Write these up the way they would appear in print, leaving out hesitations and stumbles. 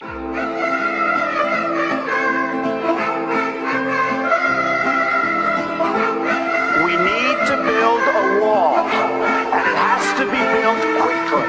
We need to build a wall, and it has to be built quickly.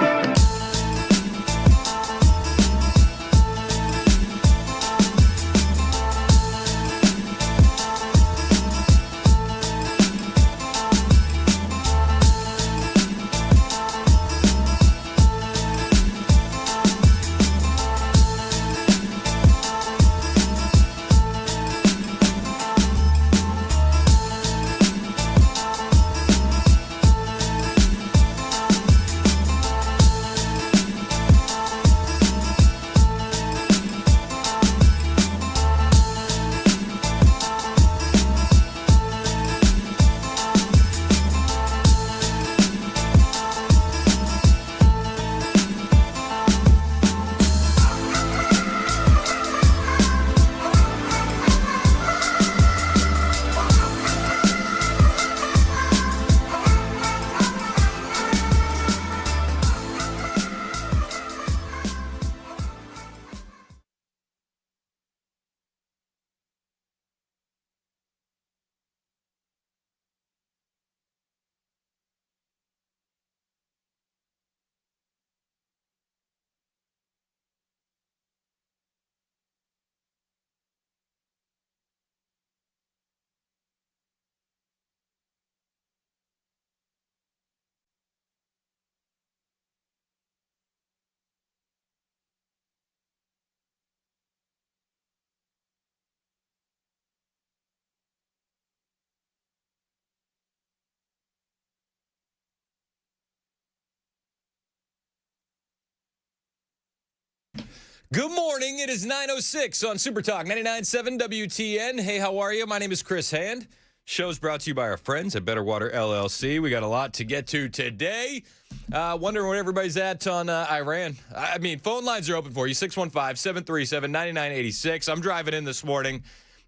Good morning. It is 9:06 on Super Talk 99.7 WTN. Hey, how are you? My name is Chris Hand. Show's brought to you by our friends at Better Water LLC. We got a lot to get to today. Wondering where everybody's at on Iran. I mean, phone lines are open for you, 615-737-9986. I'm driving in this morning,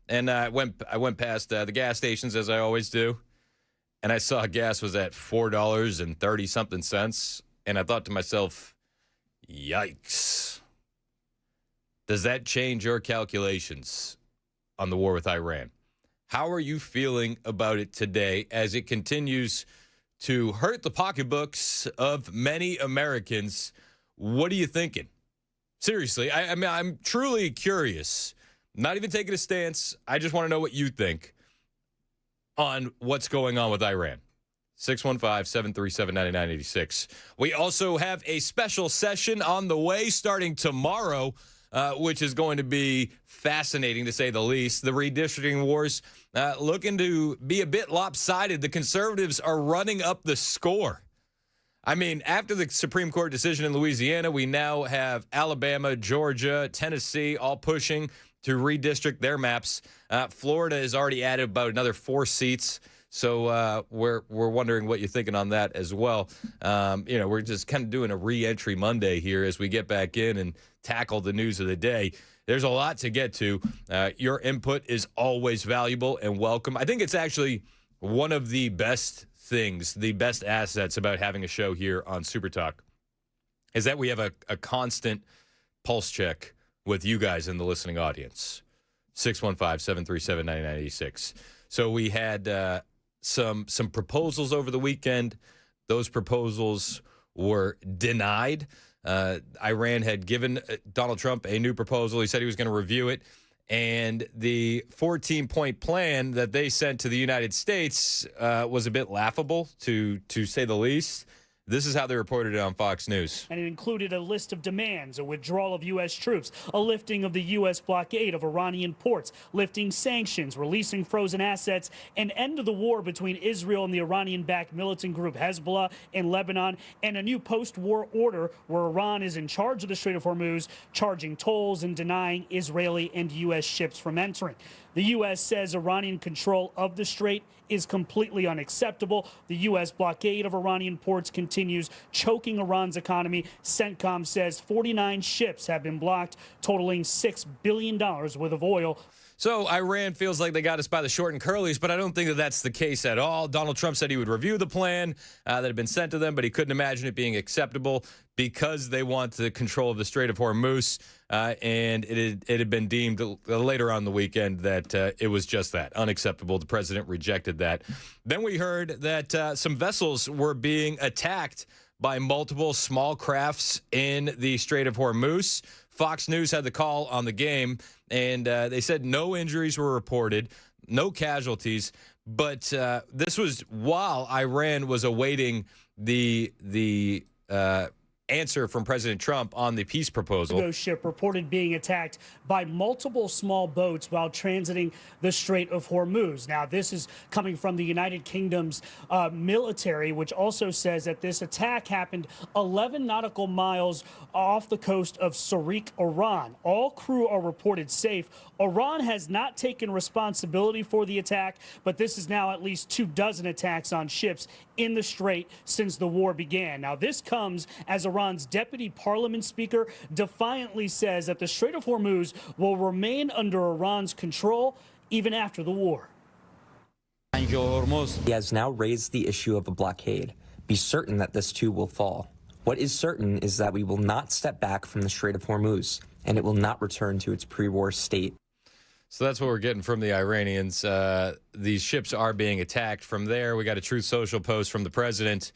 and I went past the gas stations, as I always do, and I saw gas was at $4.30-something cents, and I thought to myself, yikes. Does that change your calculations on the war with Iran? How are you feeling about it today as it continues to hurt the pocketbooks of many Americans? What are you thinking? Seriously, I mean, I'm truly curious. Not even taking a stance. I just want to know what you think on what's going on with Iran. 615-737-9986. We also have a special session on the way starting tomorrow, which is going to be fascinating, to say the least. The redistricting wars looking to be a bit lopsided. The conservatives are running up the score. I mean, after the Supreme Court decision in Louisiana, we now have Alabama, Georgia, Tennessee all pushing to redistrict their maps. Florida has already added about another 4 seats. So we're wondering what you're thinking on that as well. We're just kind of doing a re-entry Monday here as we get back in and tackle the news of the day. There's a lot to get to. Your input is always valuable and welcome. I think it's actually one of the best things, the best assets about having a show here on Super Talk is that we have a constant pulse check with you guys in the listening audience. 615-737-9986. So we had some proposals over the weekend. Those proposals were denied. Iran had given Donald Trump a new proposal. He said he was going to review it. And the 14-point plan that they sent to the United States was a bit laughable, to say the least. This is how they reported it on Fox News. And it included a list of demands: a withdrawal of U.S. troops, a lifting of the U.S. blockade of Iranian ports, lifting sanctions, releasing frozen assets, an end to the war between Israel and the Iranian-backed militant group Hezbollah in Lebanon, and a new post-war order where Iran is in charge of the Strait of Hormuz, charging tolls and denying Israeli and U.S. ships from entering. The U.S. says Iranian control of the Strait is completely unacceptable. The U.S. blockade of Iranian ports continues, choking Iran's economy. CENTCOM says 49 ships have been blocked, totaling $6 billion worth of oil. So Iran feels like they got us by the short and curlies, but I don't think that that's the case at all. Donald Trump said he would review the plan that had been sent to them, but he couldn't imagine it being acceptable because they want the control of the Strait of Hormuz, and it had been deemed later on the weekend that it was just that, unacceptable. The president rejected that. Then we heard that some vessels were being attacked by multiple small crafts in the Strait of Hormuz. Fox News had the call on the game, and they said no injuries were reported, no casualties. But this was while Iran was awaiting the answer from President Trump on the peace proposal. Cargo ship reported being attacked by multiple small boats while transiting the Strait of Hormuz. Now, this is coming from the United Kingdom's military, which also says that this attack happened 11 nautical miles off the coast of Strait, Iran. All crew are reported safe. Iran has not taken responsibility for the attack, but this is now at least 24 attacks on ships in the Strait since the war began. Now, this comes as Iran's deputy parliament speaker defiantly says that the Strait of Hormuz will remain under Iran's control even after the war. He has now raised the issue of a blockade. Be certain that this too will fall. What is certain is that we will not step back from the Strait of Hormuz, and it will not return to its pre-war state. So that's what we're getting from the Iranians. These ships are being attacked. From there, we got a Truth Social post from the president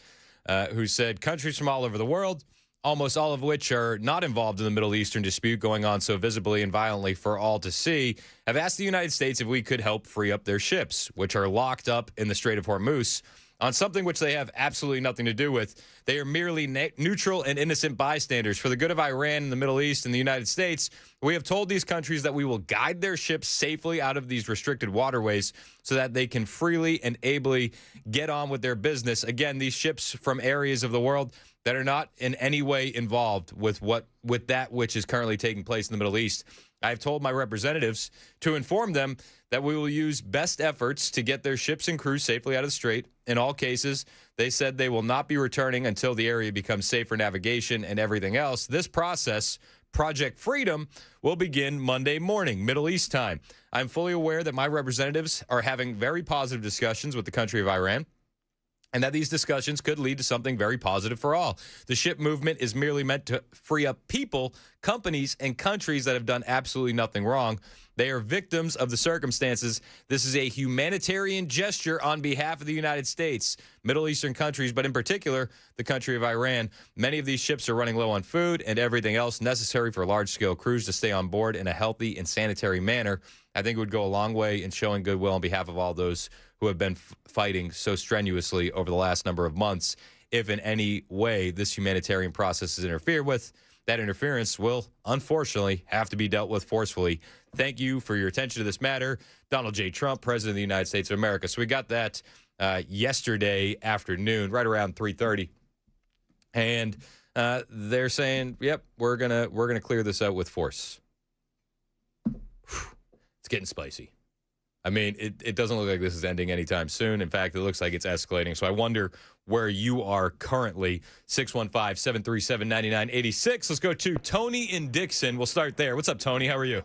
who said countries from all over the world, almost all of which are not involved in the Middle Eastern dispute going on so visibly and violently for all to see, have asked the United States if we could help free up their ships, which are locked up in the Strait of Hormuz, on something which they have absolutely nothing to do with. They are merely neutral and innocent bystanders. For the good of Iran and the Middle East and the United States, we have told these countries that we will guide their ships safely out of these restricted waterways so that they can freely and ably get on with their business. Again, these ships from areas of the world that are not in any way involved with that which is currently taking place in the Middle East. I've told my representatives to inform them that we will use best efforts to get their ships and crews safely out of the strait. In all cases, they said they will not be returning until the area becomes safe for navigation and everything else. This process, Project Freedom, will begin Monday morning, Middle East time. I'm fully aware that my representatives are having very positive discussions with the country of Iran, and that these discussions could lead to something very positive for all. The ship movement is merely meant to free up people, companies, and countries that have done absolutely nothing wrong. They are victims of the circumstances. This is a humanitarian gesture on behalf of the United States, Middle Eastern countries, but in particular, the country of Iran. Many of these ships are running low on food and everything else necessary for large-scale crews to stay on board in a healthy and sanitary manner. I think it would go a long way in showing goodwill on behalf of all those who have been fighting so strenuously over the last number of months. If in any way this humanitarian process is interfered with, that interference will, unfortunately, have to be dealt with forcefully. Thank you for your attention to this matter. Donald J. Trump, President of the United States of America. So we got that yesterday afternoon, right around 3:30. And they're saying, yep, we're gonna clear this out with force. It's getting spicy. I mean, it doesn't look like this is ending anytime soon. In fact, it looks like it's escalating. So I wonder where you are currently. 615-737-9986. Let's go to Tony in Dixon. We'll start there. What's up, Tony? How are you?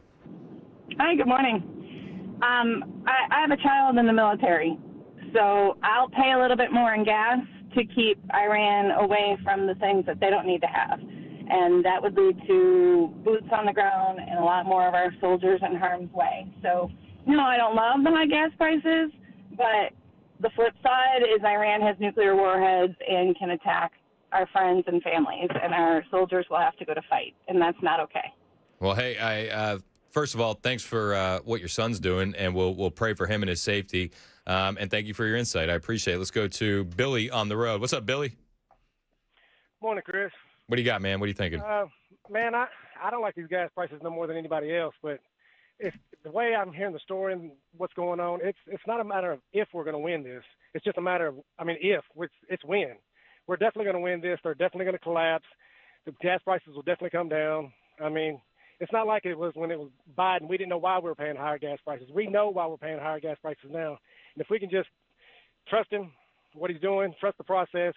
Hi, good morning. I have a child in the military, so I'll pay a little bit more in gas to keep Iran away from the things that they don't need to have. And that would lead to boots on the ground and a lot more of our soldiers in harm's way. So, no, I don't love the high gas prices, but the flip side is Iran has nuclear warheads and can attack our friends and families, and our soldiers will have to go to fight, and that's not okay. Well, hey, first of all, thanks for what your son's doing, and we'll pray for him and his safety. And thank you for your insight. I appreciate it. Let's go to Billy on the road. What's up, Billy? Morning, Chris. What do you got, man? What are you thinking? Man, I don't like these gas prices no more than anybody else, but it's the way I'm hearing the story and what's going on, it's not a matter of if we're going to win this. It's just a matter of, if. It's when. We're definitely going to win this. They're definitely going to collapse. The gas prices will definitely come down. It's not like it was when it was Biden. We didn't know why we were paying higher gas prices. We know why we're paying higher gas prices now. And if we can just trust him, what he's doing, trust the process,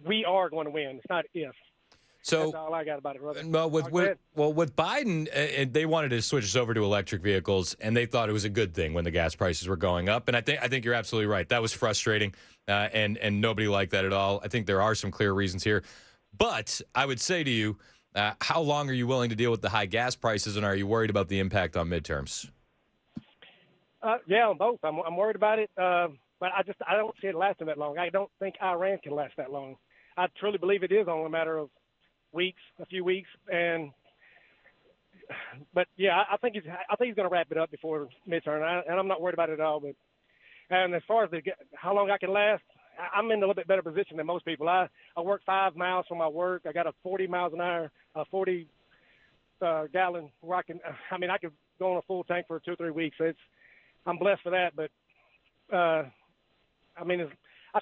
we are going to win. It's not if. So that's all I got about it, brother. well, with Go ahead. Biden, they wanted to switch us over to electric vehicles, and they thought it was a good thing when the gas prices were going up. And I think you're absolutely right. That was frustrating, and nobody liked that at all. I think there are some clear reasons here, but I would say to you, how long are you willing to deal with the high gas prices, and are you worried about the impact on midterms? Yeah, on both. I'm worried about it, but I don't see it lasting that long. I don't think Iran can last that long. I truly believe it is only a matter of weeks, a few weeks, but yeah, I think he's going to wrap it up before midterm, and I'm not worried about it at all. And as far as how long I can last, I'm in a little bit better position than most people. I work 5 miles from my work. I got a 40 miles an hour, 40 gallon where I could go on a full tank for 2 or 3 weeks. So I'm blessed for that. But I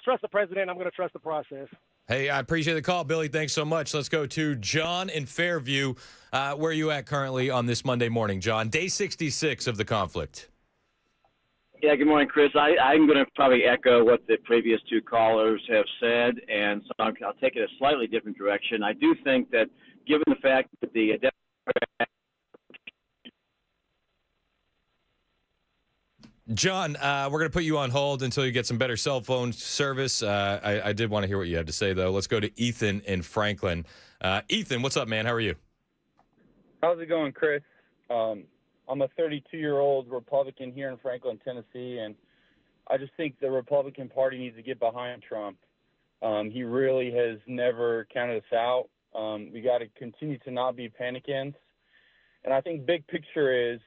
trust the president. I'm going to trust the process. Hey, I appreciate the call, Billy. Thanks so much. Let's go to John in Fairview. Where are you at currently on this Monday morning, John? Day 66 of the conflict. Yeah, good morning, Chris. I'm going to probably echo what the previous 2 callers have said, and so I'll take it a slightly different direction. I do think that given the fact that the John, we're going to put you on hold until you get some better cell phone service. I did want to hear what you had to say, though. Let's go to Ethan in Franklin. Ethan, what's up, man? How are you? How's it going, Chris? I'm a 32-year-old Republican here in Franklin, Tennessee, and I just think the Republican Party needs to get behind Trump. He really has never counted us out. We got to continue to not be panicking. And I think big picture is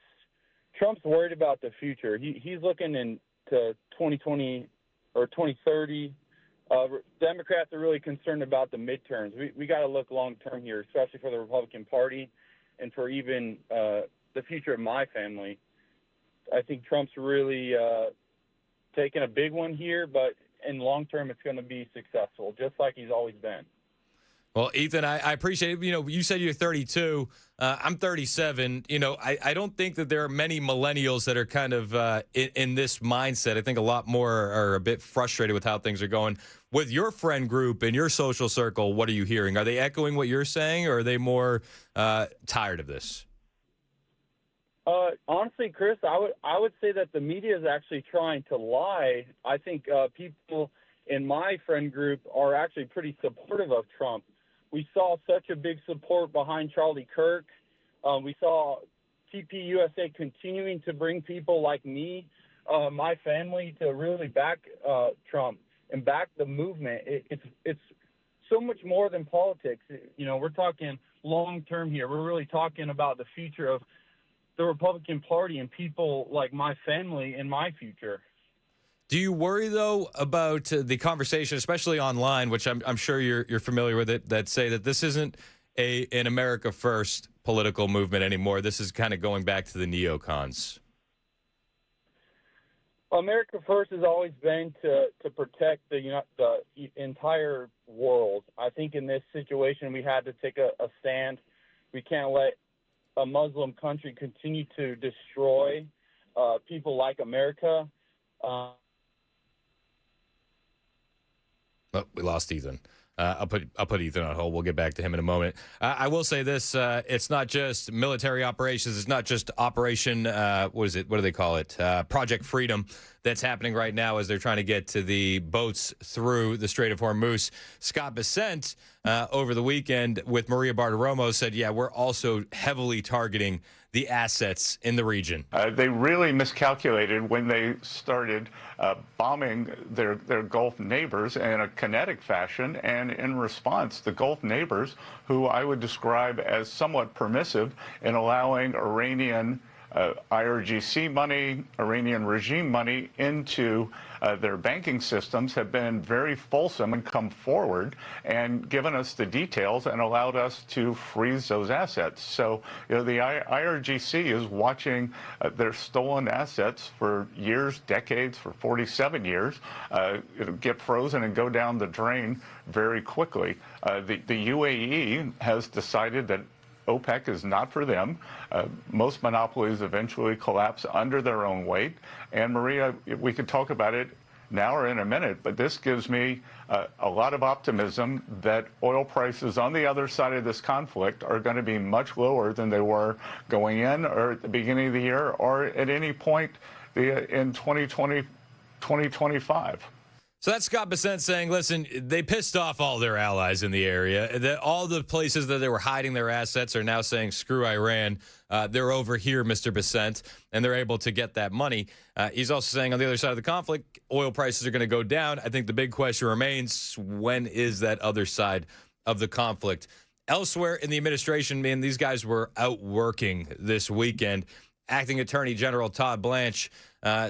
Trump's worried about the future. He's looking into 2020 or 2030. Democrats are really concerned about the midterms. We got to look long-term here, especially for the Republican Party and for even the future of my family. I think Trump's really taking a big one here, but in long term, it's going to be successful, just like he's always been. Well, Ethan, I appreciate it. You know, you said you're 32. I'm 37. You know, I don't think that there are many millennials that are kind of in this mindset. I think a lot more are a bit frustrated with how things are going. With your friend group and your social circle, what are you hearing? Are they echoing what you're saying, or are they more tired of this? Honestly, Chris, I would say that the media is actually trying to lie. I think people in my friend group are actually pretty supportive of Trump. We saw such a big support behind Charlie Kirk. We saw TPUSA continuing to bring people like me, my family, to really back Trump and back the movement. It's so much more than politics. You know, we're talking long term here. We're really talking about the future of the Republican Party and people like my family and my future. Do you worry, though, about the conversation, especially online, which I'm sure you're familiar with it, that say that this isn't an America First political movement anymore? This is kind of going back to the neocons. America First has always been to protect the entire world. I think in this situation we had to take a stand. We can't let a Muslim country continue to destroy people like America. Oh, we lost Ethan. I'll put Ethan on hold. We'll get back to him in a moment. I will say this: it's not just military operations. It's not just Operation what is it? What do they call it? Project Freedom that's happening right now as they're trying to get to the boats through the Strait of Hormuz. Scott Bessent over the weekend with Maria Bartiromo said, "Yeah, we're also heavily targeting the assets in the region." They really miscalculated when they started bombing their Gulf neighbors in a kinetic fashion, and in response, the Gulf neighbors, who I would describe as somewhat permissive in allowing Iranian IRGC money, Iranian regime money into their banking systems, have been very fulsome and come forward and given us the details and allowed us to freeze those assets. So, you know, the IRGC is watching their stolen assets for years, decades, for 47 years, get frozen and go down the drain very quickly. The UAE has decided that OPEC is not for them. Most monopolies eventually collapse under their own weight. And Maria, we could talk about it now or in a minute, but this gives me a lot of optimism that oil prices on the other side of this conflict are going to be much lower than they were going in or at the beginning of the year or at any point in 2025. So that's Scott Bessent saying, listen, they pissed off all their allies in the area. All the places that they were hiding their assets are now saying, screw Iran. They're over here, Mr. Bessent, and they're able to get that money. He's also saying on the other side of the conflict, oil prices are going to go down. I think the big question remains, when is that other side of the conflict? Elsewhere in the administration, man, these guys were out working this weekend. Acting Attorney General Todd Blanche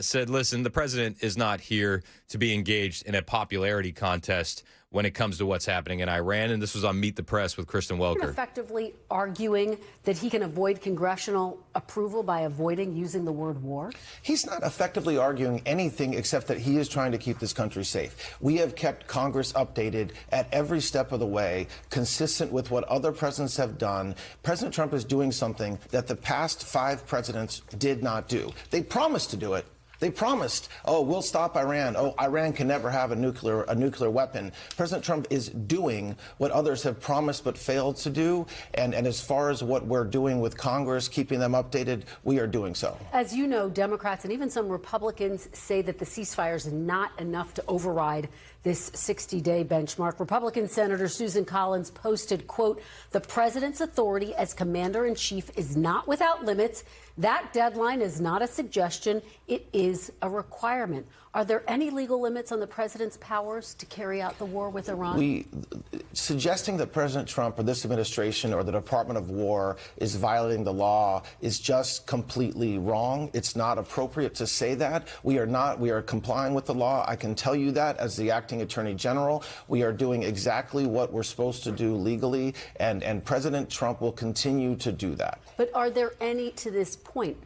said, listen, the president is not here to be engaged in a popularity contest when it comes to what's happening in Iran. And this was on Meet the Press with Kristen Welker. Effectively arguing that he can avoid congressional approval by avoiding using the word war? He's not effectively arguing anything except that he is trying to keep this country safe. We have kept Congress updated at every step of the way, consistent with what other presidents have done. President Trump is doing something that the past 5 presidents did not do. They promised to do it. They promised, oh, we'll stop Iran. Oh, Iran can never have a nuclear weapon. President Trump is doing what others have promised but failed to do. And as far as what we're doing with Congress, keeping them updated, we are doing so. As you know, Democrats and even some Republicans say that the ceasefire is not enough to override this 60-day benchmark. Republican Senator Susan Collins posted, quote, the president's authority as commander-in-chief is not without limits. That deadline is not a suggestion. It is a requirement. Are there any legal limits on the president's powers to carry out the war with Iran? Suggesting that President Trump or this administration or the Department of War is violating the law is just completely wrong. It's not appropriate to say that. We are not. We are complying with the law. I can tell you that as the acting attorney general. We are doing exactly what we're supposed to do legally, and President Trump will continue to do that. But are there any, to this point,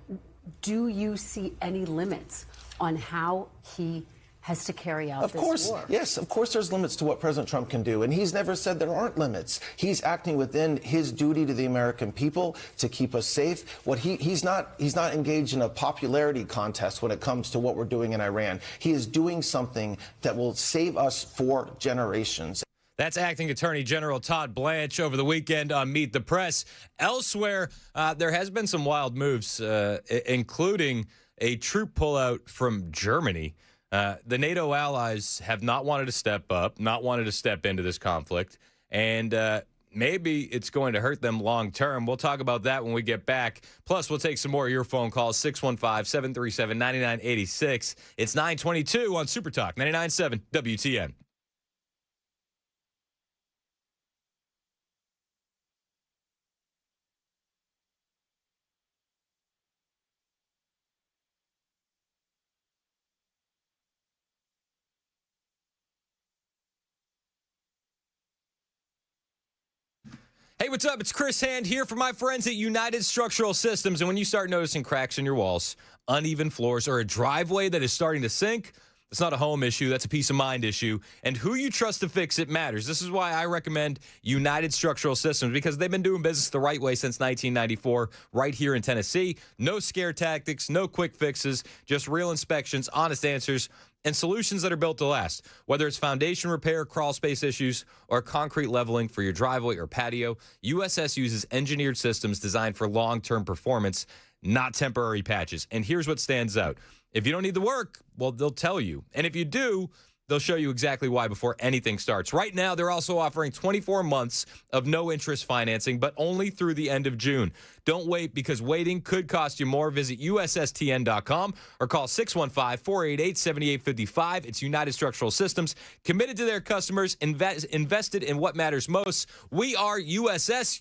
do you see any limits on how he has to carry out this war? Yes, of course there's limits to what President Trump can do, and he's never said there aren't limits. He's acting within his duty to the American people to keep us safe. He's not engaged in a popularity contest when it comes to what we're doing in Iran. He is doing something that will save us for generations. That's Acting Attorney General Todd Blanche over the weekend on Meet the Press. Elsewhere, there has been some wild moves, including a troop pullout from Germany. The NATO allies have not wanted to step up, not wanted to step into this conflict, and maybe it's going to hurt them long term. We'll talk about that when we get back. Plus, we'll take some more of your phone calls, 615-737-9986. It's 922 on Super Talk, 99.7 WTN. Hey, what's up? It's Chris Hand here for my friends at United Structural Systems. And when you start noticing cracks in your walls, uneven floors, or a driveway that is starting to sink, it's not a home issue. That's a peace of mind issue. And who you trust to fix it matters. This is why I recommend United Structural Systems, because they've been doing business the right way since 1994 right here in Tennessee. No scare tactics, no quick fixes, just real inspections, honest answers, and solutions that are built to last. Whether it's foundation repair, crawl space issues, or concrete leveling for your driveway or patio, USS uses engineered systems designed for long-term performance, not temporary patches. And here's what stands out. If you don't need the work, well, they'll tell you. And if you do, they'll show you exactly why before anything starts. Right now, they're also offering 24 months of no-interest financing, but only through the end of June. Don't wait, because waiting could cost you more. Visit USSTN.com or call 615-488-7855. It's United Structural Systems, committed to their customers, invested in what matters most. We are USSTN.com.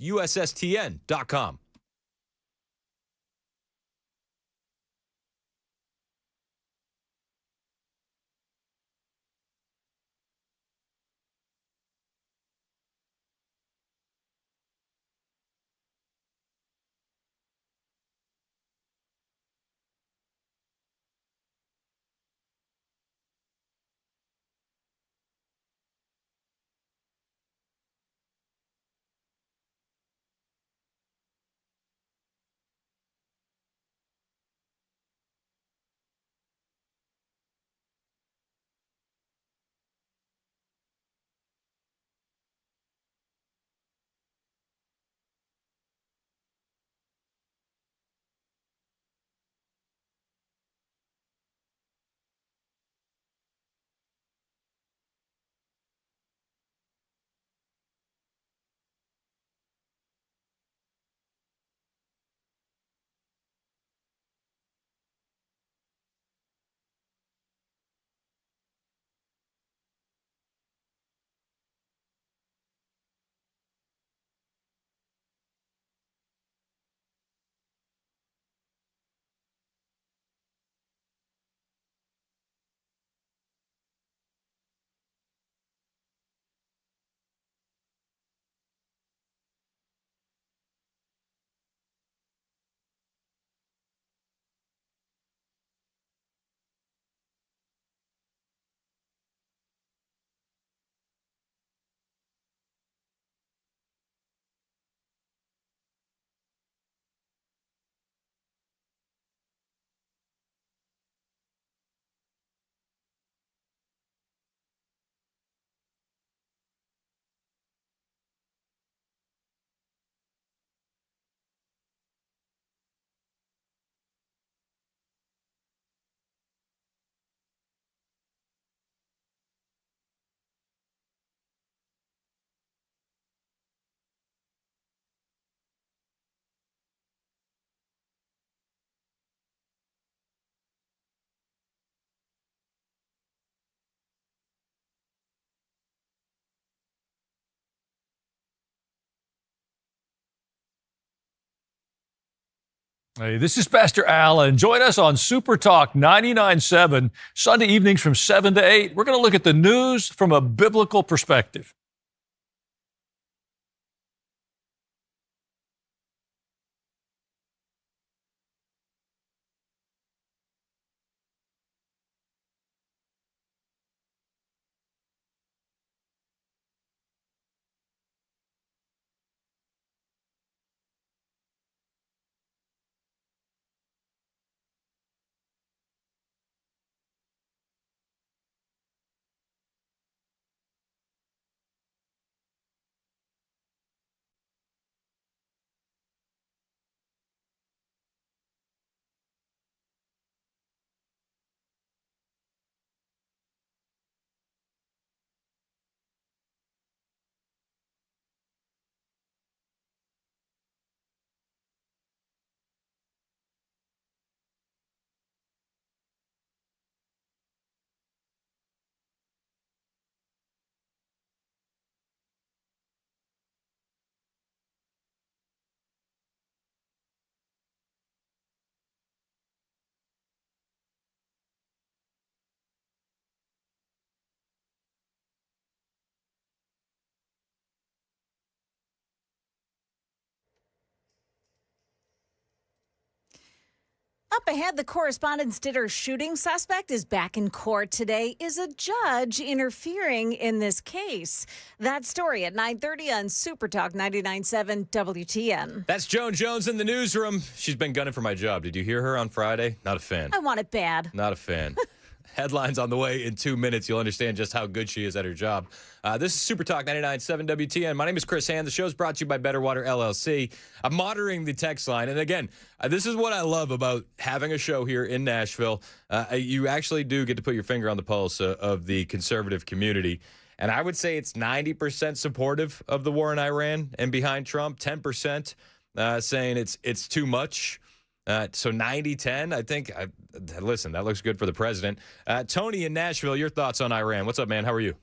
Hey, this is Pastor Al, and join us on Super Talk 99.7, Sunday evenings from 7 to 8. We're going to look at the news from a biblical perspective. Up ahead, the Correspondence Dinner shooting suspect is back in court today. Is a judge interfering in this case? That story at 9:30 on Super Talk 99.7 WTN. That's Joan Jones in the newsroom. She's been gunning for my job. Did you hear her on Friday? Not a fan. I want it bad. Not a fan. Headlines on the way in 2 minutes. You'll understand just how good she is at her job. This is Super Talk 99.7 WTN. My name is Chris Hand. The show's brought to you by Better Water LLC. I'm monitoring the text line. And again, this is what I love about having a show here in Nashville. You actually do get to put your finger on the pulse of the conservative community. And I would say it's 90% supportive of the war in Iran and behind Trump, 10% saying it's too much. So 90-10, I think. Listen, that looks good for the president. Tony in Nashville, your thoughts on Iran. What's up, man? How are you?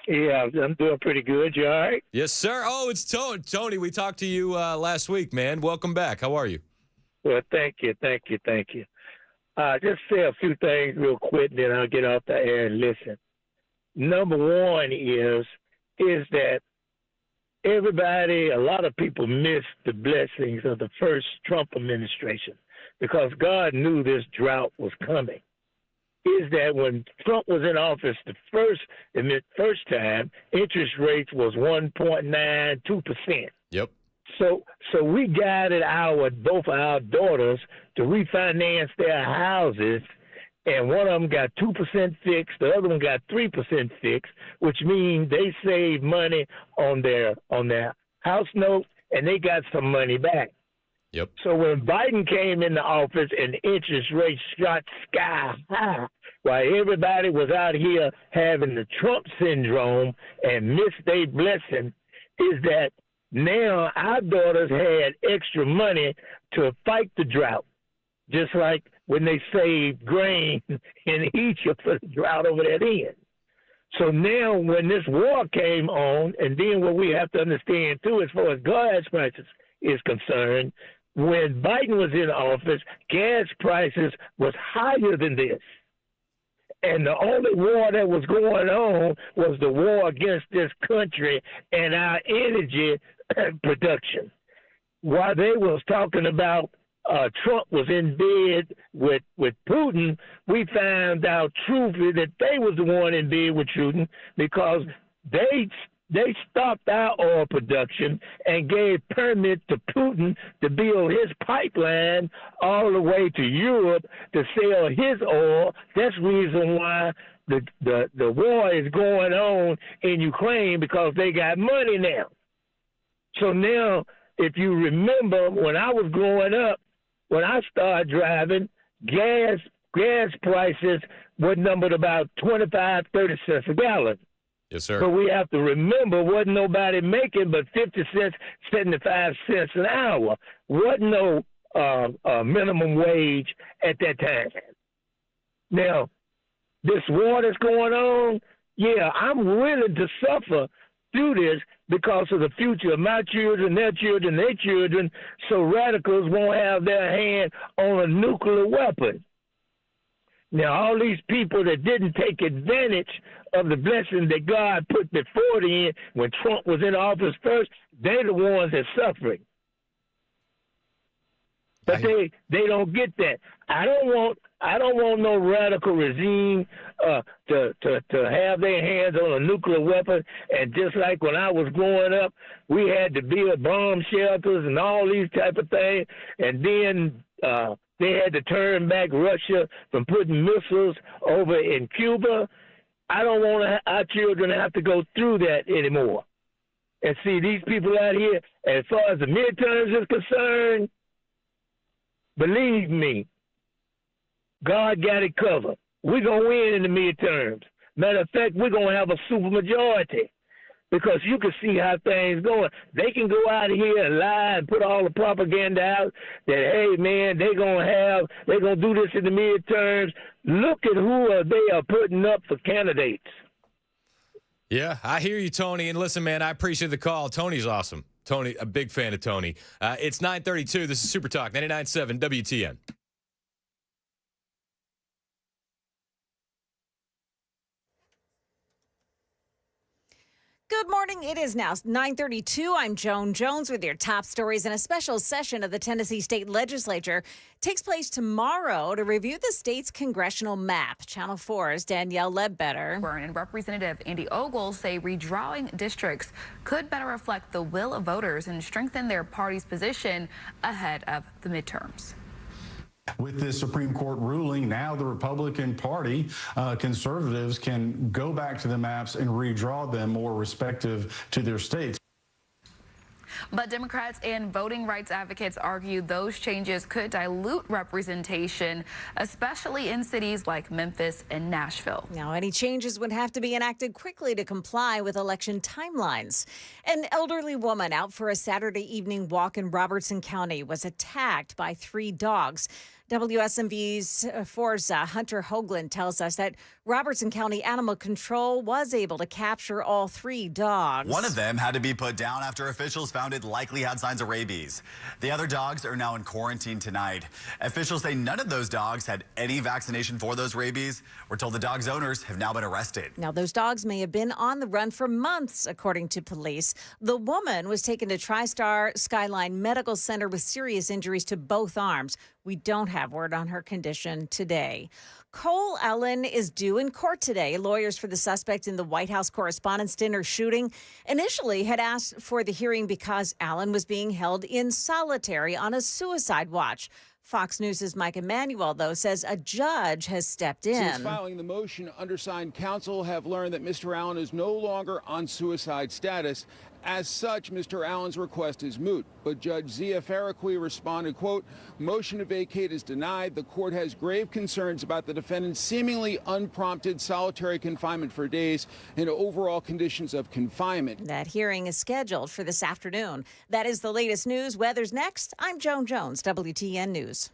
Yeah, I'm doing pretty good. You all right? Yes, sir. Oh, it's Tony. Tony, we talked to you last week, man. Welcome back. How are you? Well, thank you. Just say a few things real quick, then I'll get off the air and listen. Number one is that a lot of people miss the blessings of the first Trump administration because God knew this drought was coming. Is that when Trump was in office the first time, interest rates was 1.92%. Yep. So we guided both our daughters to refinance their houses, and one of them got 2% fixed, the other one got 3% fixed, which means they saved money on their house note, and they got some money back. Yep. So when Biden came into office and interest rates shot sky high, while everybody was out here having the Trump syndrome and missed their blessing, is that now our daughters had extra money to fight the drought, just like when they saved grain in Egypt for the drought over there then. So now when this war came on, and then what we have to understand too as far as gas prices is concerned, when Biden was in office, gas prices was higher than this. And the only war that was going on was the war against this country and our energy production. While they was talking about Trump was in bed with Putin, we found out truthfully that they was the one in bed with Putin because they stopped our oil production and gave permit to Putin to build his pipeline all the way to Europe to sell his oil. That's the reason why the war is going on in Ukraine, because they got money now. So now, if you remember, when I was growing up, when I started driving, gas prices were numbered about 25, 30 cents a gallon. Yes, sir. So we have to remember, wasn't nobody making but 50 cents, 75 cents an hour. Wasn't no minimum wage at that time. Now, this war that's going on, yeah, I'm willing to suffer through this because of the future of my children, their children, so radicals won't have their hand on a nuclear weapon. Now, all these people that didn't take advantage of the blessing that God put before them when Trump was in office first, they're the ones that are suffering. But they don't get that. I don't want no radical regime to have their hands on a nuclear weapon. And just like when I was growing up, we had to build bomb shelters and all these type of things, and then they had to turn back Russia from putting missiles over in Cuba. I don't want our children to have to go through that anymore. And see, these people out here, as far as the midterms is concerned, believe me, God got it covered. We're going to win in the midterms. Matter of fact, we're going to have a supermajority because you can see how things going. They can go out here and lie and put all the propaganda out that, hey, man, they're going to do this in the midterms. Look at who they are putting up for candidates. Yeah, I hear you, Tony. And listen, man, I appreciate the call. Tony's awesome. Tony, a big fan of Tony. It's 9:32. This is Super Talk 99.7 WTN. Good morning. It is now 9:32. I'm Joan Jones with your top stories, and a special session of the Tennessee State Legislature takes place tomorrow to review the state's congressional map. Channel 4's Danielle Ledbetter. And Representative Andy Ogle say redrawing districts could better reflect the will of voters and strengthen their party's position ahead of the midterms. With this Supreme Court ruling, now the Republican Party, conservatives can go back to the maps and redraw them more respective to their states. But Democrats and voting rights advocates argue those changes could dilute representation, especially in cities like Memphis and Nashville. Now, any changes would have to be enacted quickly to comply with election timelines. An elderly woman out for a Saturday evening walk in Robertson County was attacked by 3 dogs. WSMV's 4's Hunter Hoagland tells us that Robertson County Animal Control was able to capture all 3 dogs. One of them had to be put down after officials found it likely had signs of rabies. The other dogs are now in quarantine tonight. Officials say none of those dogs had any vaccination for those rabies. We're told the dogs' owners have now been arrested. Now, those dogs may have been on the run for months, according to police. The woman was taken to TriStar Skyline Medical Center with serious injuries to both arms. We don't have word on her condition today. Cole Allen is due in court today. Lawyers for the suspect in the White House Correspondents' Dinner shooting initially had asked for the hearing because Allen was being held in solitary on a suicide watch. Fox News' Mike Emanuel, though, says a judge has stepped in. Since filing the motion, undersigned counsel have learned that Mr. Allen is no longer on suicide status. As such, Mr. Allen's request is moot. But Judge Zia Faraqui responded, quote, motion to vacate is denied. The court has grave concerns about the defendant's seemingly unprompted solitary confinement for days and overall conditions of confinement. That hearing is scheduled for this afternoon. That is the latest news. Weather's next. I'm Joan Jones, WTN News.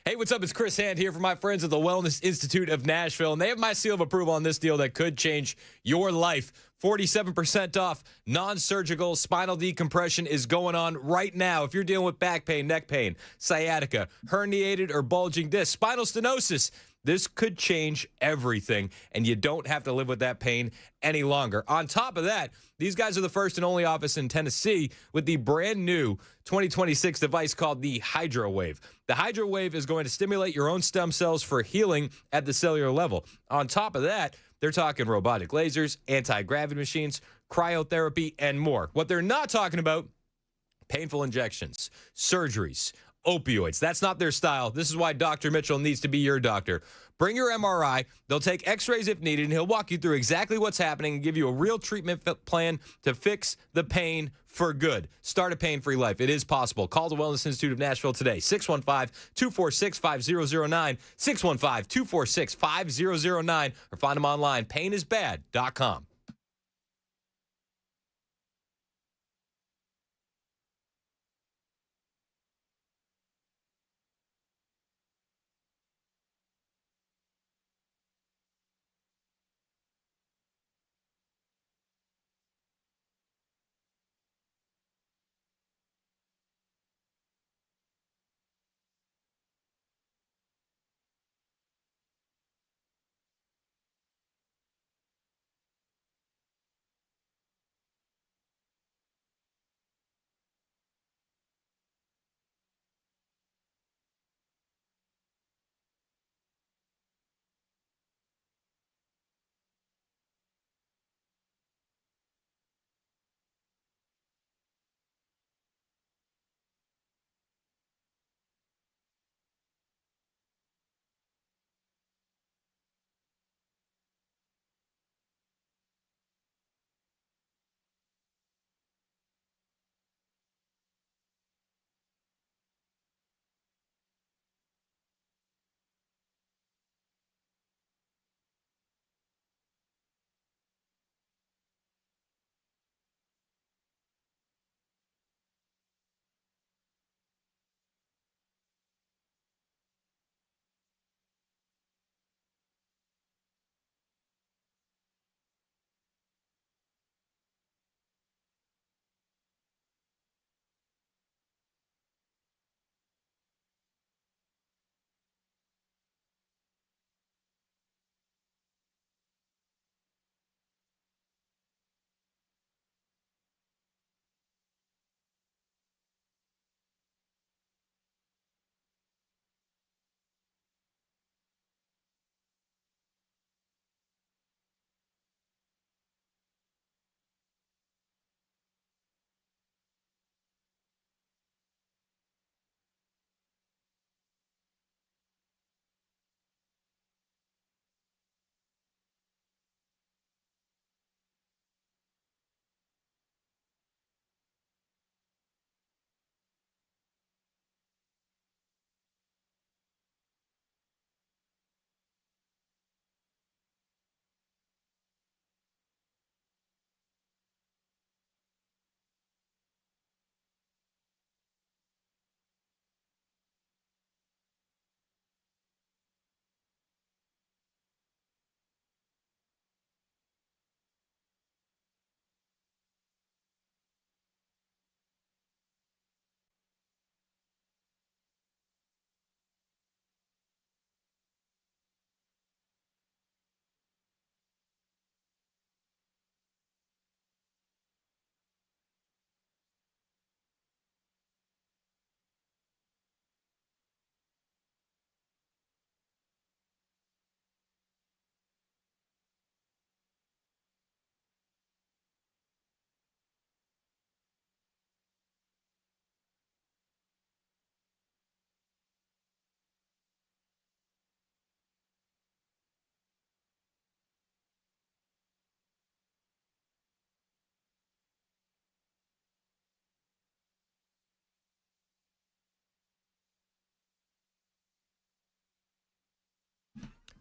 Hey, what's up? It's Chris Hand here from my friends at the Wellness Institute of Nashville, and they have my seal of approval on this deal that could change your life. 47% off non-surgical spinal decompression is going on right now. If you're dealing with back pain, neck pain, sciatica, herniated or bulging disc, spinal stenosis, this could change everything, and you don't have to live with that pain any longer. On top of that, these guys are the first and only office in Tennessee with the brand new 2026 device called the HydroWave. The HydroWave is going to stimulate your own stem cells for healing at the cellular level. On top of that, they're talking robotic lasers, anti-gravity machines, cryotherapy, and more. What they're not talking about, painful injections, surgeries, opioids. That's not their style. This is why Dr. Mitchell needs to be your doctor. Bring your MRI. They'll take x-rays if needed, and he'll walk you through exactly what's happening and give you a real treatment plan to fix the pain for good. Start a pain-free life. It is possible. Call the Wellness Institute of Nashville today, 615-246-5009, 615-246-5009, or find them online, painisbad.com.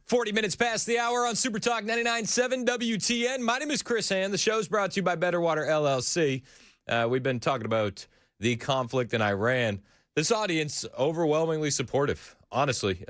Forty minutes past the hour on Super Talk 99.7 WTN. My name is Chris Hand. The show's brought to you by Better Water LLC. We've been talking about the conflict in Iran. This audience, overwhelmingly supportive, honestly,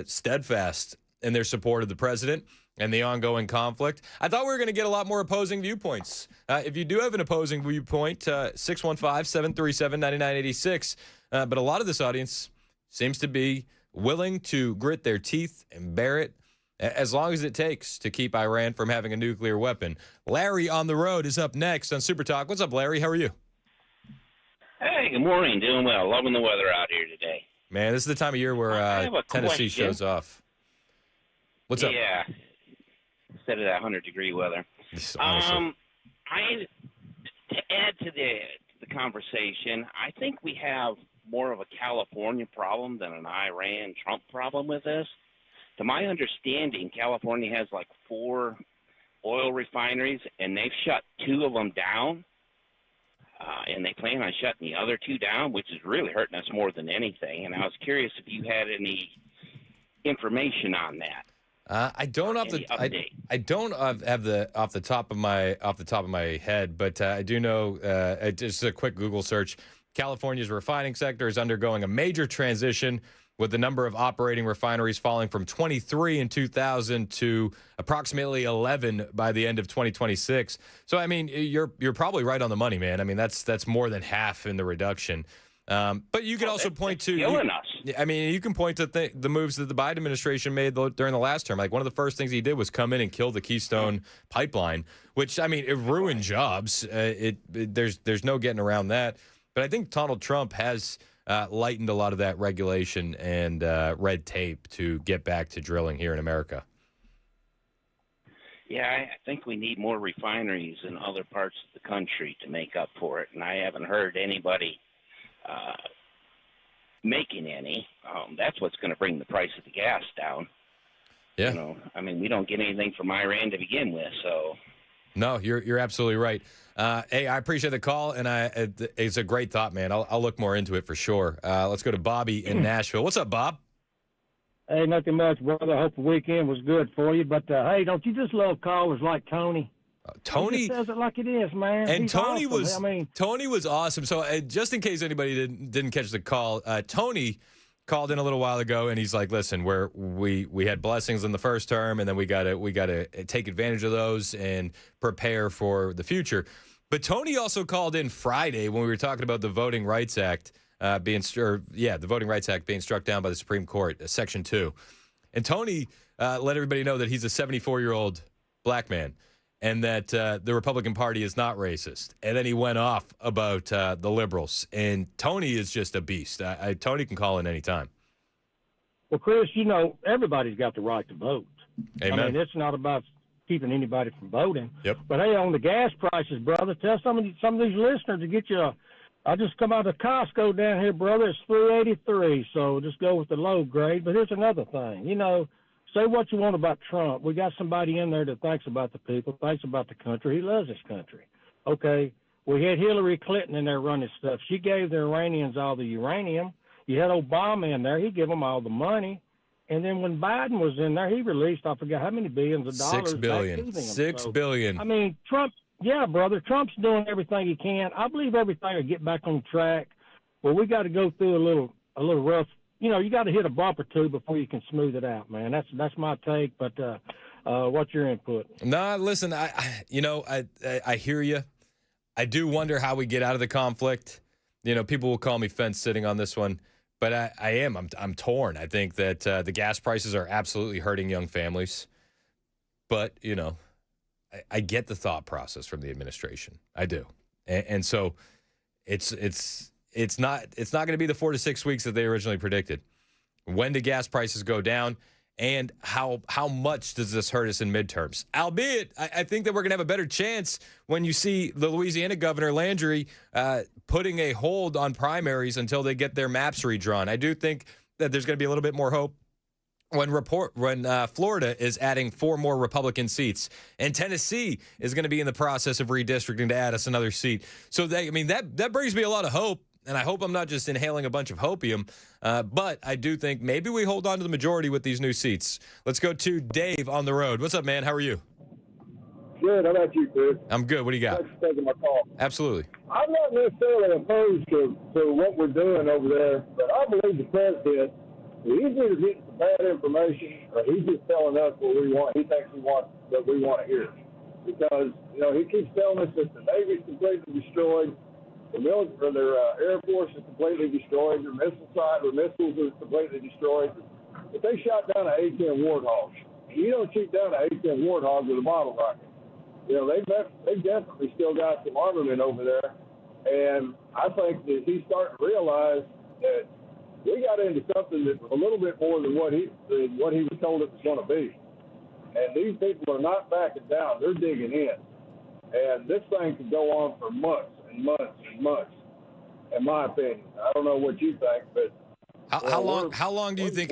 steadfast in their support of the president and the ongoing conflict. I thought we were going to get a lot more opposing viewpoints. If you do have an opposing viewpoint, 615-737-9986. But a lot of this audience seems to be willing to grit their teeth and bear it as long as it takes to keep Iran from having a nuclear weapon. Larry on the road is up next on Super Talk. What's up, Larry? How are you? Hey, good morning. Doing well. Loving the weather out here today. Man, this is the time of year where Tennessee shows off. What's up? Yeah. Instead of that 100-degree weather. To add to the conversation, I think we have more of a California problem than an Iran-Trump problem with this. To my understanding, California has like 4 oil refineries, and they've shut 2 of them down, and they plan on shutting the other 2 down, which is really hurting us more than anything. And I was curious if you had any information on that. I don't have the off the top of my head, but I do know. Just a quick Google search. California's refining sector is undergoing a major transition, with the number of operating refineries falling from 23 in 2000 to approximately 11 by the end of 2026. So, I mean, you're probably right on the money, man. I mean, that's more than half in the reduction. But you can also point to killing us. I mean, you can point to the moves that the Biden administration made during the last term. Like, one of the first things he did was come in and kill the Keystone pipeline, which, I mean, it ruined jobs. There's no getting around that. But I think Donald Trump has lightened a lot of that regulation and red tape to get back to drilling here in America. Yeah, I think we need more refineries in other parts of the country to make up for it, and I haven't heard anybody making any. That's what's going to bring the price of the gas down. Yeah. You know, I mean, we don't get anything from Iran to begin with, so. No, you're absolutely right. Hey, I appreciate the call, and it's a great thought, man. I'll look more into it for sure. Let's go to Bobby in Nashville. What's up, Bob? Hey, nothing much, brother. I hope the weekend was good for you. But, hey, don't you just love callers like Tony? Tony he just says it like it is, man. And He's Tony awesome. Tony was awesome. So just in case anybody didn't catch the call, Tony called in a little while ago, and he's like, "Listen, we had blessings in the first term, and then we gotta take advantage of those and prepare for the future." But Tony also called in Friday when we were talking about the Voting Rights Act the Voting Rights Act being struck down by the Supreme Court, Section 2. And Tony let everybody know that he's a 74-year-old black man and that the Republican Party is not racist. And then he went off about the liberals. And Tony is just a beast. Tony can call in anytime. Well, Chris, you know, everybody's got the right to vote. Amen. I mean, it's not about keeping anybody from voting. Yep. But, hey, on the gas prices, brother, tell some of these listeners to get you I just come out of Costco down here, brother. It's $3.83, so just go with the low grade. But here's another thing. You know, say what you want about Trump. We got somebody in there that thinks about the people, thinks about the country. He loves his country. Okay, we had Hillary Clinton in there running stuff. She gave the Iranians all the uranium. You had Obama in there. He gave them all the money. And then when Biden was in there, he released, I forgot how many billions of dollars. $6 billion. $6 billion. I mean, Trump. Yeah, brother, Trump's doing everything he can. I believe everything will get back on track. Well, we got to go through a little rough. You know, you got to hit a bump or two before you can smooth it out, man. That's my take. But what's your input? No, listen, I hear you. I do wonder how we get out of the conflict. You know, people will call me fence sitting on this one, but I'm torn. I think that the gas prices are absolutely hurting young families, but you know. I get the thought process from the administration. I do. And so it's not going to be the 4 to 6 weeks that they originally predicted. When do gas prices go down? And how much does this hurt us in midterms? Albeit, I think that we're going to have a better chance when you see the Louisiana governor, Landry, putting a hold on primaries until they get their maps redrawn. I do think that there's going to be a little bit more hope when Florida is adding 4 more Republican seats, and Tennessee is going to be in the process of redistricting to add us another seat. So that brings me a lot of hope, and I hope I'm not just inhaling a bunch of hopium, but I do think maybe we hold on to the majority with these new seats. Let's go to Dave on the road. What's up, man? How are you? Good. How about you, Chris? I'm good. What do you got? Thanks for taking my call. Absolutely. I'm not necessarily opposed to what we're doing over there, but I believe the president, he's either getting some bad information or he's just telling us what we want. He thinks we want what we want to hear. Because, you know, he keeps telling us that the Navy's completely destroyed, their Air Force is completely destroyed, their missiles are completely destroyed. But they shot down an A-10 Warthog. You don't shoot down an A-10 Warthog with a bottle rocket. You know, they've definitely still got some armament over there. And I think that he's starting to realize that we got into something that was a little bit more than what he was told it was going to be. And these people are not backing down. They're digging in. And this thing could go on for months and months and months. in my opinion. I don't know what you think, but How long do you think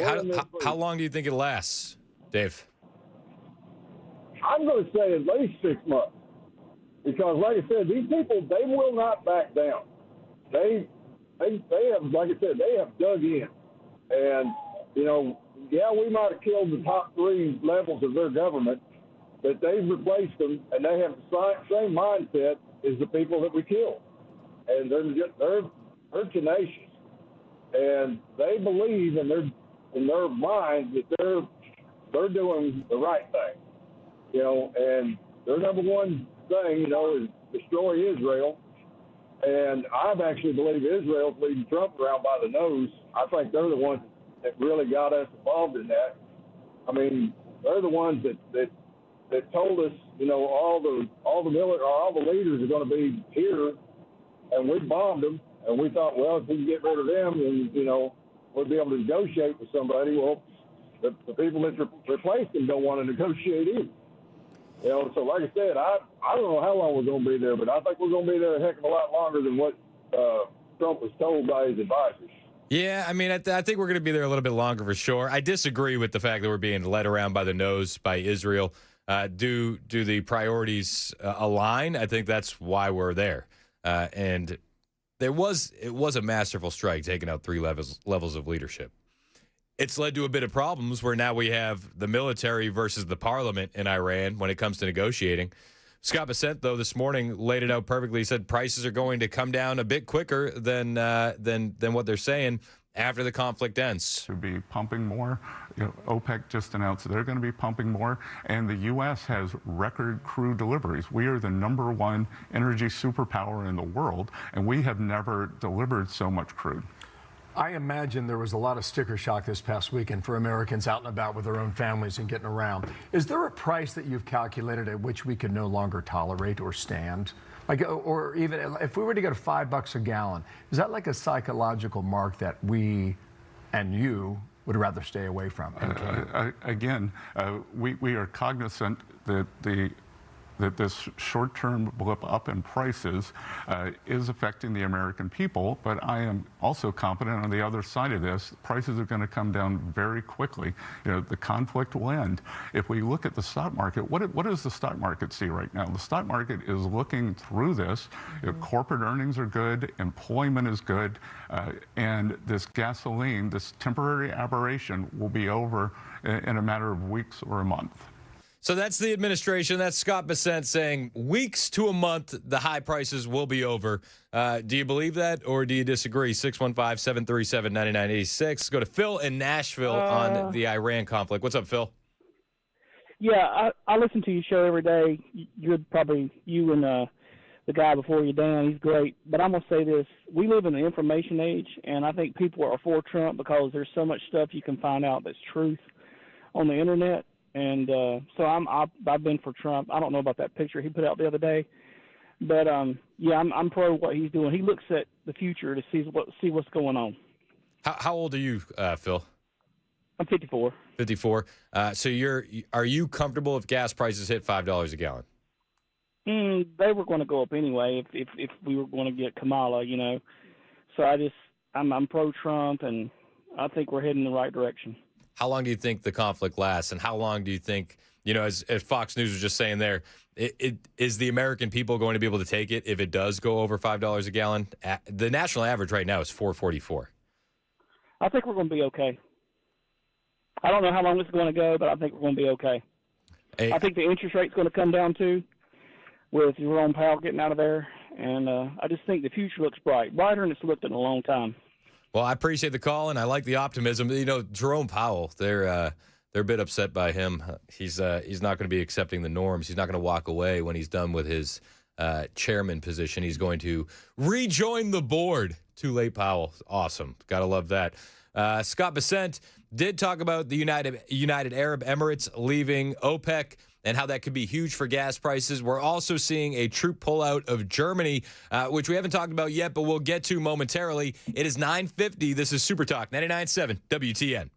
it lasts, Dave? I'm going to say at least 6 months, because like I said, these people, they will not back down. They have, like I said, they have dug in, and we might have killed the top 3 levels of their government, but they've replaced them, and they have the same mindset as the people that we killed, and they're tenacious, and they believe in their mind that they're doing the right thing, and their number one thing, is destroy Israel. And I've actually believe Israel's leading Trump around by the nose. I think they're the ones that really got us involved in that. I mean, they're the ones that told us, all the leaders are going to be here, and we bombed them, and we thought, well, if we can get rid of them, then we'll be able to negotiate with somebody. Well, the people that replaced them don't want to negotiate either. So like I said, I don't know how long we're going to be there, but I think we're going to be there a heck of a lot longer than what Trump was told by his advisors. Yeah, I mean, I think we're going to be there a little bit longer for sure. I disagree with the fact that we're being led around by the nose by Israel. Do the priorities align? I think that's why we're there. And it was a masterful strike, taking out 3 levels of leadership. It's led to a bit of problems where now we have the military versus the parliament in Iran when it comes to negotiating. Scott Bessent, though, this morning laid it out perfectly. He said prices are going to come down a bit quicker than what they're saying after the conflict ends. To be pumping more. OPEC just announced they're going to be pumping more, and the U.S. has record crude deliveries. We are the #1 energy superpower in the world, and we have never delivered so much crude. I imagine there was a lot of sticker shock this past weekend for Americans out and about with their own families and getting around. Is there a price that you've calculated at which we could no longer tolerate or stand? Or even if we were to get $5 a gallon, is that like a psychological mark that we and you would rather stay away from? Again, we are cognizant that this short-term blip up in prices is affecting the American people, but I am also confident on the other side of this, prices are going to come down very quickly. The conflict will end. If we look at the stock market, what does the stock market see right now? The stock market is looking through this. Corporate earnings are good, employment is good, and this gasoline, this temporary aberration will be over in a matter of weeks or a month. So that's the administration. That's Scott Bessent saying weeks to a month, the high prices will be over. Do you believe that, or do you disagree? 615-737-9986. Go to Phil in Nashville on the Iran conflict. What's up, Phil? Yeah, I listen to your show every day. You're probably, you and the guy before you, Dan, he's great. But I'm going to say this. We live in an information age, and I think people are for Trump because there's so much stuff you can find out that's truth on the internet. And so I've been for Trump. I don't know about that picture he put out the other day, but yeah, I'm pro what he's doing. He looks at the future to see what's going on. How old are you, Phil? I'm 54. 54. So are you comfortable if gas prices hit $5 a gallon? They were going to go up anyway if we were going to get Kamala, So I'm pro Trump, and I think we're heading in the right direction. How long do you think the conflict lasts, and how long do you think, as Fox News was just saying there, is the American people going to be able to take it if it does go over $5 a gallon? The national average right now is $4.44. I think we're going to be okay. I don't know how long this is going to go, but I think we're going to be okay. I think the interest rate's going to come down too, with Jerome Powell getting out of there, and I just think the future looks brighter than it's looked in a long time. Well, I appreciate the call, and I like the optimism. Jerome Powell, they're a bit upset by him. He's not going to be accepting the norms. He's not going to walk away when he's done with his chairman position. He's going to rejoin the board. Too late, Powell. Awesome. Got to love that. Scott Bessent did talk about the United Arab Emirates leaving OPEC and how that could be huge for gas prices. We're also seeing a troop pullout of Germany, which we haven't talked about yet, but we'll get to momentarily. It is 9:50. This is Super Talk 99.7 WTN.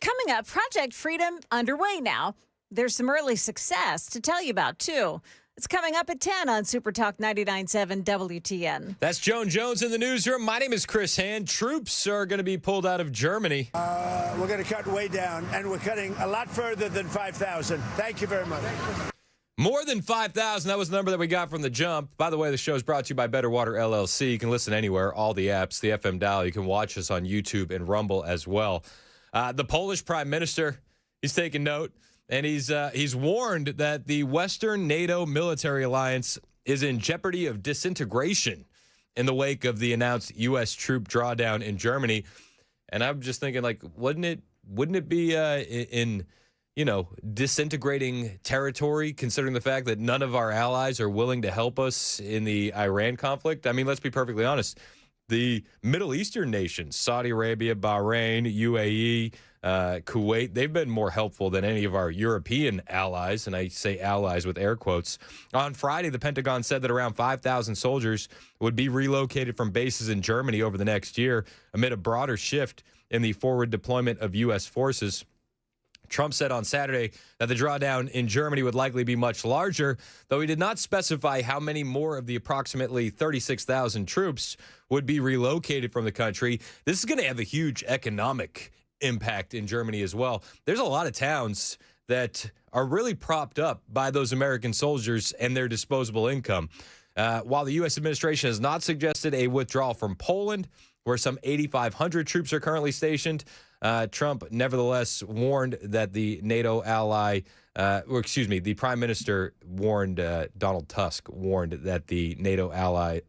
Coming up, Project Freedom underway now. There's some early success to tell you about, too. It's coming up at 10 on Super Talk 99.7 WTN. That's Joan Jones in the newsroom. My name is Chris Hand. Troops are going to be pulled out of Germany. We're going to cut way down, and we're cutting a lot further than 5,000. Thank you very much. More than 5,000. That was the number that we got from the jump. By the way, the show is brought to you by Better Water LLC. You can listen anywhere, all the apps, the FM dial. You can watch us on YouTube and Rumble as well. The Polish prime minister, he's taking note, and he's warned that the Western NATO military alliance is in jeopardy of disintegration in the wake of the announced U.S. troop drawdown in Germany. And I'm just thinking, like, wouldn't it be in disintegrating territory, considering the fact that none of our allies are willing to help us in the Iran conflict? I mean, let's be perfectly honest. The Middle Eastern nations, Saudi Arabia, Bahrain, UAE, Kuwait, they've been more helpful than any of our European allies, and I say allies with air quotes. On Friday, the Pentagon said that around 5,000 soldiers would be relocated from bases in Germany over the next year amid a broader shift in the forward deployment of U.S. forces. Trump said on Saturday that the drawdown in Germany would likely be much larger, though he did not specify how many more of the approximately 36,000 troops would be relocated from the country. This is going to have a huge economic impact in Germany as well. There's a lot of towns that are really propped up by those American soldiers and their disposable income. While the U.S. administration has not suggested a withdrawal from Poland, where some 8,500 troops are currently stationed, Trump nevertheless warned that the NATO ally, the prime minister warned, Donald Tusk warned that the NATO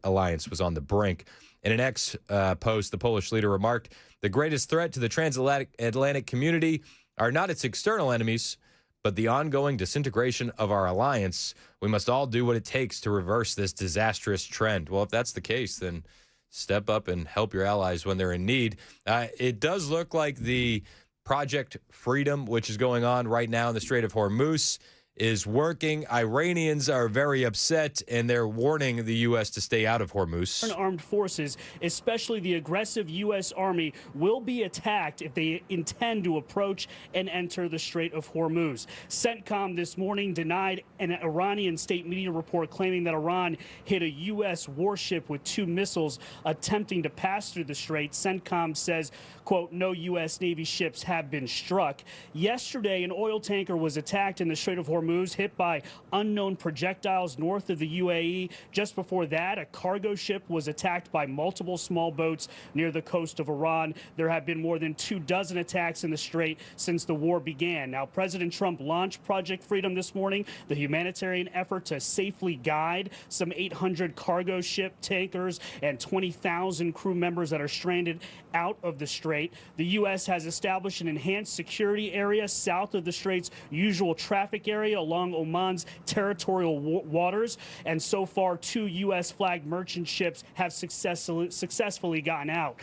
alliance was on the brink. In an X post, the Polish leader remarked, "The greatest threat to the transatlantic community are not its external enemies, but the ongoing disintegration of our alliance. We must all do what it takes to reverse this disastrous trend." Well, if that's the case, then step up and help your allies when they're in need. It does look like the Project Freedom, which is going on right now in the Strait of Hormuz, is working. Iranians are very upset, and they're warning the U.S. to stay out of Hormuz. Armed forces, especially the aggressive U.S. Army, will be attacked if they intend to approach and enter the Strait of Hormuz. CENTCOM this morning denied an Iranian state media report claiming that Iran hit a U.S. warship with 2 missiles attempting to pass through the strait. CENTCOM says, quote, "No U.S. Navy ships have been struck." Yesterday, an oil tanker was attacked in the Strait of Hormuz, hit by unknown projectiles north of the UAE. Just before that, a cargo ship was attacked by multiple small boats near the coast of Iran. There have been more than 24 attacks in the strait since the war began. Now, President Trump launched Project Freedom this morning, the humanitarian effort to safely guide some 800 cargo ship tankers and 20,000 crew members that are stranded out of the strait. The U.S. has established an enhanced security area south of the strait's usual traffic area along Oman's territorial waters, and so far 2 U.S. flagged merchant ships have successfully gotten out.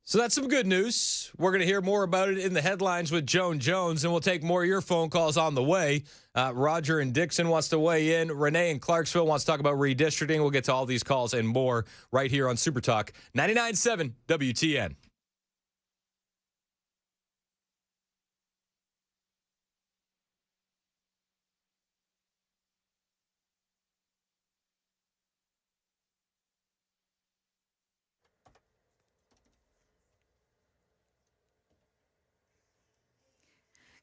So that's some good news. We're going to hear more about it in the headlines with Joan Jones, and we'll take more of your phone calls on the way. Roger in Dixon wants to weigh in. Renee in Clarksville wants to talk about redistricting. We'll get to all these calls and more right here on Super Talk 99.7 WTN.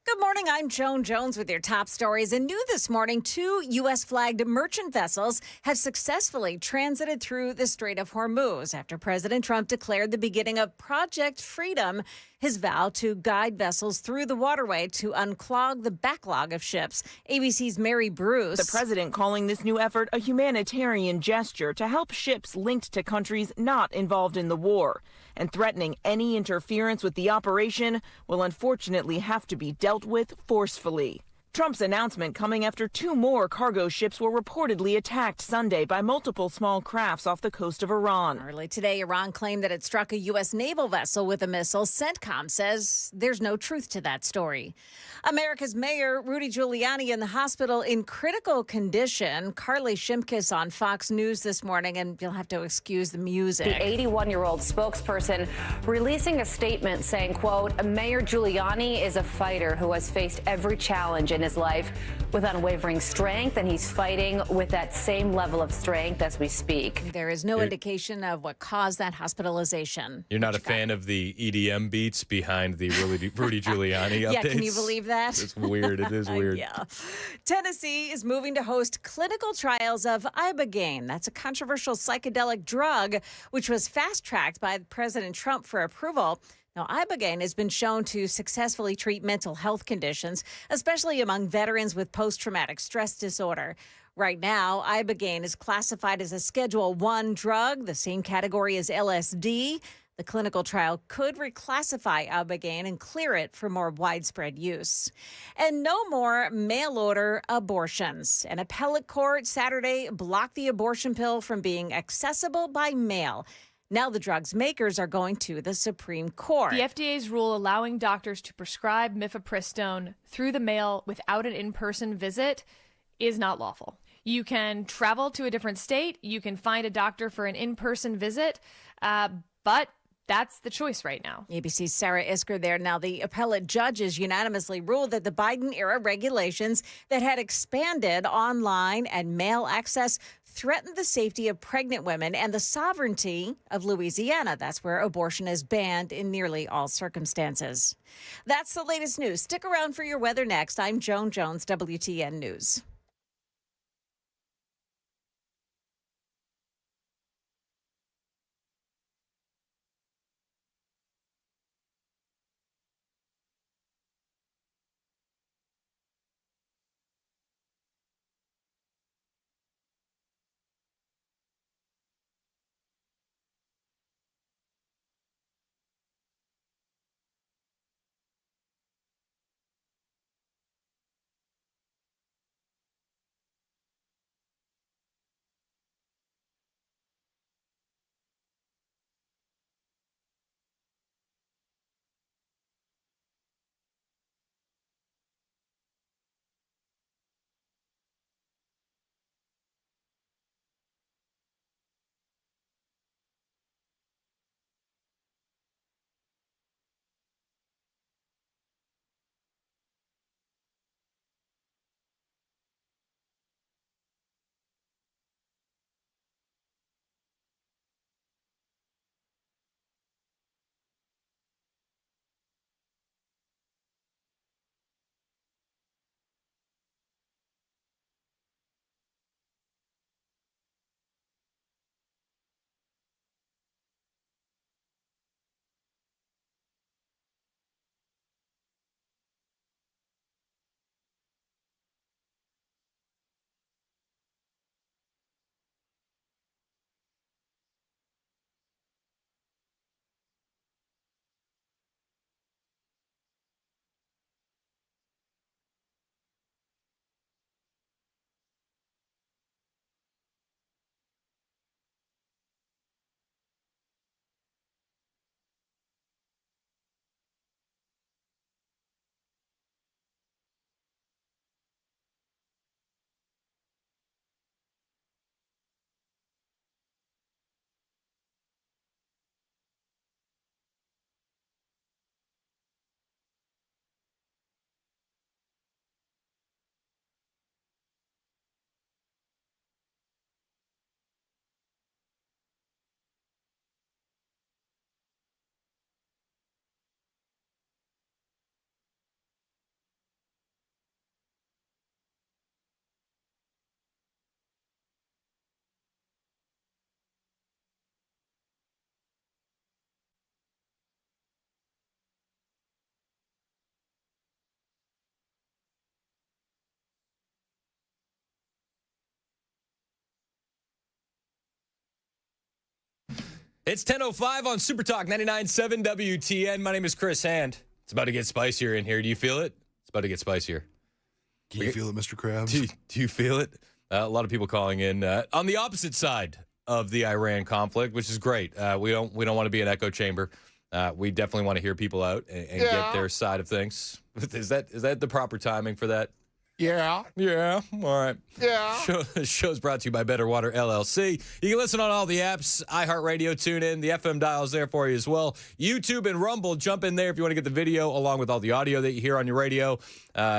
Good morning. I'm Joan Jones with your top stories. And new this morning, 2 U.S. flagged merchant vessels have successfully transited through the Strait of Hormuz after President Trump declared the beginning of Project Freedom, his vow to guide vessels through the waterway to unclog the backlog of ships. ABC's Mary Bruce. The president calling this new effort a humanitarian gesture to help ships linked to countries not involved in the war, and threatening any interference with the operation will unfortunately have to be dealt with forcefully. Trump's announcement coming after 2 more cargo ships were reportedly attacked Sunday by multiple small crafts off the coast of Iran. Early today, Iran claimed that it struck a U.S. naval vessel with a missile. CENTCOM says there's no truth to that story. America's Mayor Rudy Giuliani in the hospital in critical condition. Carly Shimkus on Fox News this morning, and you'll have to excuse the music. The 81-year-old spokesperson releasing a statement saying, quote, Mayor Giuliani is a fighter who has faced every challenge in his life with unwavering strength, and he's fighting with that same level of strength as we speak. There is no indication of what caused that hospitalization. You're not a fan of the EDM beats behind the Rudy Giuliani updates? Yeah, can you believe that? It's weird. It is weird. Yeah. Tennessee is moving to host clinical trials of ibogaine. That's a controversial psychedelic drug, which was fast-tracked by President Trump for approval. Now, ibogaine has been shown to successfully treat mental health conditions, especially among veterans with post-traumatic stress disorder. Right now, ibogaine is classified as a Schedule I drug, the same category as LSD. The clinical trial could reclassify ibogaine and clear it for more widespread use. And no more mail-order abortions. An appellate court Saturday blocked the abortion pill from being accessible by mail. Now the drug's makers are going to the Supreme Court. The FDA's rule allowing doctors to prescribe mifepristone through the mail without an in-person visit is not lawful. You can travel to a different state. You can find a doctor for an in-person visit, but that's the choice right now. ABC's Sarah Isker there. Now, the appellate judges unanimously ruled that the Biden-era regulations that had expanded online and mail access threatened the safety of pregnant women and the sovereignty of Louisiana. That's where abortion is banned in nearly all circumstances. That's the latest news. Stick around for your weather next. I'm Joan Jones, WTN News. It's 10:05 on Super Talk 99.7 WTN. My name is Chris Hand. It's about to get spicier in here. Do you feel it? It's about to get spicier. Do you feel it, Mr. Krabs? Do you feel it? A lot of people calling in on the opposite side of the Iran conflict, which is great. We don't want to be an echo chamber. We definitely want to hear people out and get their side of things. Is that the proper timing for that? Yeah. Yeah. All right. Yeah. Show's brought to you by Better Water LLC. You can listen on all the apps, iHeartRadio, tune in. The FM dial's there for you as well. YouTube and Rumble, jump in there if you want to get the video along with all the audio that you hear on your radio.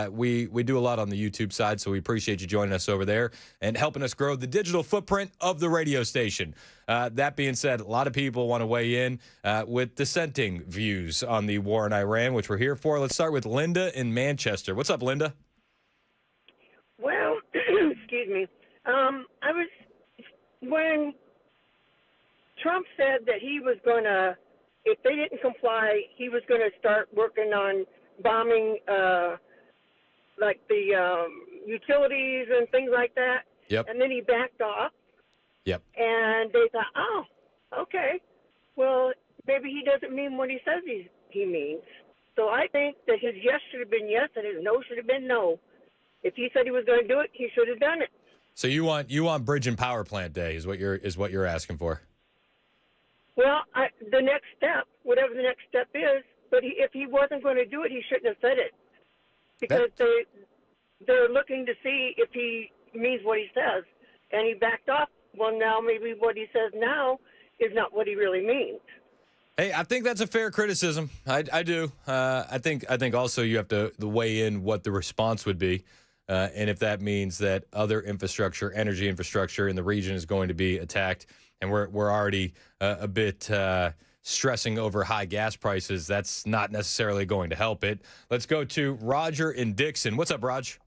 We do a lot on the YouTube side, so we appreciate you joining us over there and helping us grow the digital footprint of the radio station. That being said, a lot of people want to weigh in with dissenting views on the war in Iran, which we're here for. Let's start with Linda in Manchester. What's up, Linda? Well, excuse me. When Trump said that he was going to, if they didn't comply, he was going to start working on bombing, like the utilities and things like that. Yep. And then he backed off. Yep. And they thought, oh, okay. Well, maybe he doesn't mean what he says he means. So I think that his yes should have been yes and his no should have been no. If he said he was going to do it, he should have done it. So you want bridge and power plant day is what you're asking for? Well, the next step, whatever the next step is, but if he wasn't going to do it, he shouldn't have said it, because they're looking to see if he means what he says, and he backed off. Well, now maybe what he says now is not what he really means. Hey, I think that's a fair criticism. I do. I think also you have to weigh in what the response would be. And if that means that other infrastructure, energy infrastructure in the region is going to be attacked, and we're already a bit stressing over high gas prices, that's not necessarily going to help it. Let's go to Roger in Dixon. What's up, Raj?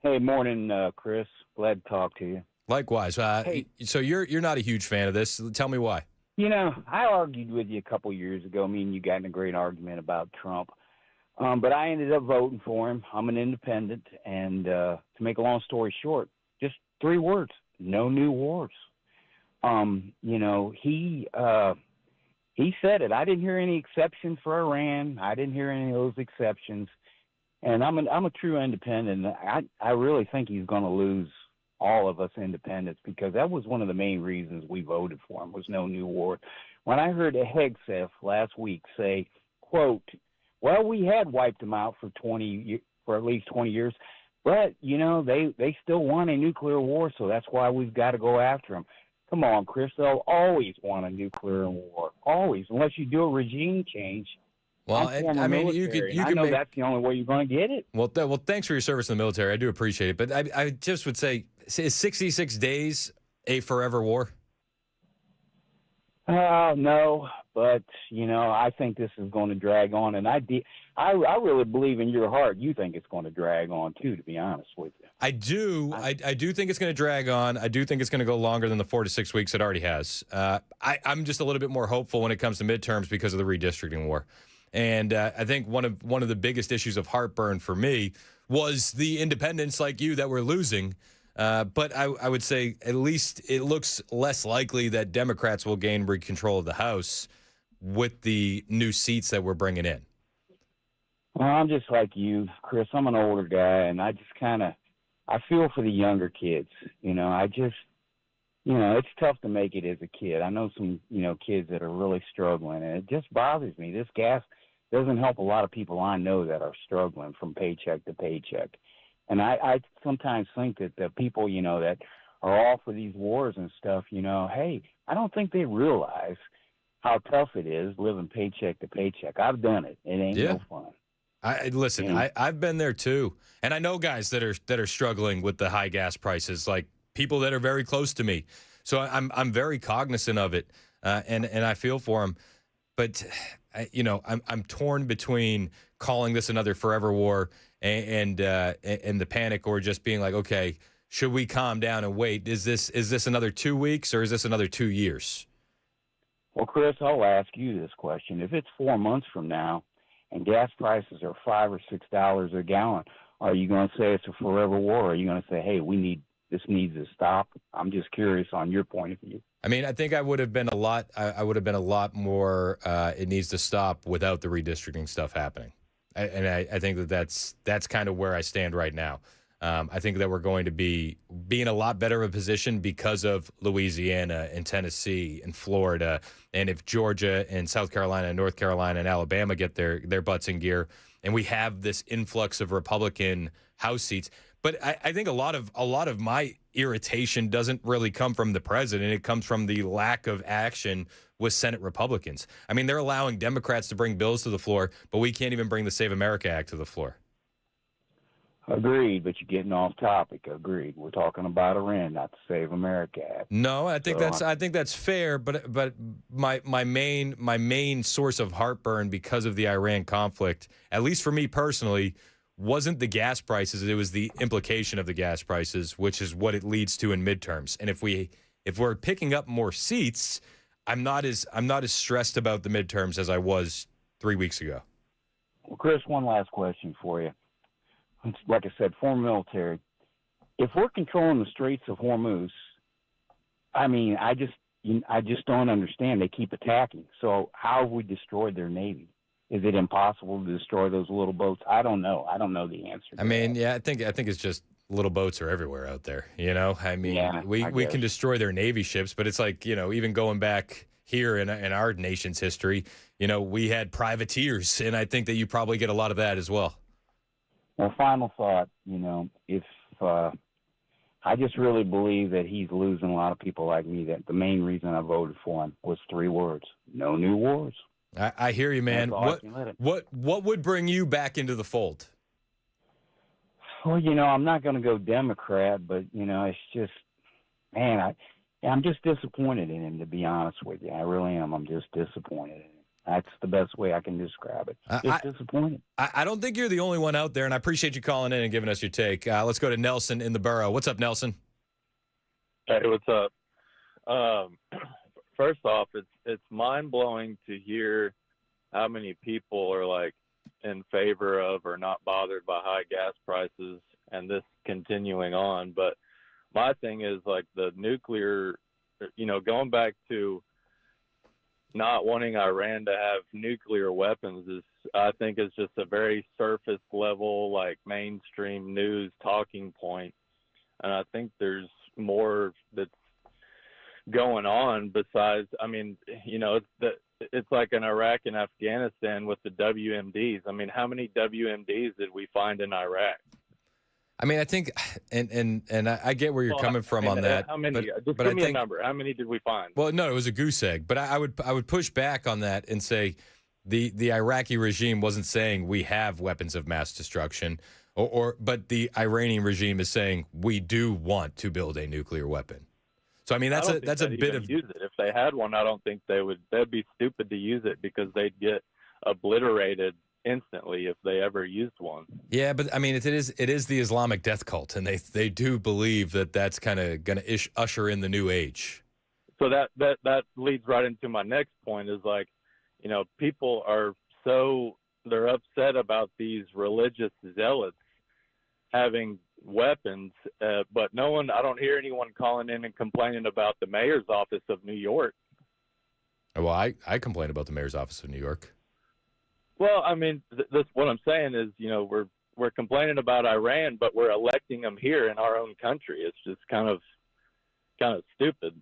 Hey, morning, Chris. Glad to talk to you. Likewise. Hey. So you're not a huge fan of this. Tell me why. You know, I argued with you a couple years ago. Me and you got in a great argument about Trump. But I ended up voting for him. I'm an independent. And to make a long story short, just 3 words: no new wars. You know, he said it. I didn't hear any exceptions for Iran. I didn't hear any of those exceptions. And I'm a true independent. I really think he's going to lose all of us independents, because that was one of the main reasons we voted for him, was no new war. When I heard Hegseth last week say, quote, well, we had wiped them out for at least 20 years, but, you know, they still want a nuclear war, so that's why we've got to go after them. Come on, Chris, they'll always want a nuclear war, always, unless you do a regime change. Well, I mean, you could know that's the only way you're going to get it. Well, thanks for your service in the military. I do appreciate it. But I just would say, is 66 days a forever war? No, but, you know, I think this is going to drag on. And I really believe in your heart you think it's going to drag on, too, to be honest with you. I do. I do think it's going to drag on. I do think it's going to go longer than the 4 to 6 weeks it already has. I'm just a little bit more hopeful when it comes to midterms because of the redistricting war. And I think one of the biggest issues of heartburn for me was the independents like you that were losing. But I would say at least it looks less likely that Democrats will gain control of the House with the new seats that we're bringing in. Well, I'm just like you, Chris. I'm an older guy, and I just I feel for the younger kids. You know, it's tough to make it as a kid. I know some, kids that are really struggling, and it just bothers me. This gas doesn't help a lot of people I know that are struggling from paycheck to paycheck. And I sometimes think that the people, that are all for these wars and stuff, hey, I don't think they realize how tough it is living paycheck to paycheck. I've done it. It ain't no fun. Listen, I've been there too. And I know guys that are struggling with the high gas prices, like people that are very close to me. So I'm very cognizant of it, and I feel for them. But I'm torn between calling this another forever war and the panic, or just being like, okay, should we calm down and wait? Is this another 2 weeks, or is this another 2 years? Well, Chris, I'll ask you this question: if it's 4 months from now and gas prices are $5 or $6 a gallon, are you going to say it's a forever war, or are you going to say, hey, this needs to stop? I'm just curious on your point of view. I mean, I think I would have been a lot more, it needs to stop without the redistricting stuff happening. I think that's kind of where I stand right now. I think that we're going to be in a lot better of a position because of Louisiana and Tennessee and Florida. And if Georgia and South Carolina and North Carolina and Alabama get their butts in gear, and we have this influx of Republican House seats. But I think a lot of my irritation doesn't really come from the president. It comes from the lack of action with Senate Republicans. I mean, they're allowing Democrats to bring bills to the floor, but we can't even bring the Save America Act to the floor. Agreed, but you're getting off topic. Agreed. We're talking about Iran, not the Save America Act. No, I think that's fair, but my main source of heartburn because of the Iran conflict, at least for me personally, wasn't the gas prices. It was the implication of the gas prices, which is what it leads to in midterms. And if we're picking up more seats, I'm not as stressed about the midterms as I was 3 weeks ago. Well, Chris, one last question for you. Like I said, former military. If we're controlling the Straits of Hormuz, I mean, I just don't understand. They keep attacking. So how have we destroyed their navy? Is it impossible to destroy those little boats? I don't know. I don't know the answer. I mean, yeah, I think it's just little boats are everywhere out there. You know, I mean, Yeah, we can destroy their Navy ships, but it's like, you know, even going back here in our nation's history, you know, we had privateers, and I think that you probably get a lot of that as well. Well, final thought, you know, if I just really believe that he's losing a lot of people like me, that the main reason I voted for him was 3 words: no new wars. I hear you, man. What would bring you back into the fold? Well, you know, I'm not going to go Democrat, but, you know, it's just, man, I'm just disappointed in him, to be honest with you. I really am. I'm just disappointed in him. That's the best way I can describe it. Just disappointed. I don't think you're the only one out there, and I appreciate you calling in and giving us your take. Let's go to Nelson in the borough. What's up, Nelson? Hey, what's up? First off, it's mind-blowing to hear how many people are, like, in favor of or not bothered by high gas prices and this continuing on. But my thing is, like, the nuclear, you know, going back to not wanting Iran to have nuclear weapons is, I think, is just a very surface level, like, mainstream news talking point. And I think there's more that's going on besides, I mean, you know, it's like in Iraq and Afghanistan with the WMDs. I mean, how many WMDs did we find in Iraq? I mean, I think, and I get where you're coming from on that. How many? But Give I me think, a number. How many did we find? Well, no, it was a goose egg. But I would push back on that and say the Iraqi regime wasn't saying we have weapons of mass destruction, but the Iranian regime is saying we do want to build a nuclear weapon. So I mean, that's a bit of use it. If they had one, I don't think they would. They'd be stupid to use it because they'd get obliterated instantly if they ever used one. Yeah, but I mean, it is the Islamic death cult, and they do believe that that's kind of going to usher in the new age. So that leads right into my next point is, like, you know, people are they're upset about these religious zealots having weapons, but I don't hear anyone calling in and complaining about the mayor's office of New York. Well, I complain about the mayor's office of New York. Well, I mean, what I'm saying is, you know, we're complaining about Iran, but we're electing them here in our own country. It's just kind of stupid.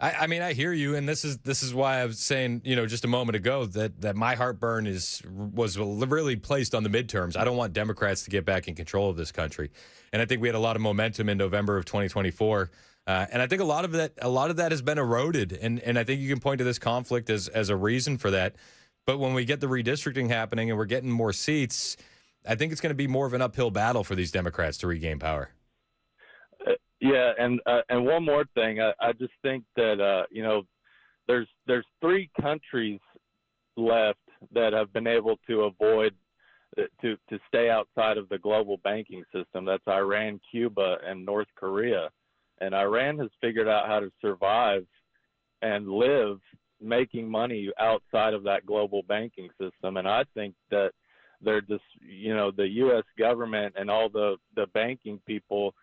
I mean, I hear you, and this is why I was saying, you know, just a moment ago that my heartburn was really placed on the midterms. I don't want Democrats to get back in control of this country, and I think we had a lot of momentum in November of 2024, and I think a lot of that has been eroded, and I think you can point to this conflict as a reason for that. But when we get the redistricting happening and we're getting more seats, I think it's going to be more of an uphill battle for these Democrats to regain power. Yeah, and one more thing, I just think that you know, there's 3 countries left that have been able to avoid to stay outside of the global banking system. That's Iran, Cuba, and North Korea. And Iran has figured out how to survive and live making money outside of that global banking system. And I think that they're just, you know, the U.S. government and all the banking people,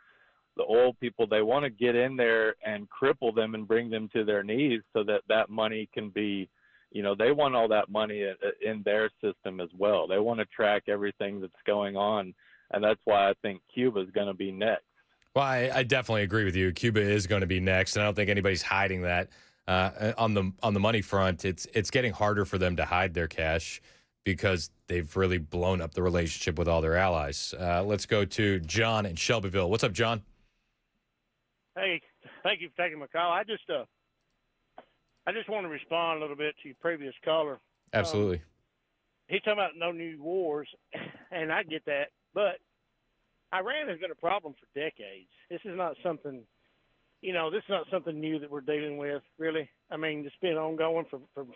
the oil people, they want to get in there and cripple them and bring them to their knees so that money can be they want all that money in their system as well. They want to track everything that's going on, and that's why I think Cuba is going to be next. Well, I definitely agree with you. Cuba is going to be next, and I don't think anybody's hiding that. On the money front, it's getting harder for them to hide their cash because they've really blown up the relationship with all their allies. Let's go to John in Shelbyville. What's up, John? Hey, thank you for taking my call. I just want to respond a little bit to your previous caller. Absolutely. He's talking about no new wars, and I get that, but Iran has been a problem for decades. This is not something, this is not something new that we're dealing with, really. I mean, it's been ongoing for as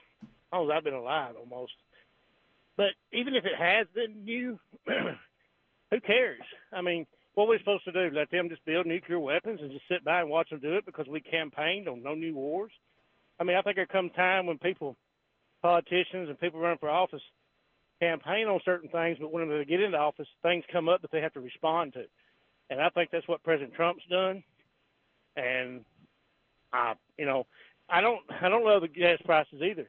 long as I've been alive, almost. But even if it has been new, who cares? I mean, what are we supposed to do? Let them just build nuclear weapons and just sit by and watch them do it because we campaigned on no new wars? I mean, I think there comes time when politicians and people running for office campaign on certain things, but when they get into office, things come up that they have to respond to. And I think that's what President Trump's done. And, I don't love the gas prices either.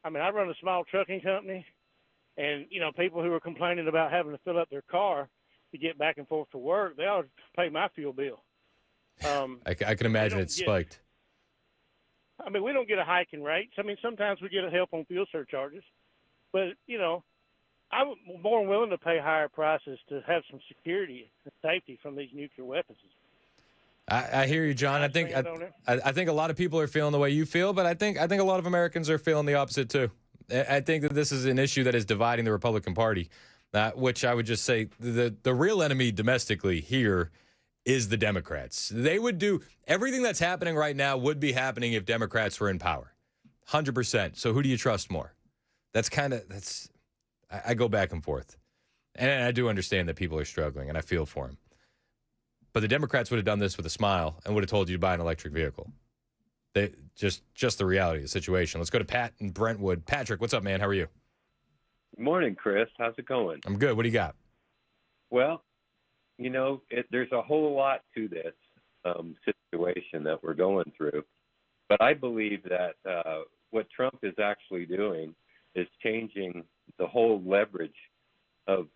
I mean, I run a small trucking company, and, people who are complaining about having to fill up their car to get back and forth to work, they ought to pay my fuel bill. I can imagine it's spiked. I mean, we don't get a hike in rates. I mean, sometimes we get a help on fuel surcharges. But, I'm more than willing to pay higher prices to have some security and safety from these nuclear weapons. I hear you, John. I think a lot of people are feeling the way you feel, but I think a lot of Americans are feeling the opposite too. I think that this is an issue that is dividing the Republican Party, which I would just say the real enemy domestically here is the Democrats. They would do everything that's happening right now would be happening if Democrats were in power, 100%. So who do you trust more? I go back and forth, and I do understand that people are struggling, and I feel for them. But the Democrats would have done this with a smile and would have told you to buy an electric vehicle. They just the reality of the situation. Let's go to Pat in Brentwood. Patrick, what's up, man? How are you? Good morning, Chris. How's it going? I'm good. What do you got? Well, there's a whole lot to this situation that we're going through. But I believe that what Trump is actually doing is changing the whole leverage of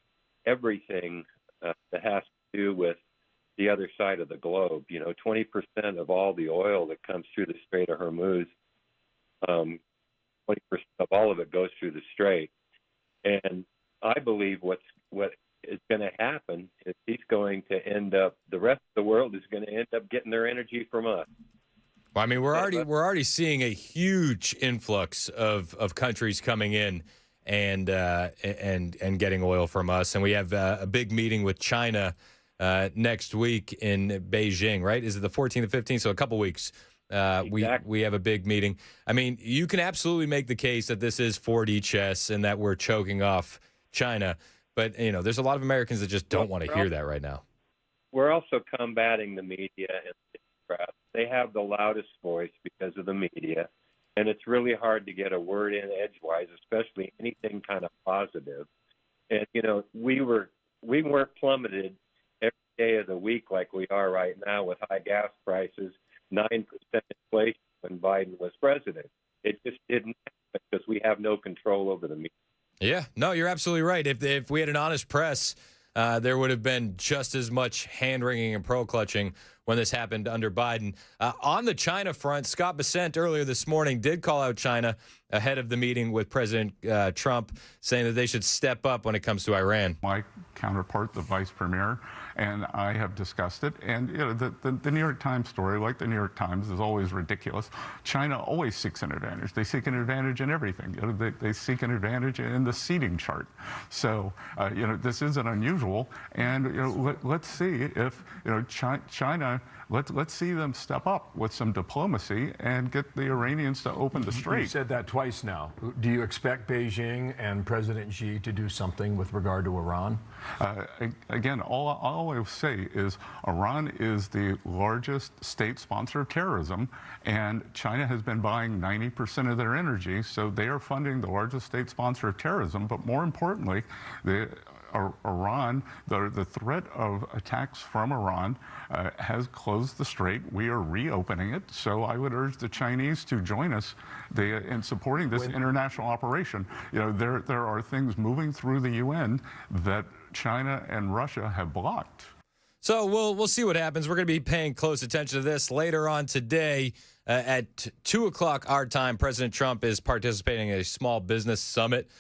everything that has to do with the other side of the globe. 20% of all the oil that comes through the Strait of Hormuz, 20% of all of it goes through the Strait. And I believe what is going to happen is he's going to end up, the rest of the world is going to end up getting their energy from us. Well, I mean, we're already seeing a huge influx of countries coming in and getting oil from us, and we have a big meeting with China next week in Beijing, right? Is it the 14th and 15th? So a couple weeks. Exactly. We have a big meeting. I mean, you can absolutely make the case that this is 4D chess and that we're choking off China, but there's a lot of Americans that just don't want to hear that right now. We're also combating the media and the press. They have the loudest voice because of the media, and it's really hard to get a word in edgewise, especially anything kind of positive. And we weren't plummeted every day of the week like we are right now with high gas prices, 9% inflation when Biden was president. It just didn't happen because we have no control over the media. Yeah, no, you're absolutely right. If we had an honest press, there would have been just as much hand-wringing and pearl-clutching when this happened under Biden. On the China front, Scott Bessent earlier this morning did call out China ahead of the meeting with President Trump, saying that they should step up when it comes to Iran. My counterpart, the vice premier, and I have discussed it. And the New York Times story, like the New York Times, is always ridiculous. China always seeks an advantage. They seek an advantage in everything. They seek an advantage in the seating chart. So this isn't unusual. And let's see if China. Let's see them step up with some diplomacy and get the Iranians to open the Strait. You said that twice now. Do you expect Beijing and President Xi to do something with regard to Iran? Again, all I will say is Iran is the largest state sponsor of terrorism, and China has been buying 90% of their energy, so they are funding the largest state sponsor of terrorism. But more importantly, Iran, the threat of attacks from Iran has closed the strait. We are reopening it. So I would urge the Chinese to join us in supporting this international operation. There are things moving through the UN that China and Russia have blocked. So we'll see what happens. We're going to be paying close attention to this later on today. At 2 o'clock our time, President Trump is participating in a small business summit.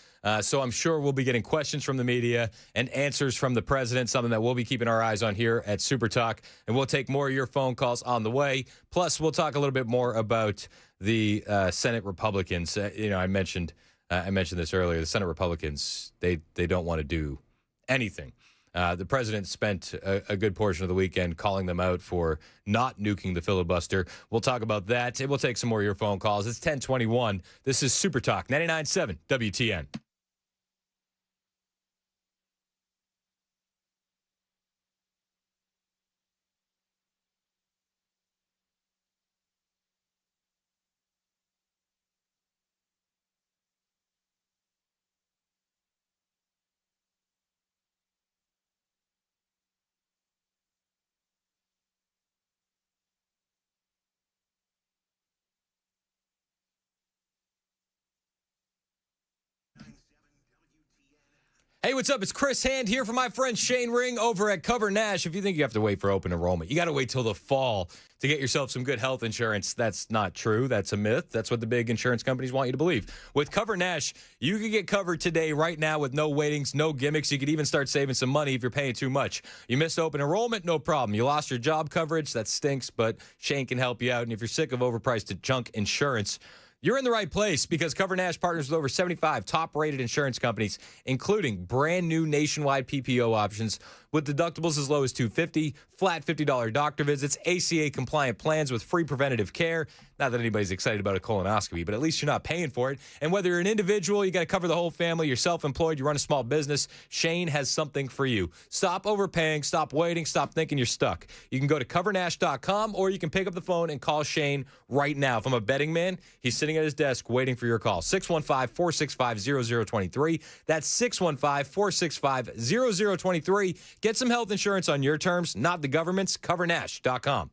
So I'm sure we'll be getting questions from the media and answers from the president, something that we'll be keeping our eyes on here at Super Talk. And we'll take more of your phone calls on the way. Plus, we'll talk a little bit more about the Senate Republicans. I mentioned this earlier. The Senate Republicans, they don't want to do anything. The president spent a good portion of the weekend calling them out for not nuking the filibuster. We'll talk about that. We'll take some more of your phone calls. It's 10:21. This is Super Talk 99.7 WTN. Hey, what's up? It's Chris Hand here for my friend Shane Ring over at Cover Nash. If you think you have to wait for open enrollment, you got to wait till the fall to get yourself some good health insurance. That's not true. That's a myth. That's what the big insurance companies want you to believe. With Cover Nash, you can get covered today right now with no waitings, no gimmicks. You could even start saving some money if you're paying too much. You missed open enrollment? No problem. You lost your job coverage? That stinks, but Shane can help you out. And if you're sick of overpriced junk insurance, you're in the right place because Cover Nash partners with over 75 top-rated insurance companies, including brand new nationwide PPO options with deductibles as low as $250, flat $50 doctor visits, ACA-compliant plans with free preventative care. Not that anybody's excited about a colonoscopy, but at least you're not paying for it. And whether you're an individual, you got to cover the whole family, you're self-employed, you run a small business, Shane has something for you. Stop overpaying, stop waiting, stop thinking you're stuck. You can go to covernash.com or you can pick up the phone and call Shane right now. If I'm a betting man, he's sitting at his desk waiting for your call. 615-465-0023. That's 615-465-0023. Get some health insurance on your terms, not the government's. Covernash.com.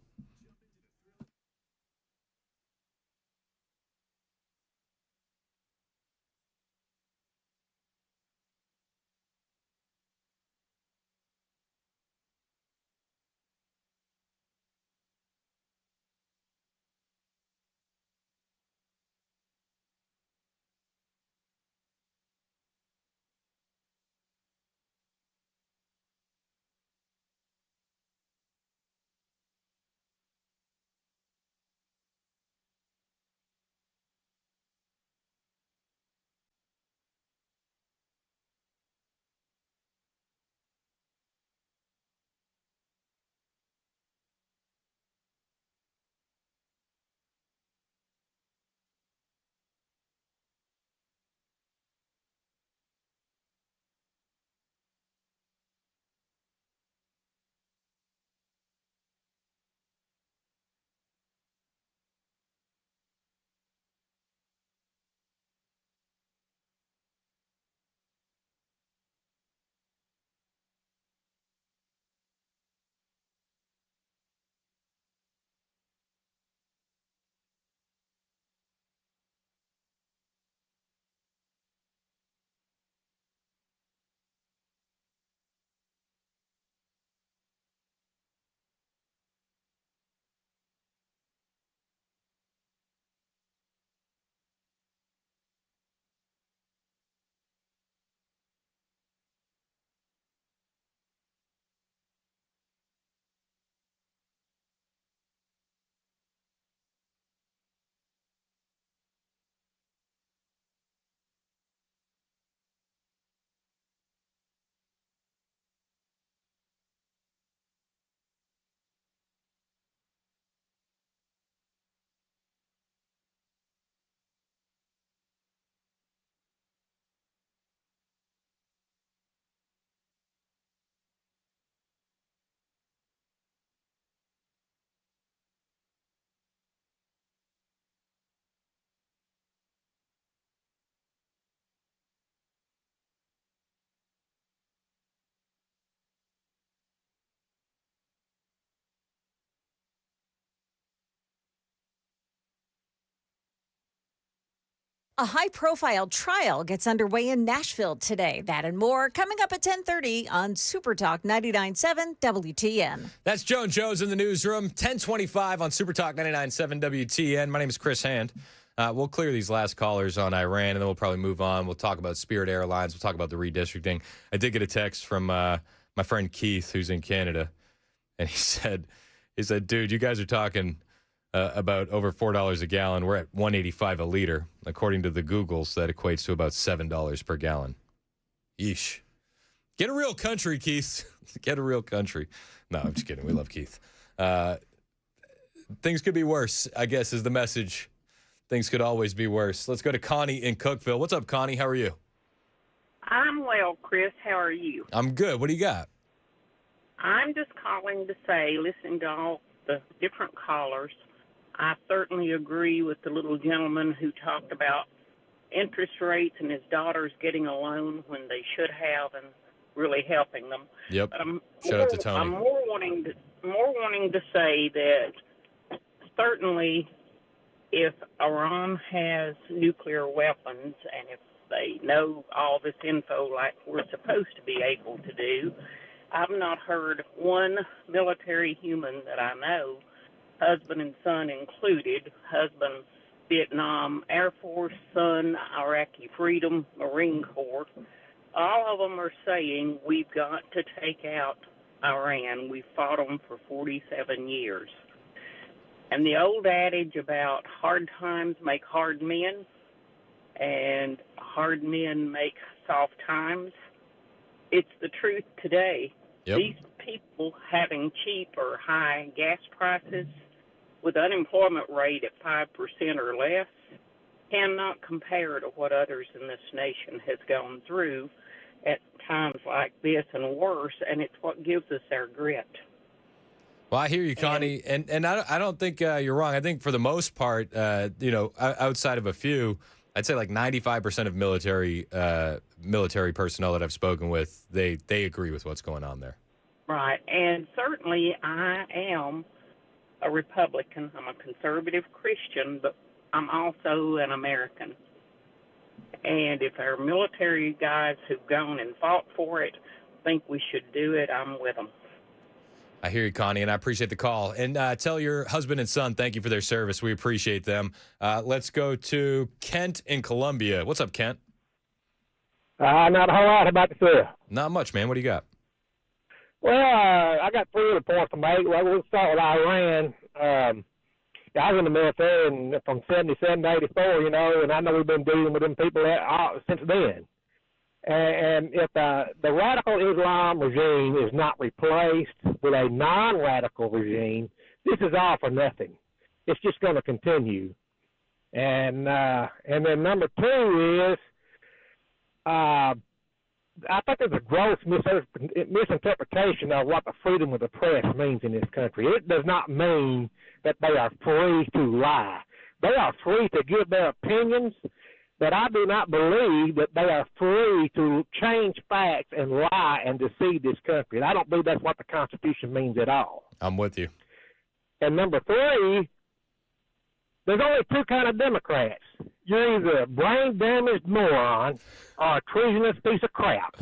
A high-profile trial gets underway in Nashville today. That and more coming up at 10:30 on Super Talk 99.7 WTN. That's Joan Jones in the newsroom. 1025 on Super Talk 99.7 WTN. My name is Chris Hand. We'll clear these last callers on Iran, and then we'll probably move on. We'll talk about Spirit Airlines. We'll talk about the redistricting. I did get a text from my friend Keith, who's in Canada, and he said, dude, you guys are talking about over $4 a gallon. We're at $1.85 a liter. According to the Googles, that equates to about $7 per gallon. Yeesh. Get a real country, Keith. Get a real country. No, I'm just kidding. We love Keith. Things could be worse, I guess, is the message. Things could always be worse. Let's go to Connie in Cookeville. What's up, Connie? How are you? I'm well, Chris. How are you? I'm good. What do you got? I'm just calling to say, listening to all the different callers, I certainly agree with the little gentleman who talked about interest rates and his daughters getting a loan when they should have and really helping them. Yep. But Shout out to Tony. I'm more wanting to say that certainly if Iran has nuclear weapons and if they know all this info like we're supposed to be able to do, I've not heard one military human that I know, husband and son included, husband Vietnam Air Force, son Iraqi Freedom Marine Corps, all of them are saying we've got to take out Iran. We fought them for 47 years. And the old adage about hard times make hard men and hard men make soft times, it's the truth today. Yep. These people having cheap or high gas prices with unemployment rate at 5% or less cannot compare to what others in this nation has gone through at times like this and worse, and it's what gives us our grit. Well, I hear you, Connie, and I don't think you're wrong. I think for the most part, outside of a few, I'd say like 95% of military personnel that I've spoken with, they agree with what's going on there. Right, and certainly I am a Republican. I'm a conservative Christian, but I'm also an American. And if our military guys who've gone and fought for it think we should do it, I'm with them. I hear you, Connie, and I appreciate the call. And tell your husband and son thank you for their service. We appreciate them. Let's go to Kent in Columbia. What's up, Kent? Not a whole lot. How about yourself? Not much, man. What do you got? Well, I got three other points to make. Well, we'll start with Iran. I was in the military from 77 to 84, and I know we've been dealing with them people since then. And if the radical Islam regime is not replaced with a non-radical regime, this is all for nothing. It's just going to continue. And then number two is, I think there's a gross misinterpretation of what the freedom of the press means in this country. It does not mean that they are free to lie. They are free to give their opinions, but I do not believe that they are free to change facts and lie and deceive this country. And I don't believe that's what the Constitution means at all. I'm with you. And number three, there's only two kind of Democrats. You're either a brain-damaged moron or a treasonous piece of crap.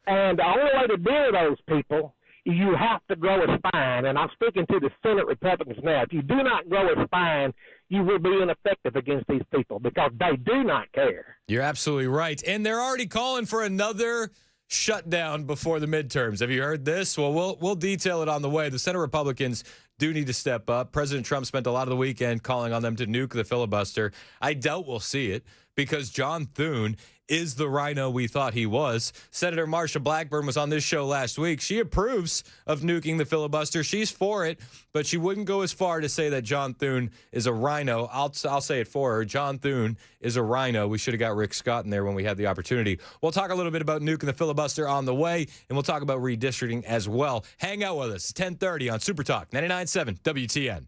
And the only way to deal with those people is you have to grow a spine. And I'm speaking to the Senate Republicans now. If you do not grow a spine, you will be ineffective against these people because they do not care. You're absolutely right. And they're already calling for another shutdown before the midterms. Have you heard this? Well, we'll detail it on the way. The Senate Republicans do need to step up. President Trump spent a lot of the weekend calling on them to nuke the filibuster. I doubt we'll see it because John Thune is the rhino we thought he was. Senator Marsha Blackburn was on this show last week. She approves of nuking the filibuster. She's for it, but she wouldn't go as far to say that John Thune is a rhino. I'll say it for her. John Thune is a rhino. We should have got Rick Scott in there when we had the opportunity. We'll talk a little bit about nuking the filibuster on the way, and we'll talk about redistricting as well. Hang out with us. 10:30 on Super Talk 99.7 WTN.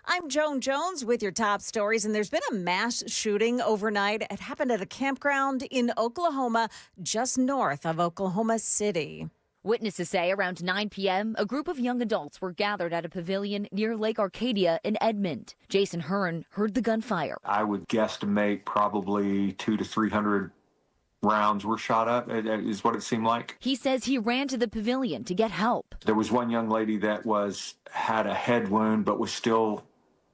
I'm Joan Jones with your top stories, and there's been a mass shooting overnight. It happened at a campground in Oklahoma, just north of Oklahoma City. Witnesses say around 9 p.m., a group of young adults were gathered at a pavilion near Lake Arcadia in Edmond. Jason Hearn heard the gunfire. I would guesstimate probably 200 to 300 rounds were shot up, is what it seemed like. He says he ran to the pavilion to get help. There was one young lady that had a head wound but was still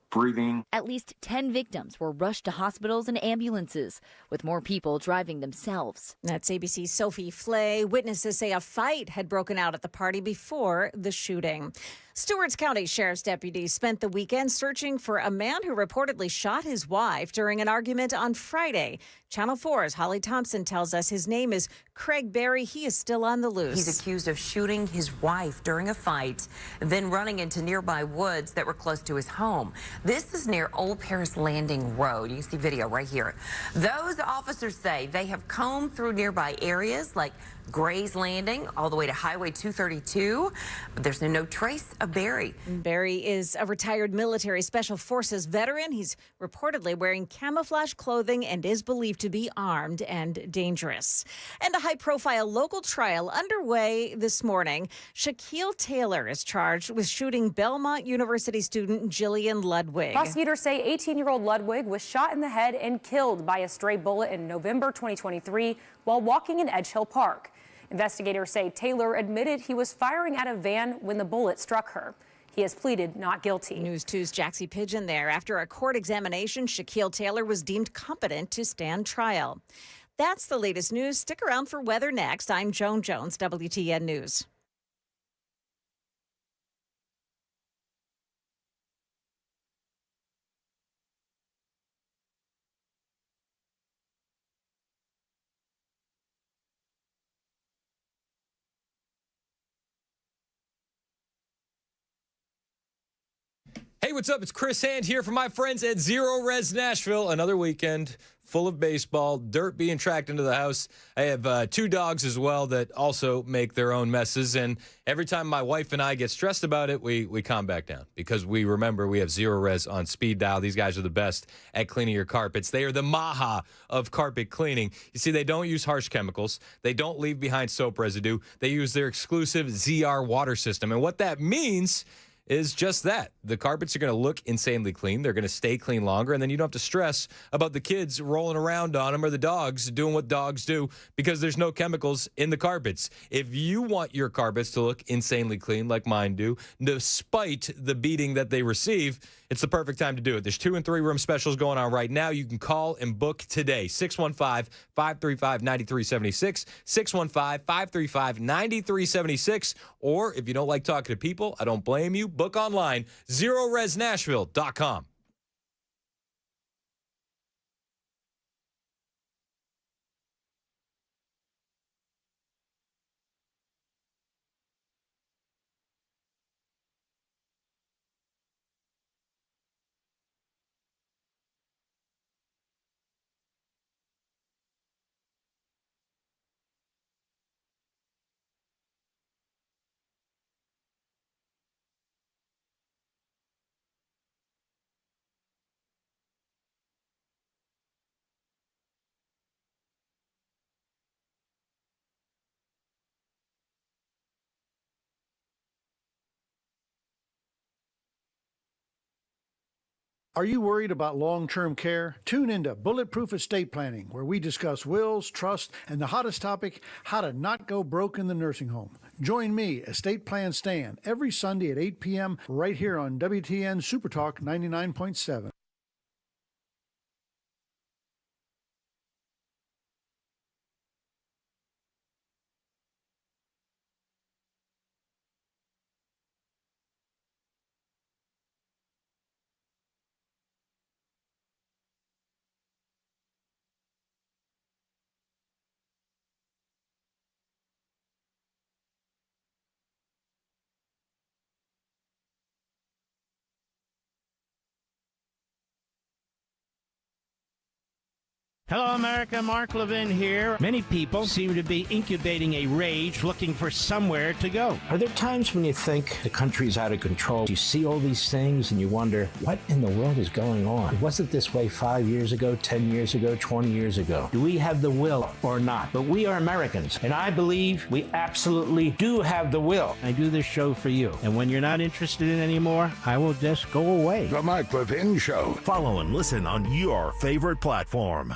breathing. At least 10 victims were rushed to hospitals and ambulances, with more people driving themselves. That's ABC's Sophie Flay. Witnesses say a fight had broken out at the party before the shooting. Stewart's County Sheriff's deputies spent the weekend searching for a man who reportedly shot his wife during an argument on Friday. Channel 4's Holly Thompson tells us his name is Craig Berry. He is still on the loose. He's accused of shooting his wife during a fight, then running into nearby woods that were close to his home. This is near Old Paris Landing Road. You can see video right here. Those officers say they have combed through nearby areas like Gray's Landing all the way to Highway 232, but there's no trace of Berry. Berry is a retired military special forces veteran. He's reportedly wearing camouflage clothing and is believed to be armed and dangerous. And a high-profile local trial underway this morning. Shaquille Taylor is charged with shooting Belmont University student Jillian Ludwig. Prosecutors say 18-year-old Ludwig was shot in the head and killed by a stray bullet in November 2023 while walking in Edge Hill Park. Investigators say Taylor admitted he was firing at a van when the bullet struck her. He has pleaded not guilty. News 2's Jaxie Pigeon there. After a court examination, Shaquille Taylor was deemed competent to stand trial. That's the latest news. Stick around for weather next. I'm Joan Jones, WTN News. Hey, what's up? It's Chris Hand here for my friends at Zero Res Nashville. Another weekend full of baseball, dirt being tracked into the house. I have 2 dogs as well that also make their own messes. And every time my wife and I get stressed about it, we calm back down because we remember we have Zero Res on speed dial. These guys are the best at cleaning your carpets. They are the Maha of carpet cleaning. You see, they don't use harsh chemicals. They don't leave behind soap residue. They use their exclusive ZR water system. And what that means is just that. The carpets are going to look insanely clean. They're going to stay clean longer, and then you don't have to stress about the kids rolling around on them or the dogs doing what dogs do because there's no chemicals in the carpets. If you want your carpets to look insanely clean like mine do, despite the beating that they receive, it's the perfect time to do it. There's 2 and 3 room specials going on right now. You can call and book today. 615-535-9376, 615-535-9376, or if you don't like talking to people, I don't blame you. Book online, ZeroResNashville.com. Are you worried about long-term care? Tune into Bulletproof Estate Planning, where we discuss wills, trust, and the hottest topic, how to not go broke in the nursing home. Join me, Estate Plan Stan, every Sunday at 8 p.m. right here on WTN Supertalk 99.7. Hello, America. Mark Levin here. Many people seem to be incubating a rage, looking for somewhere to go. Are there times when you think the country's out of control? You see all these things and you wonder, what in the world is going on? It wasn't this way 5 years ago, 10 years ago, 20 years ago. Do we have the will or not? But we are Americans, and I believe we absolutely do have the will. I do this show for you. And when you're not interested in it anymore, I will just go away. The Mark Levin Show. Follow and listen on your favorite platform.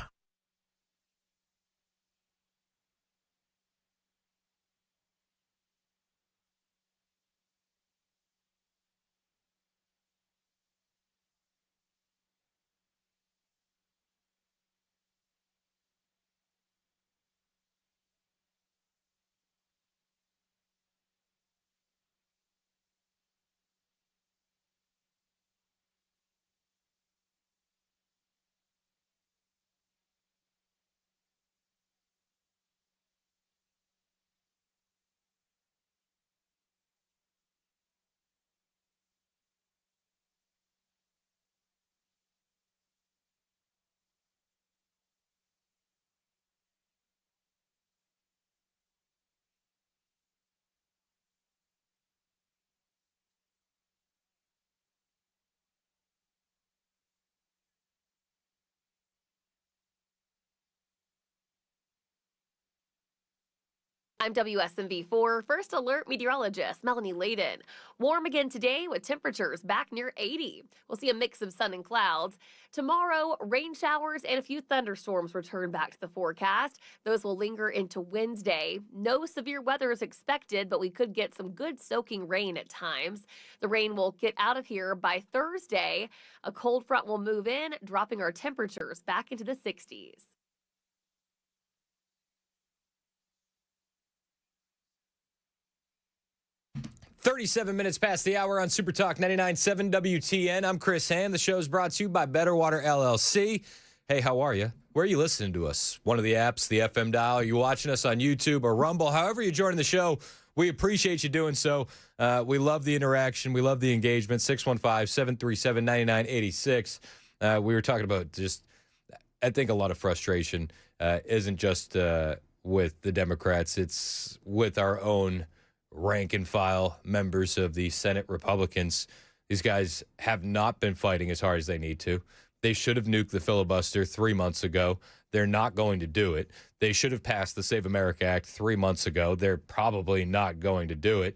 I'm WSMV4 First Alert meteorologist Melanie Layden. Warm again today with temperatures back near 80. We'll see a mix of sun and clouds. Tomorrow, rain showers and a few thunderstorms return back to the forecast. Those will linger into Wednesday. No severe weather is expected, but we could get some good soaking rain at times. The rain will get out of here by Thursday. A cold front will move in, dropping our temperatures back into the 60s. 37 minutes past the hour on Super Talk 99.7 WTN. I'm Chris Hand. The show's brought to you by Better Water LLC. Hey, how are you? Where are you listening to us? One of the apps, the FM dial. Are you watching us on YouTube or Rumble? However you're joining the show, we appreciate you doing so. We love the interaction. We love the engagement. 615-737-9986. We were talking about just, I think a lot of frustration isn't just with the Democrats. It's with our own rank and file members of the Senate Republicans. These guys have not been fighting as hard as they need to. They should have nuked the filibuster 3 months ago. They're not going to do it. They should have passed the Save America Act 3 months ago. They're probably not going to do it.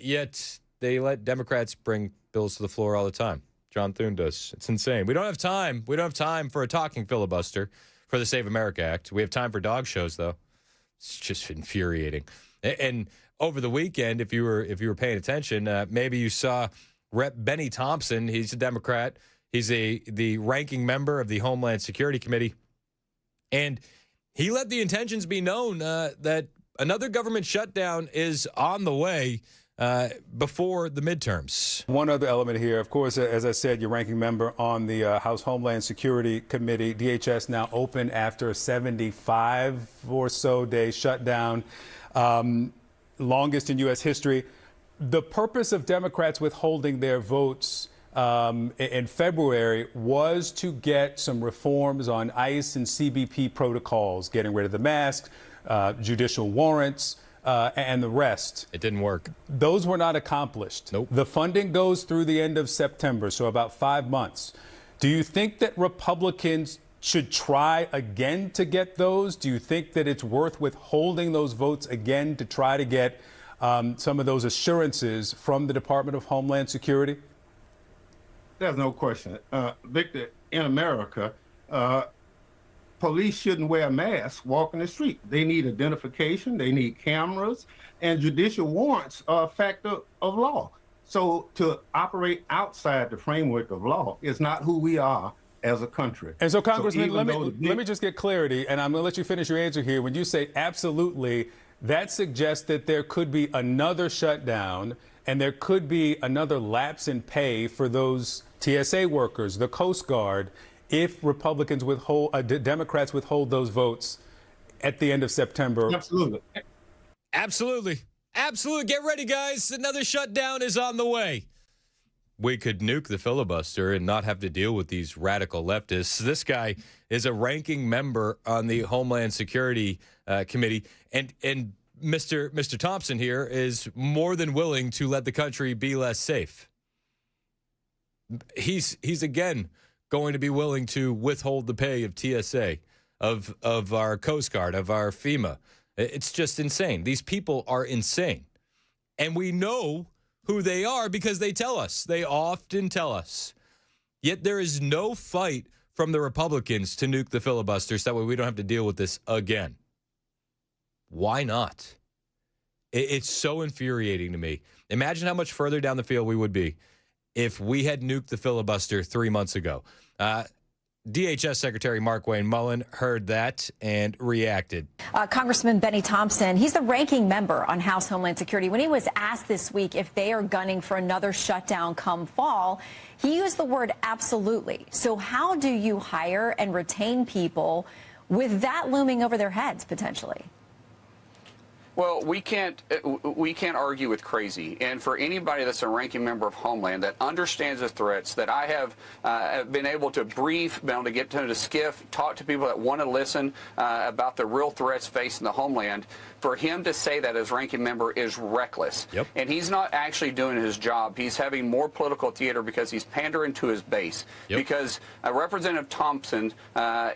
Yet they let Democrats bring bills to the floor all the time. John Thune does. It's insane. We don't have time. We don't have time for a talking filibuster for the Save America Act. We have time for dog shows, though. It's just infuriating. And over the weekend, if you were paying attention, maybe you saw Rep. Benny Thompson. He's a Democrat. He's the ranking member of the Homeland Security Committee. And he let the intentions be known that another government shutdown is on the way before the midterms. One other element here, of course, as I said, your ranking member on the House Homeland Security Committee, DHS now open after a 75 or so day shutdown. Longest in U.S. history. The purpose of Democrats withholding their votes in February was to get some reforms on ICE and CBP protocols, getting rid of the masks, judicial warrants, and the rest. It didn't work. Those were not accomplished. Nope. The funding goes through the end of September, so about 5 months. Do you think that Republicans should try again to get those? Do you think that it's worth withholding those votes again to try to get some of those assurances from the Department of Homeland Security? There's no question. Victor, in America, police shouldn't wear masks walking the street. They need identification, they need cameras, and judicial warrants are a factor of law. So to operate outside the framework of law is not who we are as a country. And so, Congressman, let me just get clarity, and I'm going to let you finish your answer here. When you say absolutely, that suggests that there could be another shutdown and there could be another lapse in pay for those TSA workers, the Coast Guard, if Republicans Democrats withhold those votes at the end of September. Absolutely. Absolutely. Absolutely. Get ready, guys. Another shutdown is on the way. we could nuke the filibuster and not have to deal with these radical leftists. This guy is a ranking member on the Homeland Security Committee, and Mr. Thompson here is more than willing to let the country be less safe. He's again going to be willing to withhold the pay of TSA, of our Coast Guard, of our FEMA. It's just insane. These people are insane. And we know who they are because they tell us. They often tell us. Yet there is no fight from the Republicans to nuke the filibuster so that way we don't have to deal with this again. Why not? It's so infuriating to me. Imagine how much further down the field we would be if we had nuked the filibuster 3 months ago. DHS Secretary Markwayne Mullin heard that and reacted. Congressman Benny Thompson, he's the ranking member on House Homeland Security. When he was asked this week if they are gunning for another shutdown come fall, he used the word absolutely. So how do you hire and retain people with that looming over their heads potentially? Well, we can't argue with crazy. And for anybody that's a ranking member of Homeland that understands the threats, that I have been able to brief, been able to get to the SCIF, talk to people that want to listen about the real threats facing the Homeland, for him to say that as ranking member is reckless. Yep. And he's not actually doing his job. He's having more political theater because he's pandering to his base. Yep. Because Representative Thompson,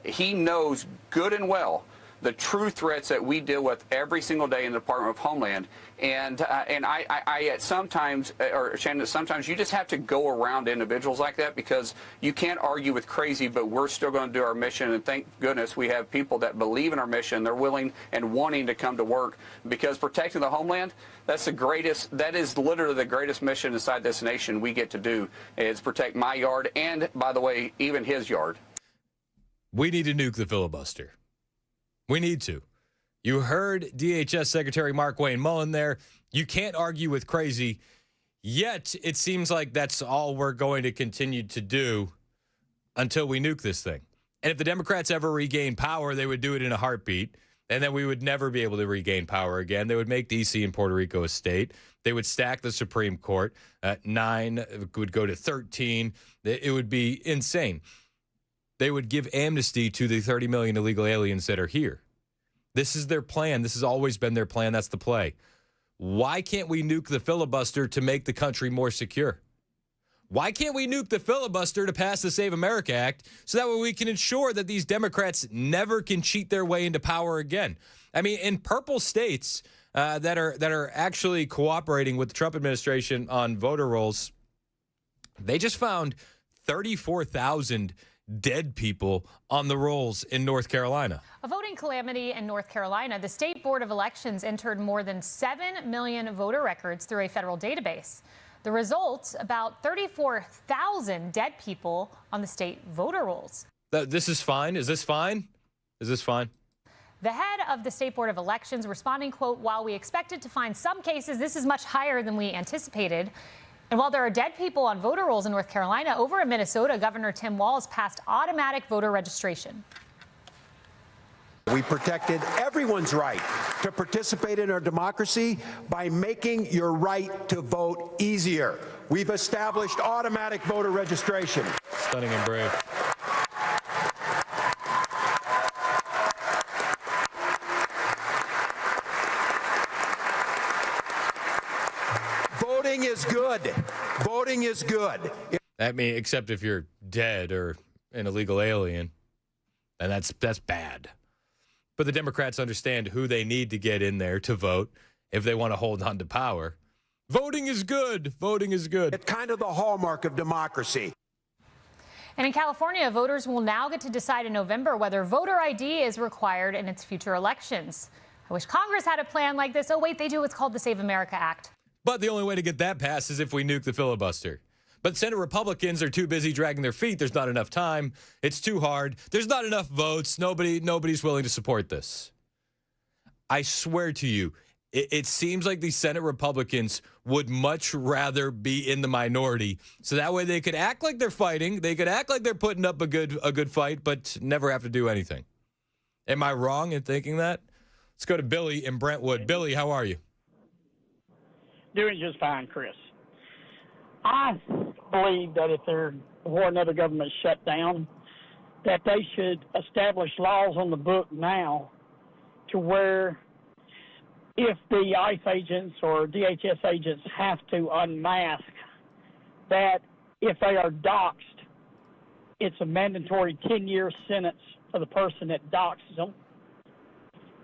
he knows good and well the true threats that we deal with every single day in the Department of Homeland. And I sometimes, or Shannon, sometimes you just have to go around individuals like that because you can't argue with crazy, but we're still going to do our mission. And thank goodness we have people that believe in our mission. They're willing and wanting to come to work because protecting the Homeland, that is literally the greatest mission inside this nation we get to do is protect my yard and, by the way, even his yard. We need to nuke the filibuster. We need to. You heard DHS Secretary Markwayne Mullin there. You can't argue with crazy, yet it seems like that's all we're going to continue to do until we nuke this thing. And if the Democrats ever regain power, they would do it in a heartbeat, and then we would never be able to regain power again. They would make D.C. and Puerto Rico a state. They would stack the Supreme Court. 9 would go to 13. It would be insane. They would give amnesty to the 30 million illegal aliens that are here. This is their plan. This has always been their plan. That's the play. Why can't we nuke the filibuster to make the country more secure? Why can't we nuke the filibuster to pass the Save America Act so that way we can ensure that these Democrats never can cheat their way into power again? I mean, in purple states that are actually cooperating with the Trump administration on voter rolls, they just found 34,000 dead people on the rolls in North Carolina. A voting calamity in North Carolina. The state board of elections entered more than 7 million voter records through a federal database. The result, about 34,000 dead people on the state voter rolls. This is fine. Is this fine? Is this fine? The head of the State Board of Elections responding, quote, while we expected to find some cases, this is much higher than we anticipated. And while there are dead people on voter rolls in North Carolina, over in Minnesota, Governor Tim Walz passed automatic voter registration. We protected everyone's right to participate in our democracy by making your right to vote easier. We've established automatic voter registration. Stunning and brave. Voting is good. Voting is good. I mean, except if you're dead or an illegal alien, and that's bad. But the Democrats understand who they need to get in there to vote if they want to hold on to power. Voting is good. Voting is good. It's kind of the hallmark of democracy. And in California, voters will now get to decide in November whether voter ID is required in its future elections. I wish Congress had a plan like this. Oh, wait, they do what's called the Save America Act. But the only way to get that passed is if we nuke the filibuster. But Senate Republicans are too busy dragging their feet. There's not enough time. It's too hard. There's not enough votes. Nobody's willing to support this. I swear to you, it seems like the Senate Republicans would much rather be in the minority. So that way they could act like they're fighting. They could act like they're putting up a good fight, but never have to do anything. Am I wrong in thinking that? Let's go to Billy in Brentwood. Billy, how are you? Doing just fine, Chris. I believe that if they're before another government shut down, that they should establish laws on the book now to where if the ICE agents or DHS agents have to unmask, that if they are doxxed, it's a mandatory 10-year sentence for the person that doxes them.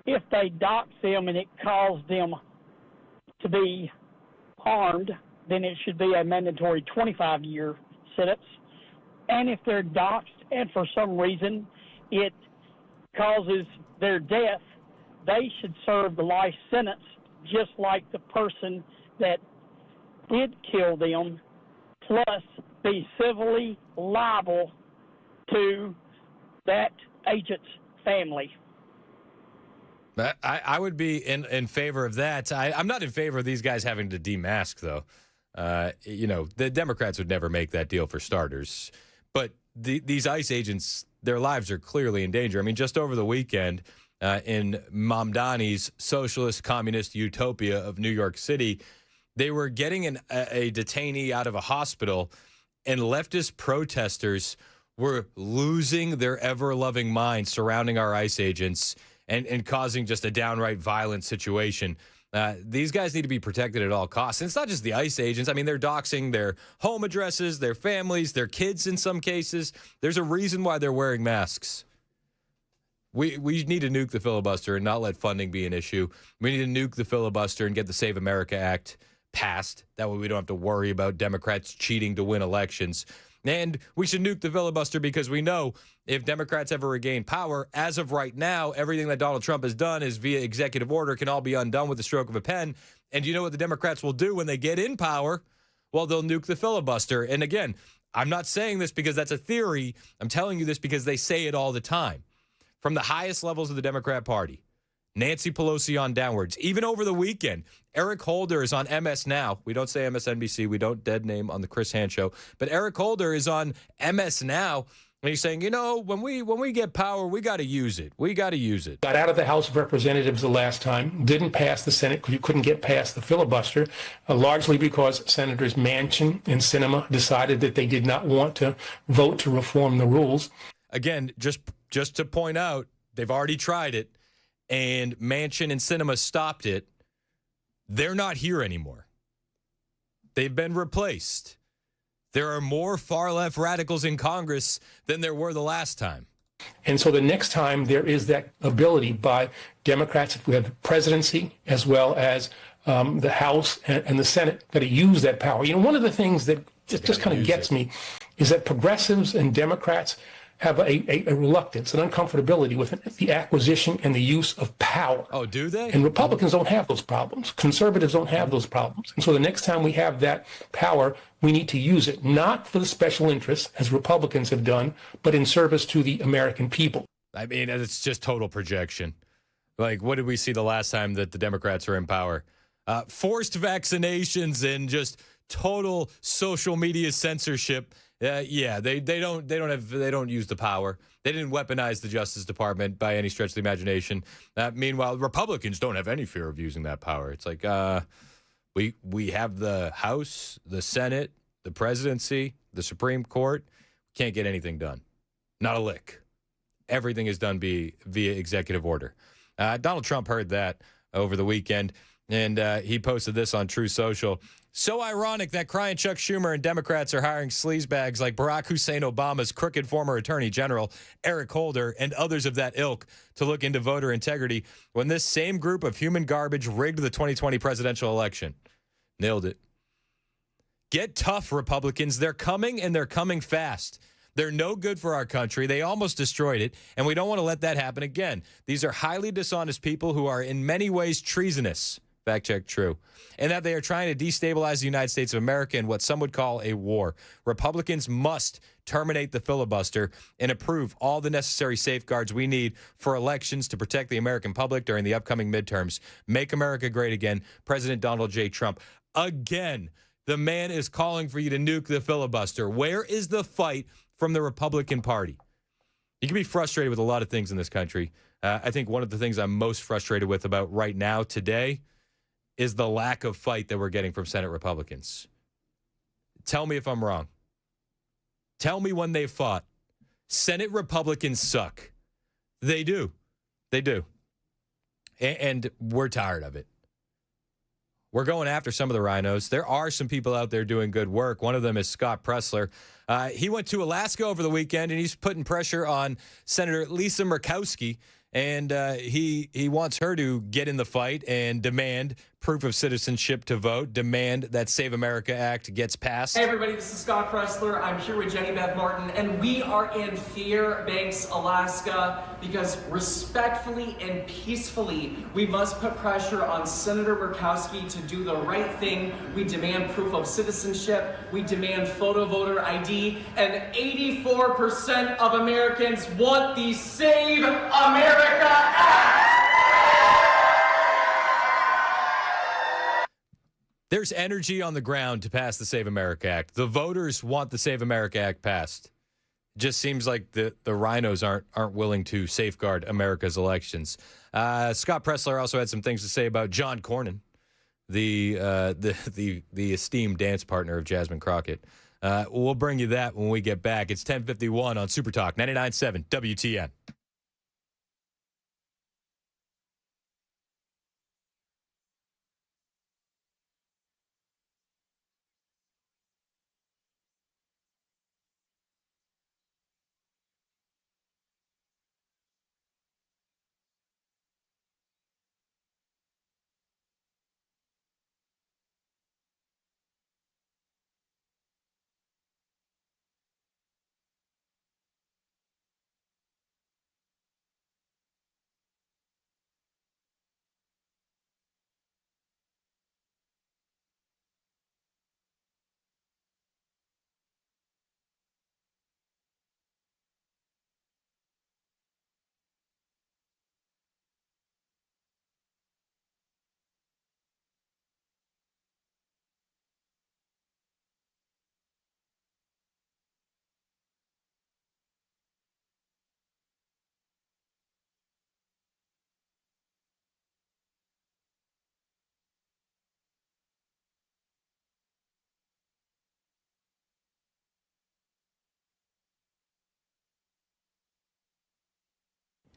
If they dox them and it caused them to be harmed, then it should be a mandatory 25-year sentence. And if they're doxed and for some reason it causes their death, they should serve the life sentence just like the person that did kill them, plus be civilly liable to that agent's family. I would be in favor of that. I'm not in favor of these guys having to demask, though. The Democrats would never make that deal for starters. But these ICE agents, their lives are clearly in danger. I mean, just over the weekend in Mamdani's socialist communist utopia of New York City, they were getting a detainee out of a hospital, and leftist protesters were losing their ever-loving minds surrounding our ICE agents and causing just a downright violent situation. These guys need to be protected at all costs. And it's not just the ICE agents. I mean, they're doxing their home addresses, their families, their kids in some cases. There's a reason why they're wearing masks. We need to nuke the filibuster and not let funding be an issue. We need to nuke the filibuster and get the Save America Act passed. That way we don't have to worry about Democrats cheating to win elections. And we should nuke the filibuster because we know if Democrats ever regain power, as of right now, everything that Donald Trump has done is via executive order can all be undone with the stroke of a pen. And you know what the Democrats will do when they get in power? Well, they'll nuke the filibuster. And again, I'm not saying this because that's a theory. I'm telling you this because they say it all the time. From the highest levels of the Democrat Party, Nancy Pelosi on downwards. Even over the weekend, Eric Holder is on MS Now. We don't say MSNBC. We don't dead name on the Chris Hand Show. But Eric Holder is on MS Now, and he's saying, when we get power, we got to use it. We got to use it. Got out of the House of Representatives the last time, didn't pass the Senate because you couldn't get past the filibuster, largely because Senators Manchin and Sinema decided that they did not want to vote to reform the rules. Again, just to point out, they've already tried it. And Manchin and Sinema stopped it. They're not here anymore. They've been replaced. There are more far-left radicals in Congress than there were the last time. And so the next time there is that ability by Democrats, if we have the presidency as well as the House and the Senate, that use that power. One of the things that just kind of gets me is that progressives and Democrats have a reluctance, an uncomfortability with the acquisition and the use of power. Oh, do they? And Republicans don't have those problems. Conservatives don't have those problems. And so the next time we have that power, we need to use it, not for the special interests, as Republicans have done, but in service to the American people. I mean, it's just total projection. Like, what did we see the last time that the Democrats were in power? Forced vaccinations and just total social media censorship. They don't use the power. They didn't weaponize the Justice Department by any stretch of the imagination. Meanwhile, Republicans don't have any fear of using that power. It's like we have the House, the Senate, the presidency, the Supreme Court. Can't get anything done. Not a lick. Everything is done via executive order. Donald Trump heard that over the weekend, and he posted this on True Social. So ironic that crying Chuck Schumer and Democrats are hiring sleazebags like Barack Hussein Obama's crooked former Attorney General, Eric Holder, and others of that ilk to look into voter integrity when this same group of human garbage rigged the 2020 presidential election. Nailed it. Get tough, Republicans. They're coming, and they're coming fast. They're no good for our country. They almost destroyed it, and we don't want to let that happen again. These are highly dishonest people who are in many ways treasonous. Fact check true. And that they are trying to destabilize the United States of America in what some would call a war. Republicans must terminate the filibuster and approve all the necessary safeguards we need for elections to protect the American public during the upcoming midterms. Make America great again. President Donald J. Trump. Again, the man is calling for you to nuke the filibuster. Where is the fight from the Republican Party? You can be frustrated with a lot of things in this country. I think one of the things I'm most frustrated with about right now today is the lack of fight that we're getting from Senate Republicans. Tell me if I'm wrong. Tell me when they fought. Senate Republicans suck. They do. They do. And we're tired of it. We're going after some of the rhinos. There are some people out there doing good work. One of them is Scott Pressler. He went to Alaska over the weekend, and he's putting pressure on Senator Lisa Murkowski. And he wants her to get in the fight and demand proof of citizenship to vote, demand that Save America Act gets passed. Hey everybody, this is Scott Pressler. I'm here with Jenny Beth Martin, and we are in Fairbanks, Alaska, because respectfully and peacefully, we must put pressure on Senator Murkowski to do the right thing. We demand proof of citizenship. We demand photo voter ID, and 84% of Americans want the Save America Act. There's energy on the ground to pass the Save America Act. The voters want the Save America Act passed. It just seems like the rhinos aren't willing to safeguard America's elections. Scott Pressler also had some things to say about John Cornyn, the esteemed dance partner of Jasmine Crockett. We'll bring you that when we get back. It's 10:51 on Super Talk 99.7 WTN.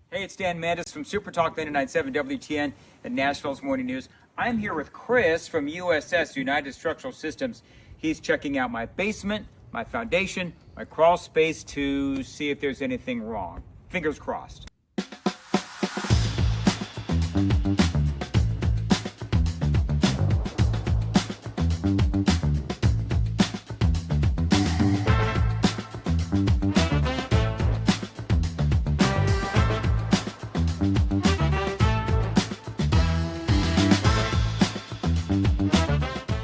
Hey, it's Dan Mandis from Super Talk 99.7 WTN and Nashville's Morning News. I'm here with Chris from USS, United Structural Systems. He's checking out my basement, my foundation, my crawl space to see if there's anything wrong. Fingers crossed.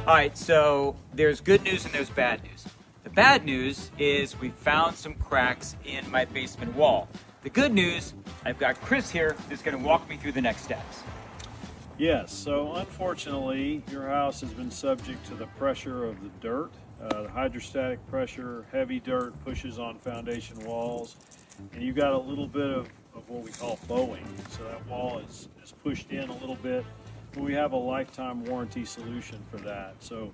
All right, so there's good news and there's bad news. The bad news is we found some cracks in my basement wall. The good news, I've got Chris here who's going to walk me through the next steps. Yes, so unfortunately, your house has been subject to the pressure of the dirt. The hydrostatic pressure, heavy dirt pushes on foundation walls, and you've got a little bit of what we call bowing. So that wall is pushed in a little bit. We have a lifetime warranty solution for that. So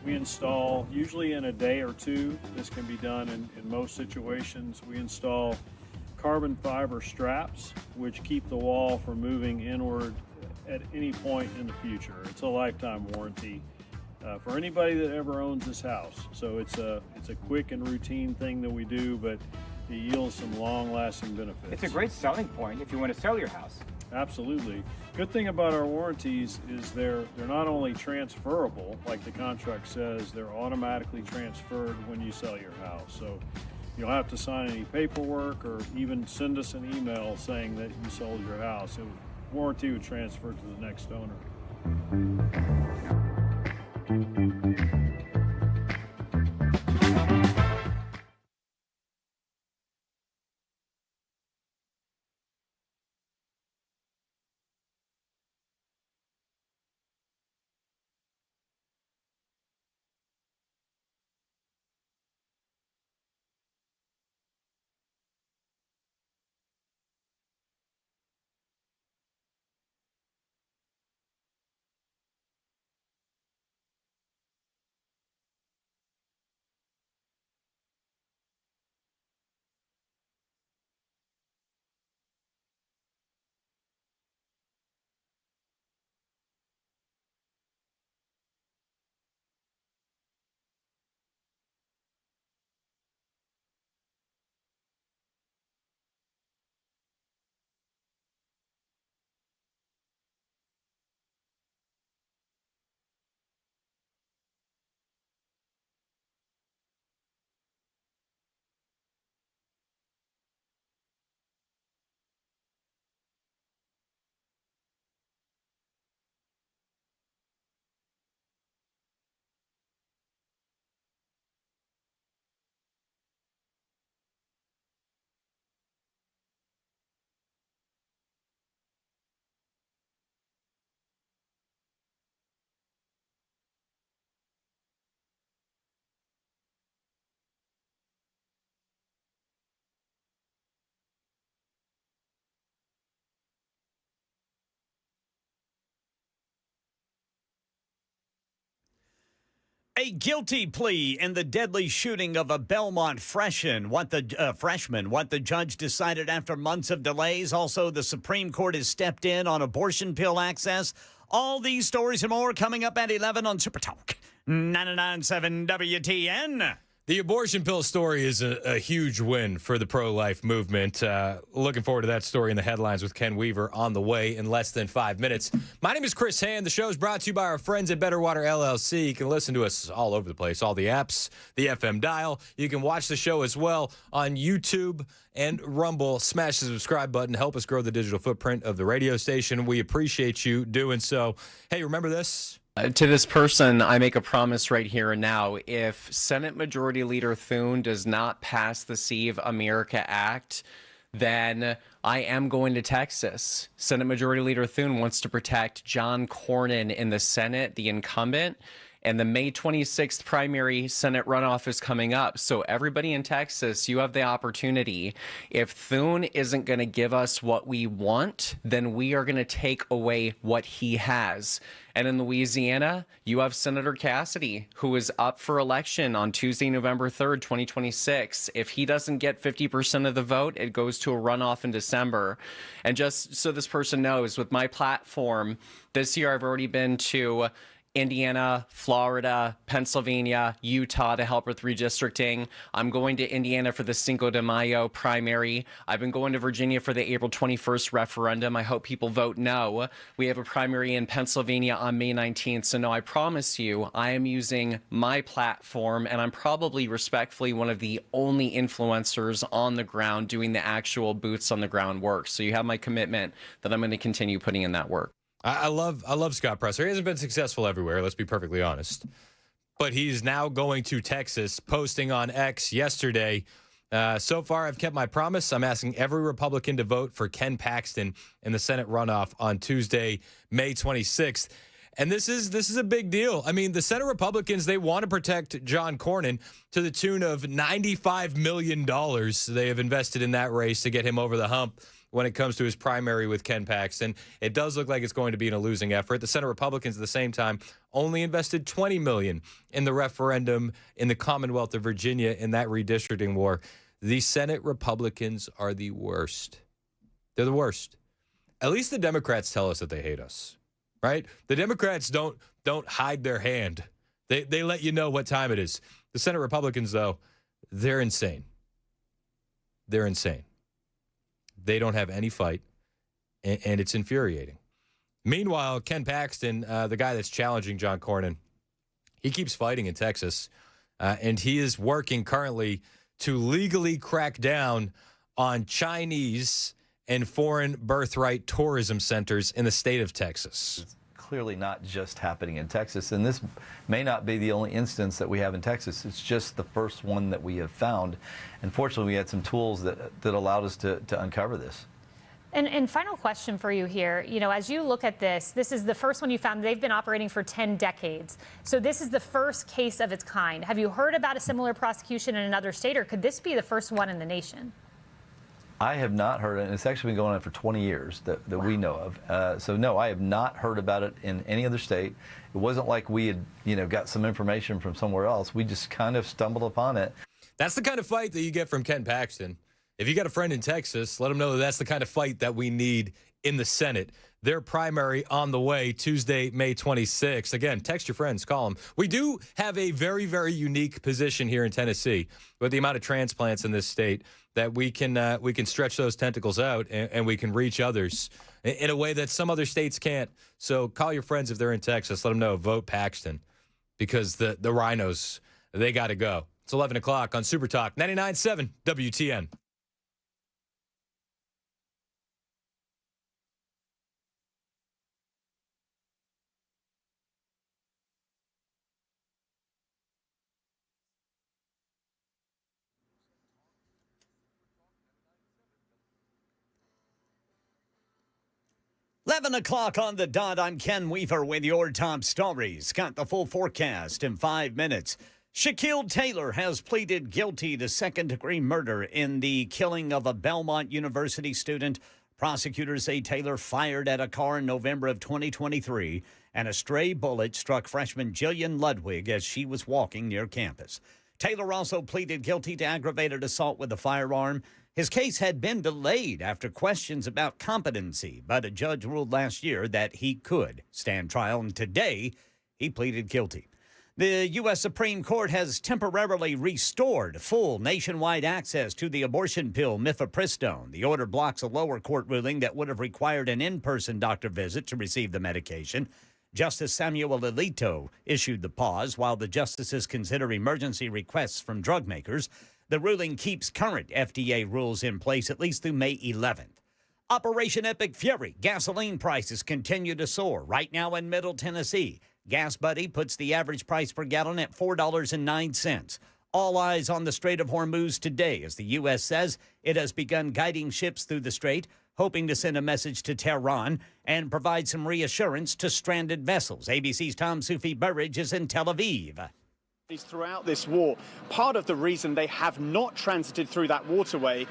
we install, usually in a day or two, this can be done in most situations. We install carbon fiber straps, which keep the wall from moving inward at any point in the future. It's a lifetime warranty for anybody that ever owns this house. So it's a quick and routine thing that we do, but it yields some long-lasting benefits. It's a great selling point if you want to sell your house. Absolutely. Good thing about our warranties is they're not only transferable, like the contract says, they're automatically transferred when you sell your house. So you don't have to sign any paperwork or even send us an email saying that you sold your house. Warranty would transfer to the next owner. A guilty plea in the deadly shooting of a Belmont freshman. What the judge decided after months of delays. Also, the Supreme Court has stepped in on abortion pill access. All these stories and more coming up at 11 on Super Talk 99.7 WTN. The abortion pill story is a huge win for the pro-life movement. Looking forward to that story in the headlines with Ken Weaver on the way in less than 5 minutes. My name is Chris Hand. The show is brought to you by our friends at Better Water LLC. You can listen to us all over the place, all the apps, the FM dial. You can watch the show as well on YouTube and Rumble. Smash the subscribe button. Help us grow the digital footprint of the radio station. We appreciate you doing so. Hey, remember this? To this person, I make a promise right here and now. If Senate Majority Leader Thune does not pass the Save America Act, then I am going to Texas. Senate Majority Leader Thune wants to protect John Cornyn in the Senate, the incumbent. And the May 26th primary Senate runoff is coming up. So everybody in Texas, you have the opportunity. If Thune isn't going to give us what we want, then we are going to take away what he has. And in Louisiana, you have Senator Cassidy, who is up for election on Tuesday, November 3rd, 2026. If he doesn't get 50% of the vote, it goes to a runoff in December. And just so this person knows, with my platform, this year I've already been to Indiana, Florida, Pennsylvania, Utah to help with redistricting. I'm going to Indiana for the Cinco de Mayo primary. I've been going to Virginia for the April 21st referendum. I hope people vote no. We have a primary in Pennsylvania on May 19th. So no, I promise you, I am using my platform, and I'm probably respectfully one of the only influencers on the ground doing the actual boots on the ground work. So you have my commitment that I'm going to continue putting in that work. I love Scott Presser. He hasn't been successful everywhere, let's be perfectly honest. But he's now going to Texas, posting on X yesterday. So far, I've kept my promise. I'm asking every Republican to vote for Ken Paxton in the Senate runoff on Tuesday, May 26th. And this is a big deal. I mean, the Senate Republicans, they want to protect John Cornyn to the tune of $95 million. They have invested in that race to get him over the hump when it comes to his primary with Ken Paxton. It does look like it's going to be in a losing effort. The Senate Republicans at the same time only invested $20 million in the referendum in the Commonwealth of Virginia in that redistricting war. The Senate Republicans are the worst. They're the worst. At least the Democrats tell us that they hate us, right? The Democrats don't hide their hand. They let you know what time it is. The Senate Republicans, though, they're insane. They're insane. They don't have any fight, and it's infuriating. Meanwhile, Ken Paxton, the guy that's challenging John Cornyn, he keeps fighting in Texas, and he is working currently to legally crack down on Chinese and foreign birthright tourism centers in the state of Texas. It's clearly not just happening in Texas, and this may not be the only instance that we have in Texas. It's just the first one that we have found. And fortunately, we had some tools that allowed us to uncover this. And final question for you here. You know, as you look at this is the first one you found. They've been operating for 10 decades. So this is the first case of its kind. Have you heard about a similar prosecution in another state, or could this be the first one in the nation? I have not heard it, and it's actually been going on for 20 years that wow. we know of. So no, I have not heard about it in any other state. It wasn't like we had, got some information from somewhere else. We just kind of stumbled upon it. That's the kind of fight that you get from Ken Paxton. If you got a friend in Texas, let them know that that's the kind of fight that we need in the Senate. Their primary on the way, Tuesday, May 26th. Again, text your friends, call them. We do have a very, very unique position here in Tennessee with the amount of transplants in this state that we can stretch those tentacles out and we can reach others in a way that some other states can't. So call your friends if they're in Texas. Let them know, vote Paxton, because the rhinos, they got to go. It's 11 o'clock on Super Talk 99.7 WTN. Eleven o'clock on the dot. I'm Ken Weaver with your top stories. Got the full forecast in 5 minutes. Shaquille Taylor has pleaded guilty to second-degree murder in the killing of a Belmont University student Prosecutors say Taylor fired at a car in November of 2023, and a stray bullet struck freshman Jillian Ludwig as she was walking near campus. Taylor also pleaded guilty to aggravated assault with a firearm. His case had been delayed after questions about competency, but a judge ruled last year that he could stand trial, and today he pleaded guilty. The U.S. Supreme Court has temporarily restored full nationwide access to the abortion pill mifepristone. The order blocks a lower court ruling that would have required an in-person doctor visit to receive the medication. Justice Samuel Alito issued the pause while the justices consider emergency requests from drug makers. The ruling keeps current FDA rules in place at least through May 11th. Operation Epic Fury. Gasoline prices continue to soar. Right now in Middle Tennessee, Gas Buddy puts the average price per gallon at $4.09. All eyes on the Strait of Hormuz today as the U.S. says it has begun guiding ships through the strait, hoping to send a message to Tehran and provide some reassurance to stranded vessels. ABC's Tom Sufi Burridge is in Tel Aviv. Throughout this war, part of the reason they have not transited through that waterway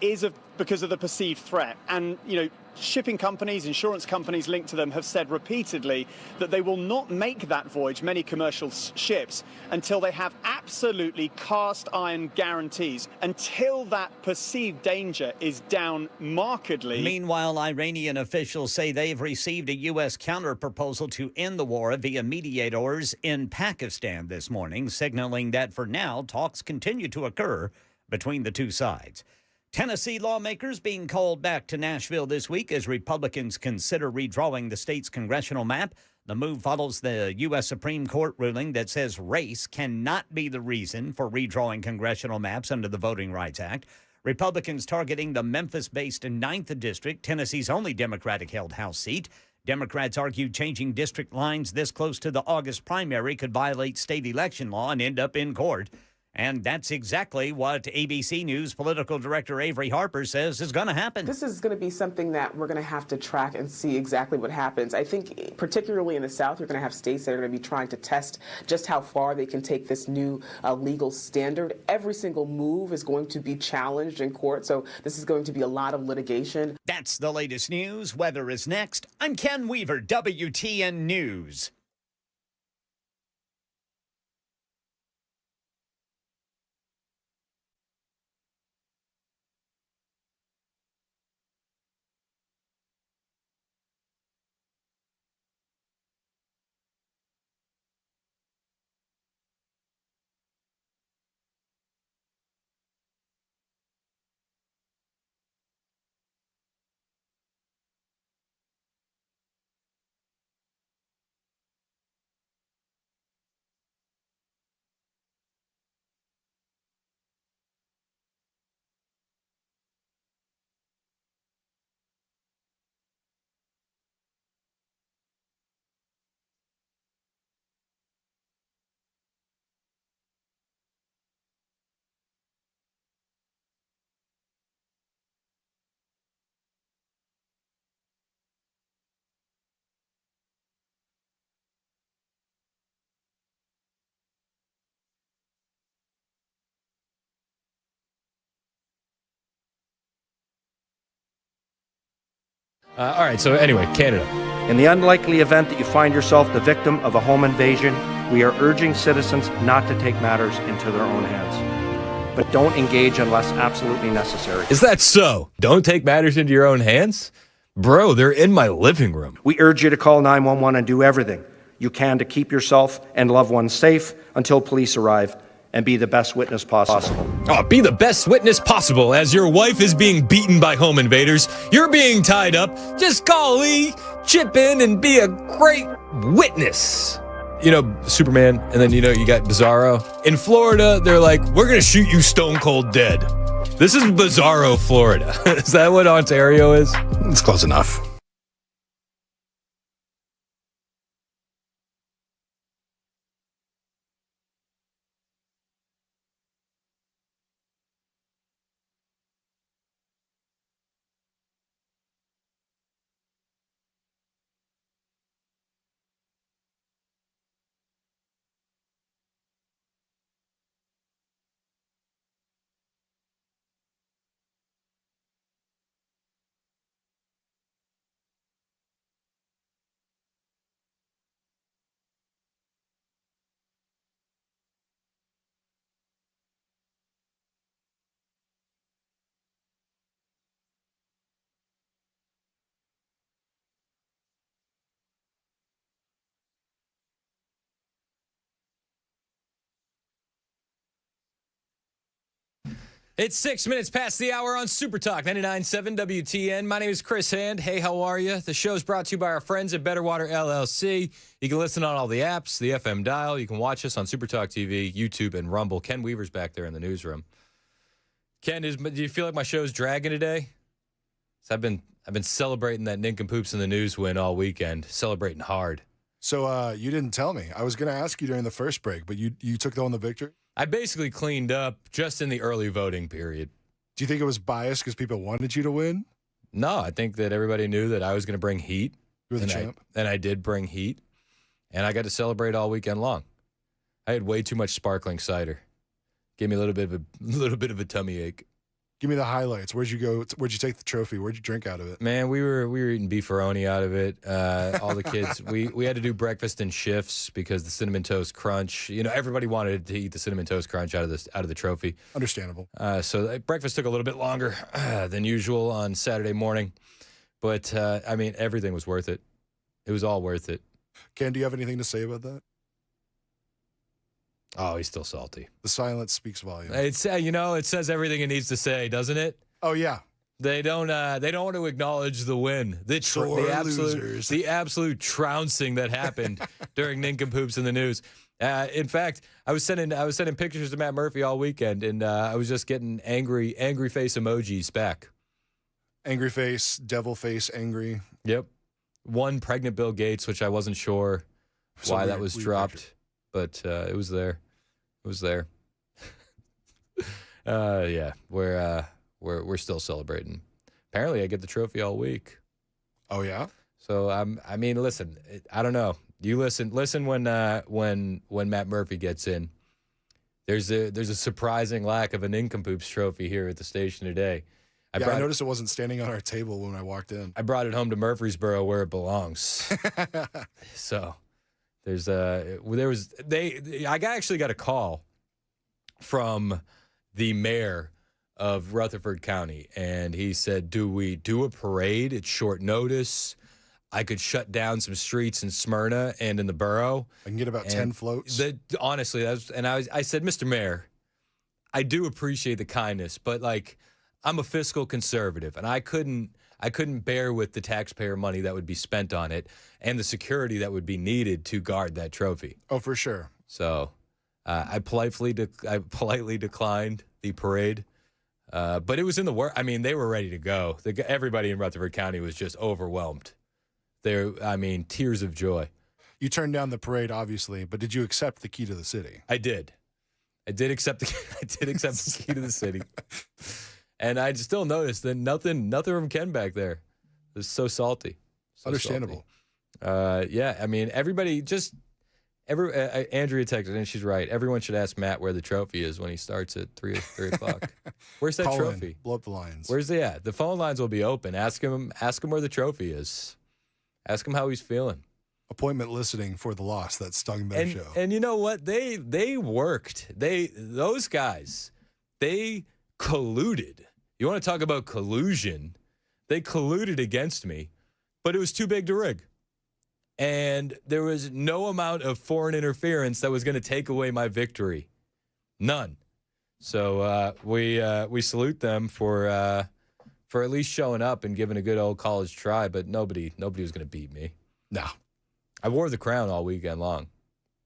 is because of the perceived threat. And, shipping companies, insurance companies linked to them have said repeatedly that they will not make that voyage, many commercial ships, until they have absolutely cast iron guarantees, until that perceived danger is down markedly. Meanwhile, Iranian officials say they've received a U.S. counterproposal to end the war via mediators in Pakistan this morning, signaling that for now, talks continue to occur between the two sides. Tennessee lawmakers being called back to Nashville this week as Republicans consider redrawing the state's congressional map. The move follows the U.S. Supreme Court ruling that says race cannot be the reason for redrawing congressional maps under the Voting Rights Act. Republicans targeting the Memphis-based 9th District, Tennessee's only Democratic-held House seat. Democrats argued changing district lines this close to the August primary could violate state election law and end up in court. And that's exactly what ABC News political director Avery Harper says is going to happen. This is going to be something that we're going to have to track and see exactly what happens. I think particularly in the South, you're going to have states that are going to be trying to test just how far they can take this new legal standard. Every single move is going to be challenged in court, so this is going to be a lot of litigation. That's the latest news. Weather is next. I'm Ken Weaver, WTN News. All right, so anyway, Canada. In the unlikely event that you find yourself the victim of a home invasion, we are urging citizens not to take matters into their own hands. But don't engage unless absolutely necessary. Is that so? Don't take matters into your own hands? Bro, they're in my living room. We urge you to call 911 and do everything you can to keep yourself and loved ones safe until police arrive, and be the best witness possible. Oh, be the best witness possible as your wife is being beaten by home invaders. You're being tied up. Just call Lee, chip in, and be a great witness. Superman, and then, you got Bizarro. In Florida, they're like, we're going to shoot you stone cold dead. This is Bizarro, Florida. Is that what Ontario is? It's close enough. It's 6 minutes past the hour on Super Talk 99.7 WTN. My name is Chris Hand. Hey, how are you? The show's brought to you by our friends at Better Water LLC. You can listen on all the apps, the FM dial. You can watch us on Super Talk TV, YouTube, and Rumble. Ken Weaver's back there in the newsroom. Ken, do you feel like my show's dragging today? So I've been celebrating that nincompoops in the news win all weekend, celebrating hard. So you didn't tell me. I was going to ask you during the first break, but you took on the victory? I basically cleaned up just in the early voting period. Do you think it was biased because people wanted you to win? No, I think that everybody knew that I was going to bring heat. You were the champ. And I did bring heat, and I got to celebrate all weekend long. I had way too much sparkling cider. Gave me a little bit of a tummy ache. Give me the highlights. Where'd you go? Where'd you take the trophy? Where'd you drink out of it? Man, we were eating beefaroni out of it. All the kids, we had to do breakfast in shifts because the cinnamon toast crunch. You know, everybody wanted to eat the cinnamon toast crunch out of the trophy. Understandable. So breakfast took a little bit longer than usual on Saturday morning, but I mean, everything was worth it. It was all worth it. Ken, do you have anything to say about that? Oh, he's still salty. The silence speaks volumes. It's it says everything it needs to say, doesn't it? Oh yeah. They don't want to acknowge the win. The absolute trouncing that happened during nincompoops in the news. In fact, I was sending pictures to Matt Murphy all weekend, and I was just getting angry face emojis back. Angry face, devil face, angry. Yep. One pregnant Bill Gates, which I wasn't sure why that was dropped. But it was there. It was there. Yeah, we're still celebrating. Apparently, I get the trophy all week. Oh yeah. So I mean, listen. I don't know. You listen when Matt Murphy gets in. There's a surprising lack of a nincompoops trophy here at the station today. I noticed it wasn't standing on our table when I walked in. I brought it home to Murfreesboro where it belongs. So. I actually got a call from the mayor of Rutherford County, and he said, do we do a parade at short notice? I could shut down some streets in Smyrna and in the borough. I can get about 10 floats. Honestly, I said, Mr. Mayor, I do appreciate the kindness, but like, I'm a fiscal conservative, and I couldn't bear with the taxpayer money that would be spent on it and the security that would be needed to guard that trophy. Oh, for sure. So I politely declined the parade, but it was in the work. I mean, they were ready to go. Everybody in Rutherford County was just overwhelmed. Tears of joy. You turned down the parade, obviously, but did you accept the key to the city? I did. I did accept the key to the city. And I still noticed that nothing from Ken back there. It was so salty. Understandable. Salty. Yeah, I mean, everybody Andrea texted, and she's right. Everyone should ask Matt where the trophy is when he starts at 3 o'clock. Where's that trophy? Blow up the lines. Where's the phone lines will be open. Ask him where the trophy is. Ask him how he's feeling. Appointment listening for the loss that stung their show. And you know what? They worked. Those guys, they colluded. You want to talk about collusion? They colluded against me, but it was too big to rig. And there was no amount of foreign interference that was going to take away my victory. None. So we salute them for at least showing up and giving a good old college try, but nobody was going to beat me. No. I wore the crown all weekend long. It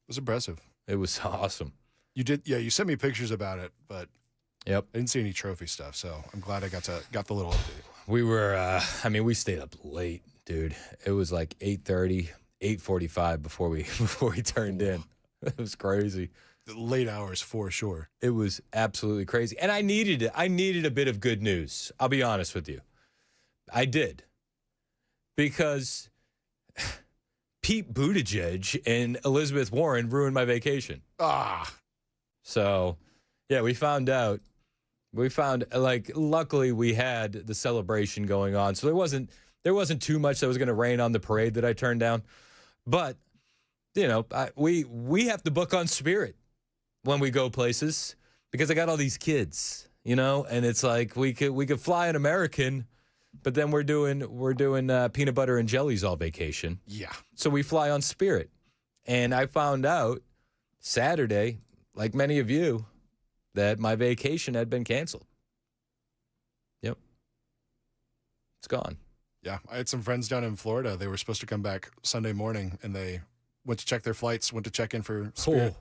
was impressive. It was awesome. You did, yeah, you sent me pictures about it, but yep. I didn't see any trophy stuff, so I'm glad I got the little update. We were, we stayed up late, dude. It was like 8:30, 8:45 before we turned in. It was crazy. Late hours for sure. It was absolutely crazy, and I needed it. I needed a bit of good news. I'll be honest with you, I did, because Pete Buttigieg and Elizabeth Warren ruined my vacation. So, yeah, we found out. Luckily we had the celebration going on, so there wasn't too much that was going to rain on the parade that I turned down. But, we have to book on Spirit when we go places because I got all these kids, and it's like we could fly an American, but then we're doing peanut butter and jellies all vacation. Yeah. So we fly on Spirit. And I found out Saturday, like many of you, that my vacation had been canceled. It's gone. Yeah, I had some friends down in Florida. They were supposed to come back Sunday morning, and they went to check their flights, went to check in for Spirit.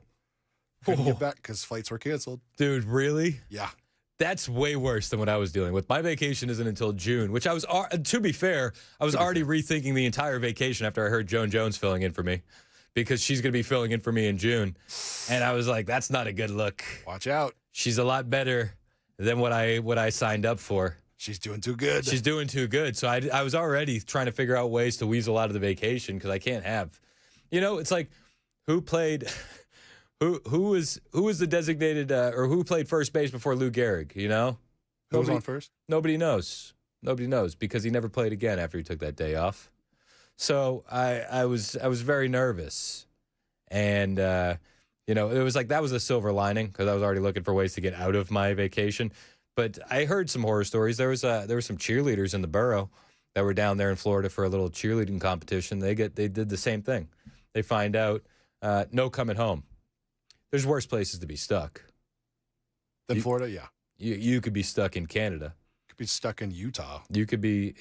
Couldn't get back because flights were canceled. Dude, really? Yeah. That's way worse than what I was dealing with. My vacation isn't until June, which I was, to be fair, I was already rethinking the entire vacation after I heard Joan Jones filling in for me, because she's going to be filling in for me in June. And I was like, that's not a good look. Watch out. She's a lot better than what I signed up for. She's doing too good. She's doing too good. So I was already trying to figure out ways to weasel out of the vacation, because I can't have, it's like, who played... Who was the designated or who played first base before Lou Gehrig? Who was on first? Nobody knows. Nobody knows, because he never played again after he took that day off. So I was very nervous, and it was like that was a silver lining, because I was already looking for ways to get out of my vacation. But I heard some horror stories. There were some cheerleaders in the borough that were down there in Florida for a little cheerleading competition. They did the same thing. They find out no coming home. There's worse places to be stuck. Than Florida, yeah. You could be stuck in Canada. Could be stuck in Utah. You could be,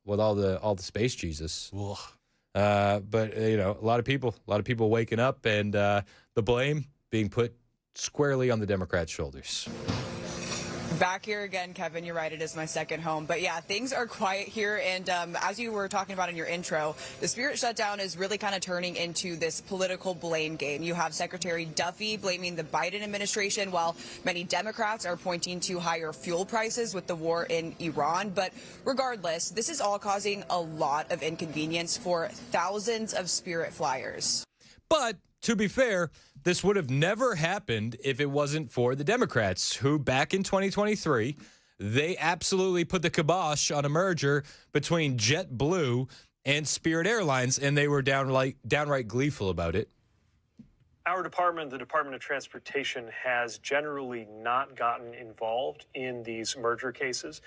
with all the space Jesus. But a lot of people waking up, and the blame being put squarely on the Democrats' shoulders. Back here again, Kevin, you're right, it is my second home. But yeah, things are quiet here. And as you were talking about in your intro, the Spirit shutdown is really kind of turning into this political blame game. You have Secretary Duffy blaming the Biden administration, while many Democrats are pointing to higher fuel prices with the war in Iran. But regardless, this is all causing a lot of inconvenience for thousands of Spirit flyers. But to be fair, this would have never happened if it wasn't for the Democrats, who back in 2023, they absolutely put the kibosh on a merger between JetBlue and Spirit Airlines, and they were downright gleeful about it. Our department, the Department of Transportation, has generally not gotten involved in these merger cases,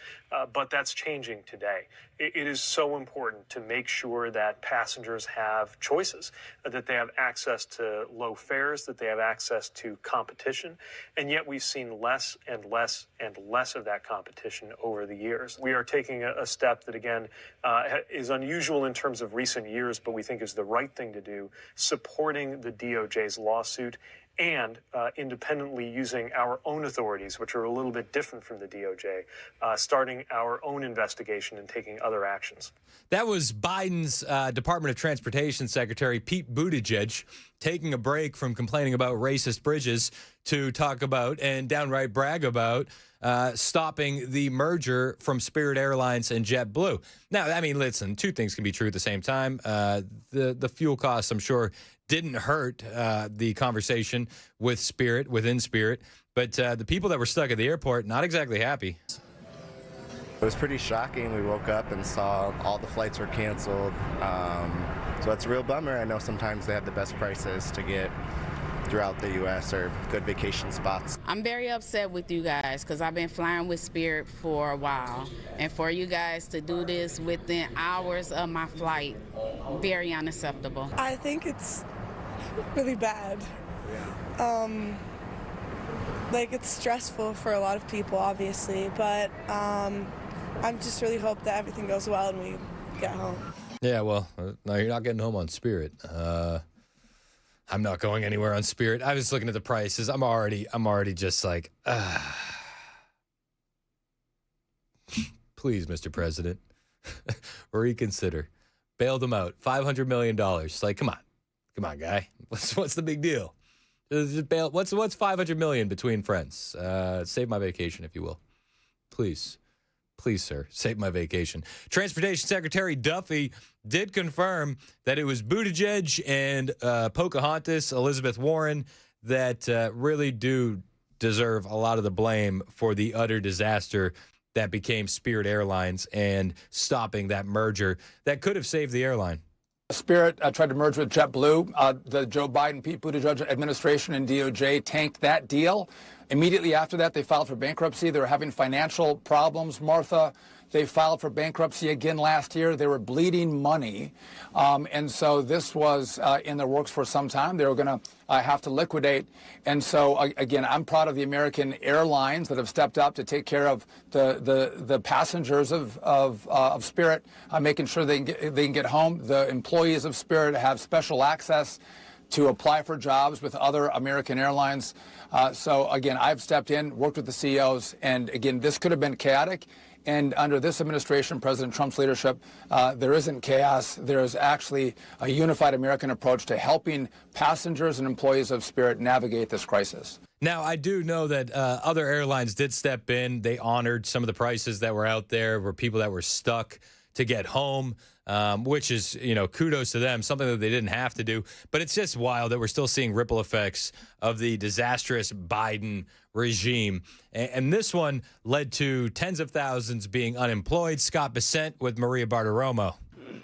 but that's changing today. It is so important to make sure that passengers have choices, that they have access to low fares, that they have access to competition, and yet we've seen less and less and less of that competition over the years. We are taking a step that, again, is unusual in terms of recent years, but we think is the right thing to do, supporting the DOJ's lawsuit and independently using our own authorities, which are a little bit different from the DOJ, starting our own investigation and taking other actions. That was Biden's Department of Transportation Secretary Pete Buttigieg taking a break from complaining about racist bridges to talk about and downright brag about stopping the merger from Spirit Airlines and JetBlue. Now, I mean, listen, two things can be true at the same time. The fuel costs, I'm sure, didn't hurt the conversation within Spirit, but the people that were stuck at the airport, not exactly happy. It was pretty shocking. We woke up and saw all the flights were canceled. So it's a real bummer. I know sometimes they have the best prices to get throughout the U.S. or good vacation spots. I'm very upset with you guys because I've been flying with Spirit for a while. And for you guys to do this within hours of my flight, very unacceptable. I think it's really bad. It's stressful for a lot of people, obviously, but I just really hope that everything goes well and we get home. Yeah, well, no, you're not getting home on Spirit. I'm not going anywhere on Spirit. I was looking at the prices. I'm already just like, please, Mr. President, reconsider. Bail them out. $500 million. Like, come on, guy. What's the big deal? Just bail. What's $500 million between friends? Save my vacation, if you will. Please, sir, save my vacation. Transportation Secretary Duffy did confirm that it was Buttigieg and Pocahontas, Elizabeth Warren, that really do deserve a lot of the blame for the utter disaster that became Spirit Airlines and stopping that merger that could have saved the airline. Spirit tried to merge with JetBlue. The Joe Biden, Pete Buttigieg administration and DOJ tanked that deal. Immediately after that, they filed for bankruptcy. They were having financial problems. Martha, They filed for bankruptcy again last year. They were bleeding money. And so this was in the works for some time. They were going to have to liquidate. And so, again, I'm proud of the American Airlines that have stepped up to take care of the passengers of Spirit, making sure they can get home. The employees of Spirit have special access to apply for jobs with other American airlines. So, again, I've stepped in, worked with the CEOs, and, again, this could have been chaotic. And under this administration, President Trump's leadership, there isn't chaos. There is actually a unified American approach to helping passengers and employees of Spirit navigate this crisis. Now, I do know that other airlines did step in. They honored some of the prices that were out there for people that were stuck to get home, which is, kudos to them, something that they didn't have to do. But it's just wild that we're still seeing ripple effects of the disastrous Biden regime. And this one led to tens of thousands being unemployed. Scott Bessent with Maria Bartiromo.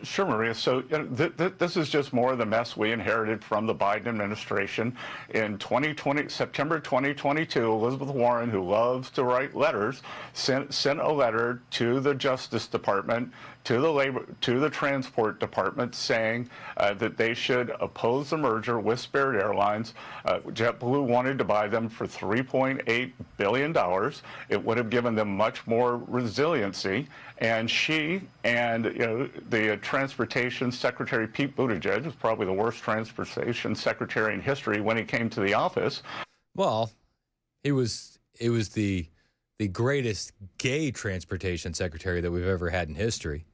Sure, Maria. So this is just more of the mess we inherited from the Biden administration. In September 2022, Elizabeth Warren, who loves to write letters, sent a letter to the Justice Department, to the Transport Department, saying that they should oppose the merger with Spirit Airlines. JetBlue wanted to buy them for $3.8 billion. It would have given them much more resiliency. And she and the Transportation Secretary Pete Buttigieg was probably the worst transportation secretary in history when he came to the office. Well, it was the greatest gay transportation secretary that we've ever had in history.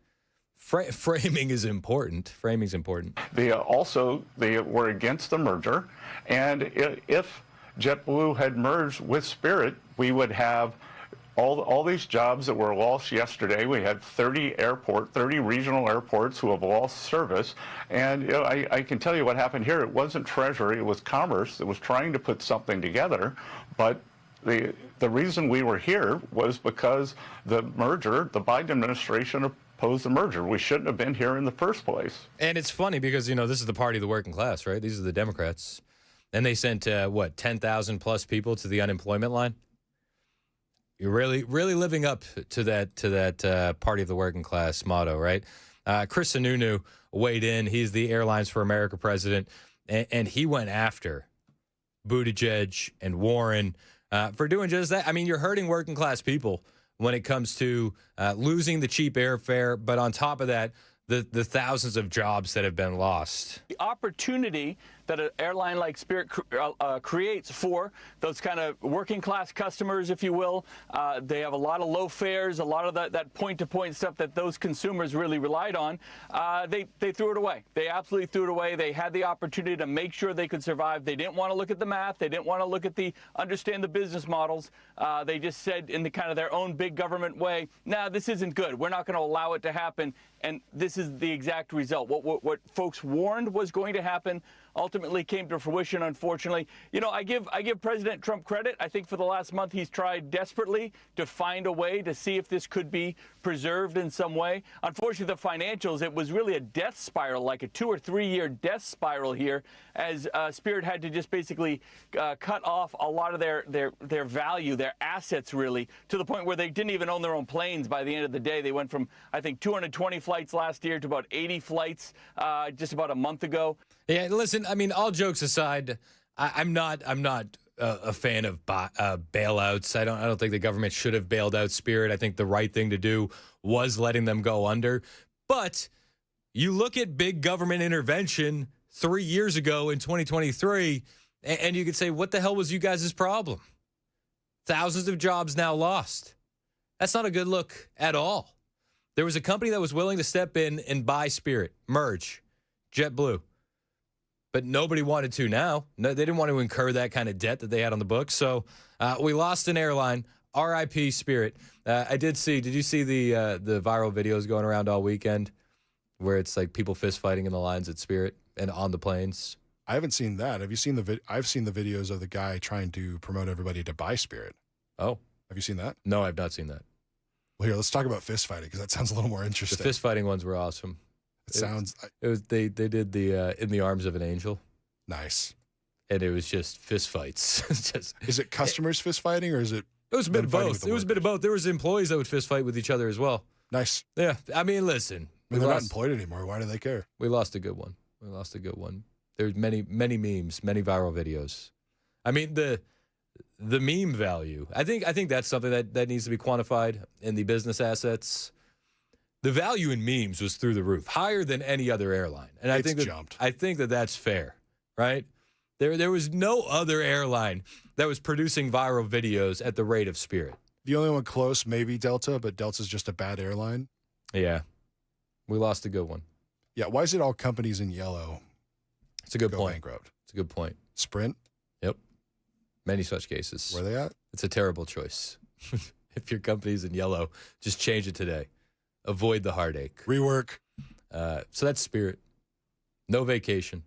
Framing is important. Framing's important. They were against the merger, and if JetBlue had merged with Spirit, we would have all these jobs that were lost yesterday. We had 30 regional airports who have lost service. And I can tell you what happened here. It wasn't Treasury, it was Commerce that was trying to put something together. But the reason we were here was because the Biden administration opposed the merger. We shouldn't have been here in the first place. And it's funny because, this is the party of the working class, right? These are the Democrats. And they sent, 10,000 plus people to the unemployment line? You're really living up to that party of the working class motto, right? Chris Sununu weighed in. He's the Airlines for America president, and he went after Buttigieg and Warren for doing just that. I mean, you're hurting working class people when it comes to losing the cheap airfare, but on top of that, the thousands of jobs that have been lost. The opportunity that an airline like Spirit creates for those kind of working class customers, if you will. They have a lot of low fares, a lot of that point-to-point stuff that those consumers really relied on. They threw it away. They absolutely threw it away. They had the opportunity to make sure they could survive. They didn't want to look at the math. They didn't want to look at understand the business models. They just said in the kind of their own big government way, nah, this isn't good. We're not going to allow it to happen. And this is the exact result. What folks warned was going to happen ultimately came to fruition, unfortunately. I give President Trump credit. I think for the last month he's tried desperately to find a way to see if this could be preserved in some way. Unfortunately, the financials, it was really a death spiral, like a 2 or 3 year death spiral here, as Spirit had to just basically cut off a lot of their value, their assets, really, to the point where they didn't even own their own planes by the end of the day. They went from, I think, 220 flights last year to about 80 flights just about a month ago. Yeah, listen, I mean, all jokes aside, I'm not a fan of bailouts. I don't think the government should have bailed out Spirit. I think the right thing to do was letting them go under. But you look at big government intervention 3 years ago in 2023, and you could say, what the hell was you guys' problem? Thousands of jobs now lost. That's not a good look at all. There was a company that was willing to step in and buy Spirit, merge, JetBlue. But nobody wanted to now. No, they didn't want to incur that kind of debt that they had on the books. So we lost an airline. RIP Spirit. Did you see the viral videos going around all weekend where it's like people fist fighting in the lines at Spirit and on the planes? I haven't seen that. Have you seen I've seen the videos of the guy trying to promote everybody to buy Spirit. Oh. Have you seen that? No, I've not seen that. Well, here, let's talk about fist fighting because that sounds a little more interesting. The fist fighting ones were awesome. They did the In the Arms of an Angel. Nice. And it was just fist fights. Is it customers fist fighting or is it? It was a bit of both. It was a bit of both. There was employees that would fist fight with each other as well. Nice. Yeah, I mean, listen. I mean, they're not employed anymore. Why do they care? We lost a good one. There's many memes, many viral videos. I mean, the meme value. I think that's something that needs to be quantified in the business assets. The value in memes was through the roof, higher than any other airline, and I think that that's fair, right? There was no other airline that was producing viral videos at the rate of Spirit. The only one close, maybe Delta, but Delta's just a bad airline. Yeah, we lost a good one. Yeah, why is it all companies in yellow? It's a good point. Bankrupt. It's a good point. Sprint. Yep. Many such cases. Where are they at? It's a terrible choice. If your company's in yellow, just change it today. Avoid the heartache. Rework. So that's Spirit. No vacation.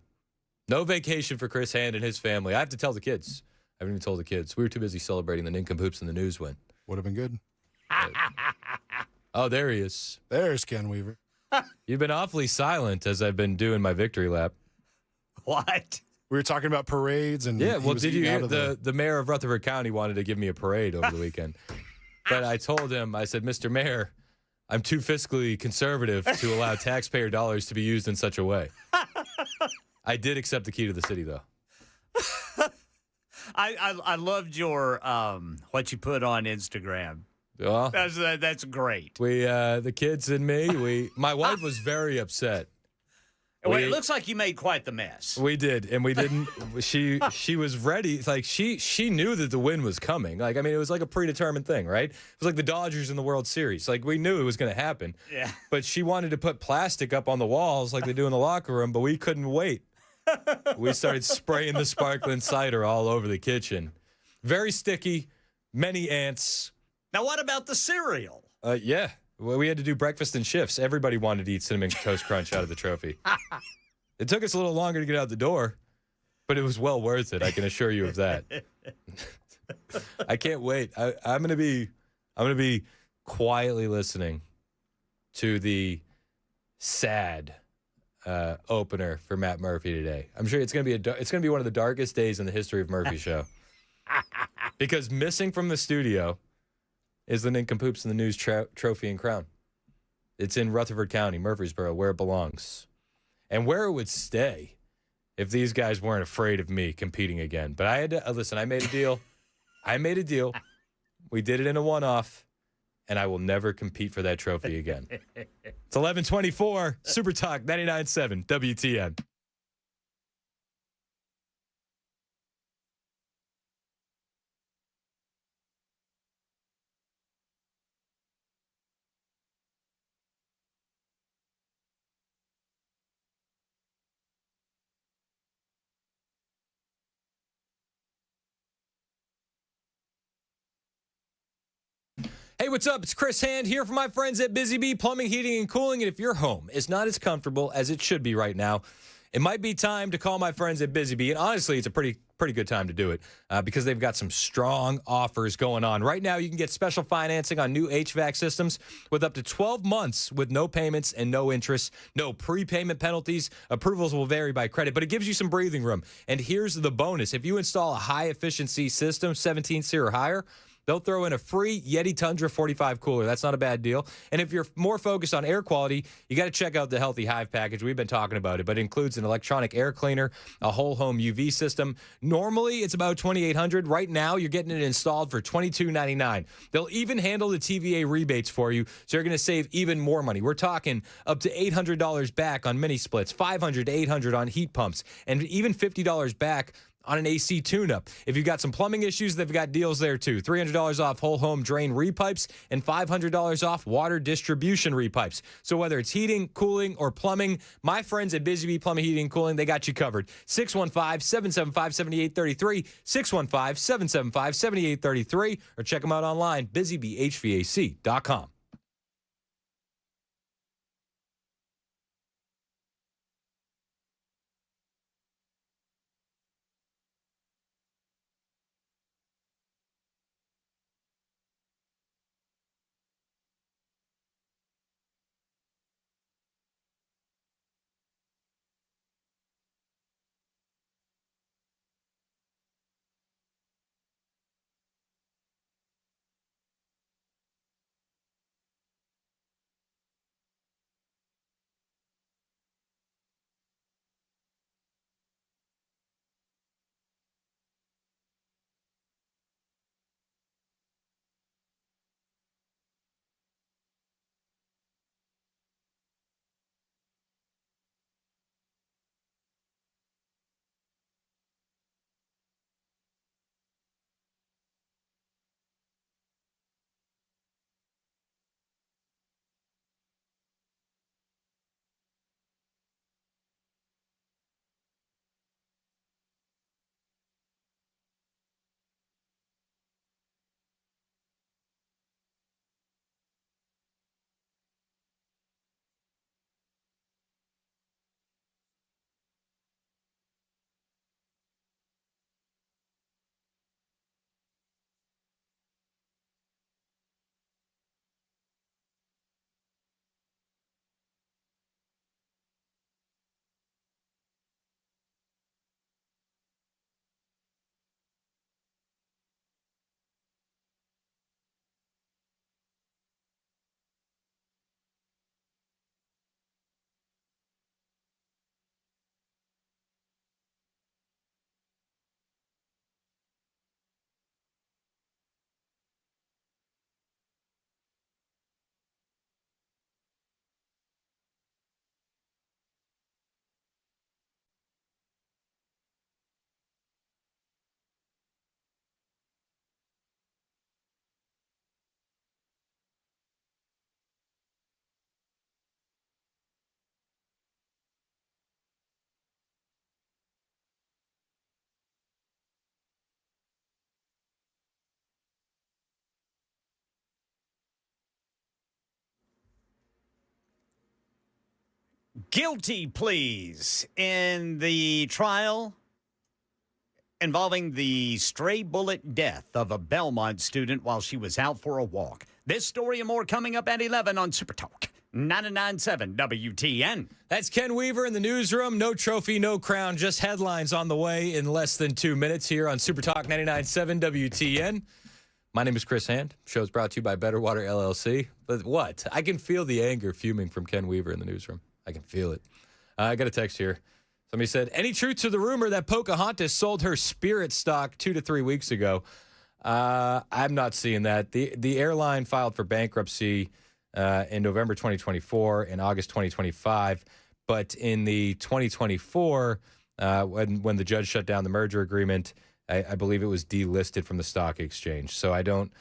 No vacation for Chris Hand and his family. I have to tell the kids. I haven't even told the kids. We were too busy celebrating the nincompoops in the news win. Would have been good. Oh, there he is. There's Ken Weaver. You've been awfully silent as I've been doing my victory lap. What? We were talking about parades and yeah. Well, did you hear the mayor of Rutherford County wanted to give me a parade over the weekend? But I told him, I said, Mr. Mayor, I'm too fiscally conservative to allow taxpayer dollars to be used in such a way. I did accept the key to the city, though. I loved your what you put on Instagram. Well, that's great. We the kids and me. My wife was very upset. Well, it looks like you made quite the mess. We did, and we didn't. She was ready. Like she knew that the win was coming. Like, I mean, it was like a predetermined thing, right? It was like the Dodgers in the World Series. Like, we knew it was going to happen. Yeah. But she wanted to put plastic up on the walls like they do in the locker room, but we couldn't wait. We started spraying the sparkling cider all over the kitchen. Very sticky, many ants. Now, what about the cereal? Yeah. Well, we had to do breakfast in shifts. Everybody wanted to eat Cinnamon Toast Crunch out of the trophy. It took us a little longer to get out the door, but it was well worth it. I can assure you of that. I can't wait. I'm gonna be quietly listening to the sad opener for Matt Murphy today. I'm sure it's gonna be one of the darkest days in the history of Murphy Show, because missing from the studio is the nincompoops in the news trophy and crown. It's in Rutherford County, Murfreesboro, where it belongs. And where it would stay if these guys weren't afraid of me competing again. But I had to, listen, I made a deal. We did it in a one-off, and I will never compete for that trophy again. It's 11:24, Super Talk 99.7 WTN. Hey, what's up? It's Chris Hand here for my friends at Busy Bee Plumbing, Heating, and Cooling. And if your home is not as comfortable as it should be right now, it might be time to call my friends at Busy Bee. And honestly, it's a pretty good time to do it because they've got some strong offers going on. Right now, you can get special financing on new HVAC systems with up to 12 months with no payments and no interest, no prepayment penalties. Approvals will vary by credit, but it gives you some breathing room. And here's the bonus. If you install a high-efficiency system, 17C or higher, they'll throw in a free Yeti Tundra 45 cooler. That's not a bad deal. And if you're more focused on air quality, you got to check out the Healthy Hive package. We've been talking about it, but it includes an electronic air cleaner, a whole home UV system. Normally, it's about $2,800. Right now, you're getting it installed for $2,299. They'll even handle the TVA rebates for you, so you're going to save even more money. We're talking up to $800 back on mini splits, $500 to $800 on heat pumps, and even $50 back on an AC tune-up. If you've got some plumbing issues, they've got deals there too. $300 off whole home drain repipes and $500 off water distribution repipes. So whether it's heating, cooling, or plumbing, my friends at Busy Bee Plumbing, Heating, and Cooling, they got you covered. 615-775-7833, 615-775-7833, or check them out online, busybeehvac.com. Guilty pleas in the trial involving the stray bullet death of a Belmont student while she was out for a walk. This story and more coming up at 11 on Super Talk 99.7 WTN. That's Ken Weaver in the newsroom. No trophy, no crown, just headlines on the way in less than 2 minutes here on Super Talk 99.7 WTN. My name is Chris Hand. Show's brought to you by Better Water LLC. But what? I can feel the anger fuming from Ken Weaver in the newsroom. I can feel it. I got a text here. Somebody said, any truth to the rumor that Pocahontas sold her Spirit stock 2 to 3 weeks ago? I'm not seeing that. The airline filed for bankruptcy in November 2024 and August 2025. But in the 2024, when the judge shut down the merger agreement, I believe it was delisted from the stock exchange. So I don't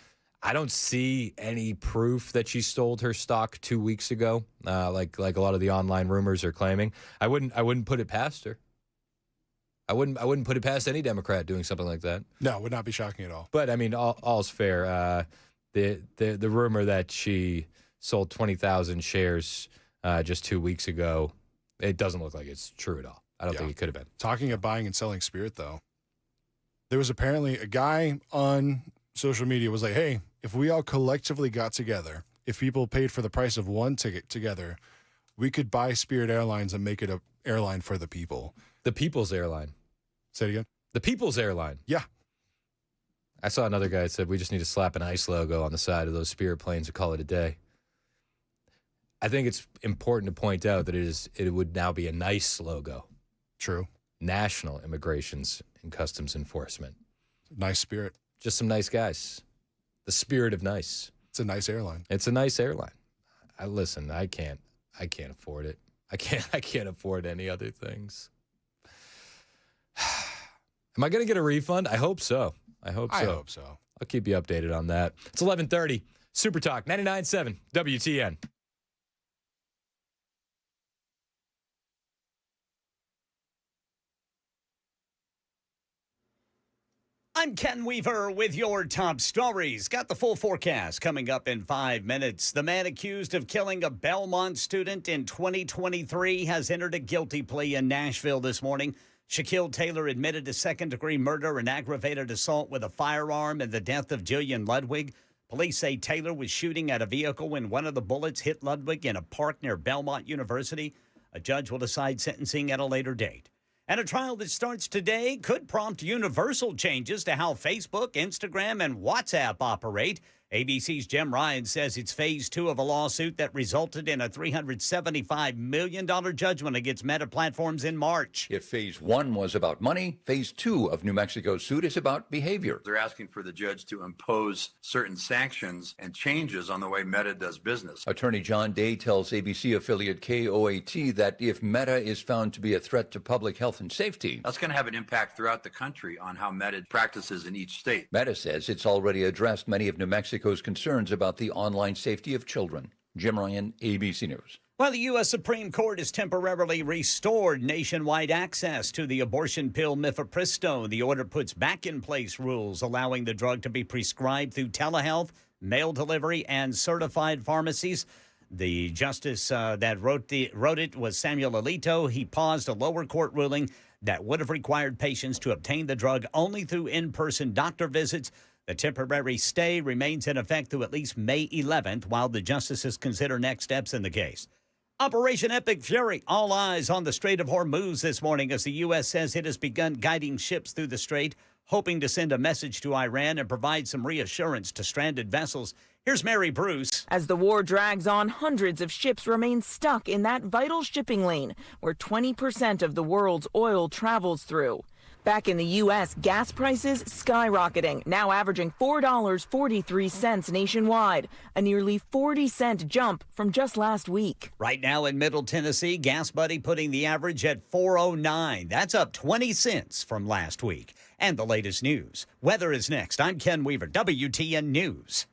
see any proof that she sold her stock 2 weeks ago, like a lot of the online rumors are claiming. I wouldn't put it past her. I wouldn't put it past any Democrat doing something like that. No, it would not be shocking at all. But I mean, all's fair. The rumor that she sold 20,000 shares just 2 weeks ago, it doesn't look like it's true at all. I don't think it could have been. Talking of buying and selling Spirit, though, there was apparently a guy on social media was like, hey, if we all collectively got together, if people paid for the price of one ticket together, we could buy Spirit Airlines and make it an airline for the people. The People's Airline. Say it again. The People's Airline. Yeah. I saw another guy that said we just need to slap an ICE logo on the side of those Spirit planes and call it a day. I think it's important to point out that it would now be a nice logo. True. National Immigrations and Customs Enforcement. Nice Spirit. Just some nice guys. The spirit of nice. It's a nice airline. It's a nice airline. Listen, I can't afford it. I can't afford any other things. Am I going to get a refund? I hope so. I hope so. I'll keep you updated on that. It's 11:30. Super Talk 99.7 WTN. I'm Ken Weaver with your top stories. Got the full forecast coming up in 5 minutes. The man accused of killing a Belmont student in 2023 has entered a guilty plea in Nashville this morning. Shaquille Taylor admitted to second-degree murder and aggravated assault with a firearm in the death of Jillian Ludwig. Police say Taylor was shooting at a vehicle when one of the bullets hit Ludwig in a park near Belmont University. A judge will decide sentencing at a later date. And a trial that starts today could prompt universal changes to how Facebook, Instagram, and WhatsApp operate. ABC's Jim Ryan says it's phase 2 of a lawsuit that resulted in a $375 million judgment against Meta Platforms in March. If phase 1 was about money, phase 2 of New Mexico's suit is about behavior. They're asking for the judge to impose certain sanctions and changes on the way Meta does business. Attorney John Day tells ABC affiliate KOAT that if Meta is found to be a threat to public health and safety, That's going to have an impact throughout the country on how Meta practices in each state. Meta says it's already addressed many of New Mexico's concerns about the online safety of children. Jim Ryan, ABC News. Well, the U.S. Supreme Court has temporarily restored nationwide access to the abortion pill mifepristone. The order puts back in place rules allowing the drug to be prescribed through telehealth, mail delivery, and certified pharmacies. The justice that wrote it was Samuel Alito. He paused a lower court ruling that would have required patients to obtain the drug only through in-person doctor visits. The temporary stay remains in effect through at least May 11th while the justices consider next steps in the case. Operation Epic Fury, all eyes on the Strait of Hormuz this morning as the U.S. says it has begun guiding ships through the strait, hoping to send a message to Iran and provide some reassurance to stranded vessels. Here's Mary Bruce. As the war drags on, hundreds of ships remain stuck in that vital shipping lane where 20% of the world's oil travels through. Back in the U.S., gas prices skyrocketing, now averaging $4.43 nationwide, a nearly 40-cent jump from just last week. Right now in Middle Tennessee, Gas Buddy putting the average at $4.09. That's up 20 cents from last week. And the latest news. Weather is next. I'm Ken Weaver, WTN News.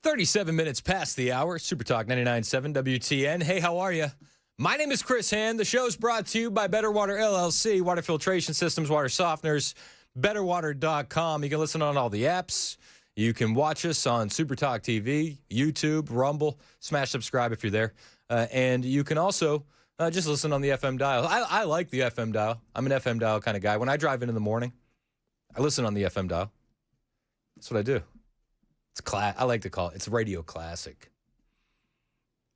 37 minutes past the hour. Super Talk 99.7 WTN. Hey, how are you? My name is Chris Hand. The show's brought to you by Better Water LLC, water filtration systems, water softeners, betterwater.com. You can listen on all the apps. You can watch us on Super Talk TV, YouTube, Rumble. Smash subscribe if you're there. And you can also just listen on the FM dial. I like the FM dial. I'm an FM dial kind of guy. When I drive in the morning, I listen on the FM dial. That's what I do. I like to call it. It's radio classic.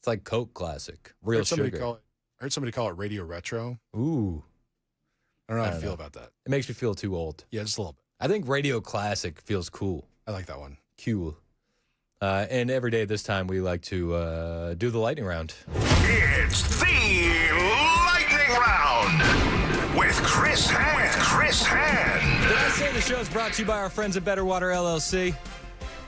It's like Coke classic. Real sugar. I heard somebody call it radio retro. Ooh. I don't know how I feel about that. It makes me feel too old. Yeah, just a little bit. I think radio classic feels cool. I like that one. Cool. And every day at this time, we like to do the lightning round. It's the lightning round with Chris Hand. Did I say the show is brought to you by our friends at Better Water LLC?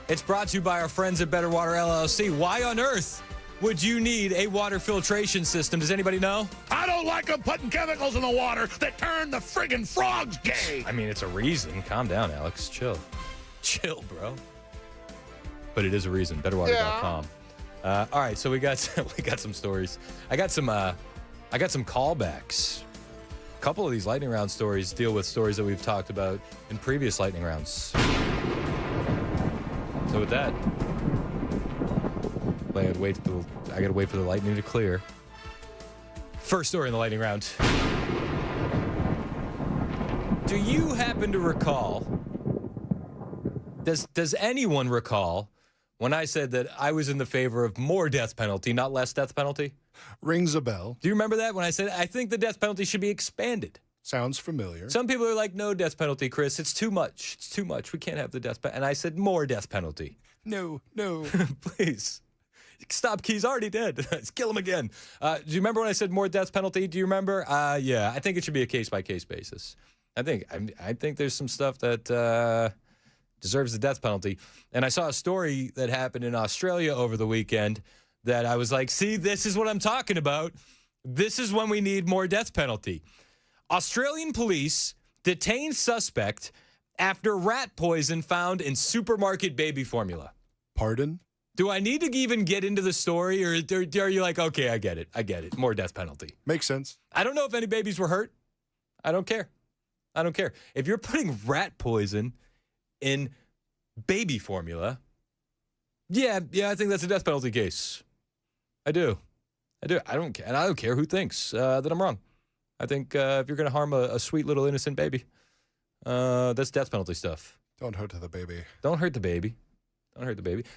It's brought to you by our friends at Better Water LLC. Why on earth would you need a water filtration system? Does anybody know? I don't like them putting chemicals in the water that turn the friggin' frogs gay. I mean, it's a reason. Calm down, Alex. Chill, bro. But it is a reason. Betterwater.com. All right, so we got some stories. I got some callbacks. A couple of these lightning round stories deal with stories that we've talked about in previous lightning rounds. So with that, I gotta wait for the lightning to clear. First story in the lightning round. Do you happen to recall? Does anyone recall when I said that I was in the favor of more death penalty, not less death penalty? Rings a bell. Do you remember that when I said I think the death penalty should be expanded? Sounds familiar. Some people are like, no death penalty, Chris. It's too much. It's too much. We can't have the death penalty. And I said more death penalty. No. Please. Stop. He's already dead. Let's kill him again. Do you remember when I said more death penalty? Do you remember? Yeah. I think it should be a case-by-case basis. I think there's some stuff that deserves the death penalty. And I saw a story that happened in Australia over the weekend that I was like, see, this is what I'm talking about. This is when we need more death penalty. Australian police detain suspect after rat poison found in supermarket baby formula. Pardon? Do I need to even get into the story, or are you like, okay, I get it. More death penalty. Makes sense. I don't know if any babies were hurt. I don't care. If you're putting rat poison in baby formula, yeah, I think that's a death penalty case. I do. I don't care. And I don't care who thinks that I'm wrong. I think if you're going to harm a sweet little innocent baby, that's death penalty stuff. Don't hurt the baby. Don't hurt the baby.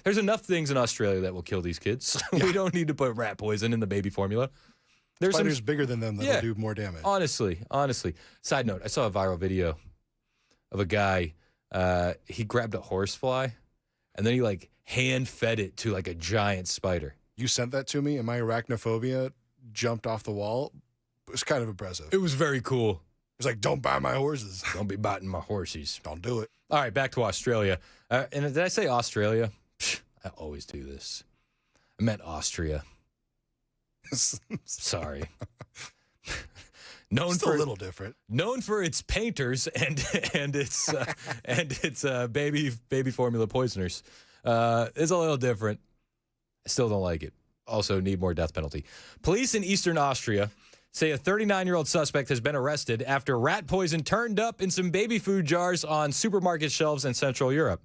There's enough things in Australia that will kill these kids. Yeah. We don't need to put rat poison in the baby formula. There's spiders bigger than them that will do more damage. Honestly. Side note, I saw a viral video of a guy. He grabbed a horsefly, and then he hand fed it to a giant spider. You sent that to me, and my arachnophobia jumped off the wall. It was kind of impressive. It was very cool. It was like, don't bite my horses. Don't be biting my horses. Don't do it. All right, back to Australia. And did I say Australia? I always do this. I meant Austria. Sorry. Just a little different. Known for its painters and its baby formula poisoners. It's a little different. I still don't like it. Also need more death penalty. Police in eastern Austria say a 39-year-old suspect has been arrested after rat poison turned up in some baby food jars on supermarket shelves in Central Europe.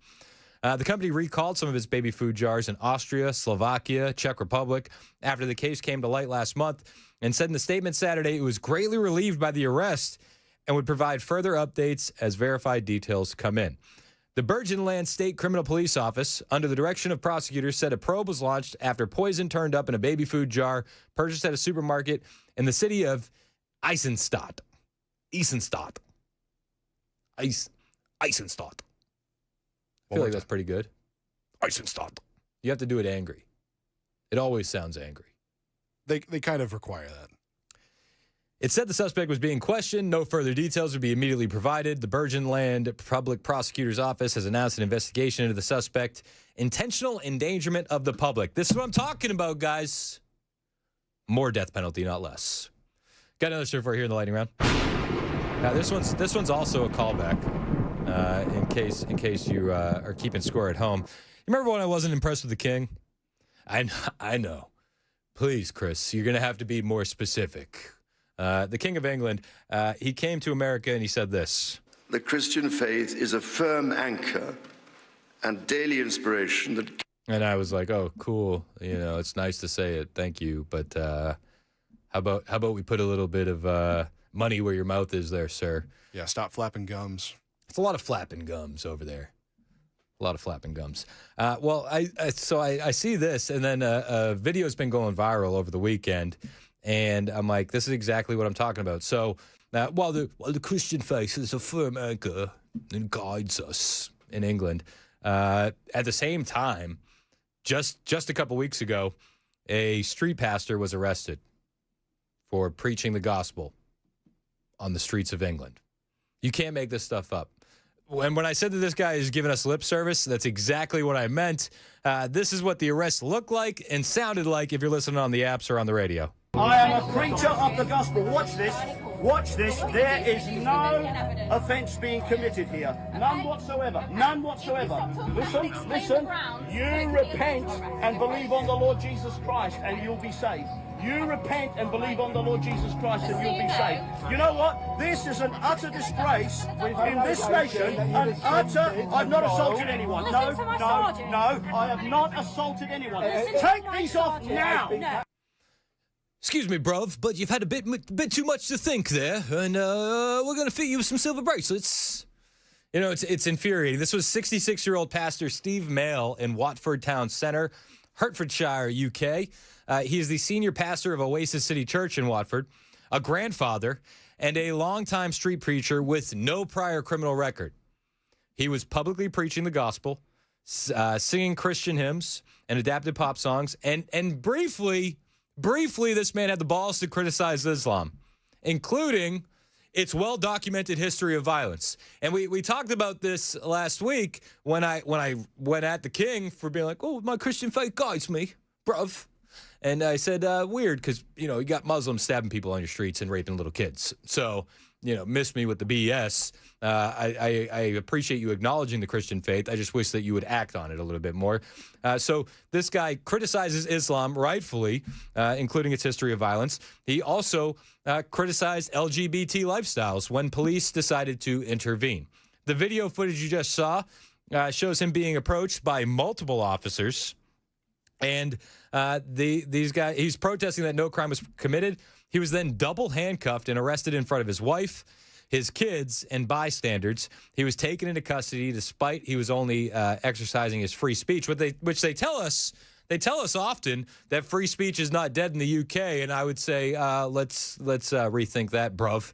The company recalled some of its baby food jars in Austria, Slovakia, Czech Republic after the case came to light last month, and said in the statement Saturday it was greatly relieved by the arrest and would provide further updates as verified details come in. The Burgenland State Criminal Police Office, under the direction of prosecutors, said a probe was launched after poison turned up in a baby food jar purchased at a supermarket in the city of Eisenstadt. Eisenstadt. I feel like that's pretty good. Eisenstadt. You have to do it angry. It always sounds angry. They kind of require that. It said the suspect was being questioned. No further details would be immediately provided. The Burgenland Public Prosecutor's Office has announced an investigation into the suspect. Intentional endangerment of the public. This is what I'm talking about, guys. More death penalty, not less. Got another story for you here in the lightning round. Now, this one's also a callback. In case you are keeping score at home. remember when I wasn't impressed with the king? I know. Please, Chris, you're going to have to be more specific. The King of England, he came to America and he said this. The Christian faith is a firm anchor and daily inspiration that... And I was like, oh, cool. You know, it's nice to say it. Thank you. But how about we put a little bit of money where your mouth is there, sir? Yeah, stop flapping gums. It's a lot of flapping gums over there. A lot of flapping gums. Well, I see this, and then a video's been going viral over the weekend, and I'm like, this is exactly what I'm talking about. So while the Christian faith is a firm anchor and guides us in England, at the same time, just a couple weeks ago, a street pastor was arrested for preaching the gospel on the streets of England. You can't make this stuff up. When I said that this guy is giving us lip service, that's exactly what I meant. This is what the arrest looked like and sounded like if you're listening on the apps or on the radio. I am a preacher of the gospel. Watch this. Watch this. There is no offence being committed here. None whatsoever. None whatsoever. Listen. You repent and believe on the Lord Jesus Christ and you'll be saved. You repent and believe on the Lord Jesus Christ and you'll be saved. You know what? This is an utter disgrace in this nation. An utter... I've not assaulted anyone. No. I have not assaulted anyone. Take these off now. Excuse me, bruv, but you've had a bit too much to think there, and we're going to fit you with some silver bracelets. You know, it's infuriating. This was 66-year-old pastor Steve Mail in Watford Town Centre, Hertfordshire, UK. He is the senior pastor of Oasis City Church in Watford, a grandfather, and a longtime street preacher with no prior criminal record. He was publicly preaching the gospel, singing Christian hymns and adapted pop songs, and briefly, this man had the balls to criticize Islam, including its well-documented history of violence. And we talked about this last week when I went at the king for being like, oh, my Christian faith guides me, bruv. And I said, weird, because, you know, you got Muslims stabbing people on your streets and raping little kids. So, you know, miss me with the BS. I appreciate you acknowledging the Christian faith. I just wish that you would act on it a little bit more. So this guy criticizes Islam rightfully, including its history of violence. He also criticized LGBT lifestyles when police decided to intervene. The video footage you just saw shows him being approached by multiple officers. And these guys, he's protesting that no crime was committed. He was then double handcuffed and arrested in front of his wife, his kids, and bystanders. He was taken into custody despite he was only exercising his free speech, which they tell us often that free speech is not dead in the UK. And I would say let's rethink that, bruv.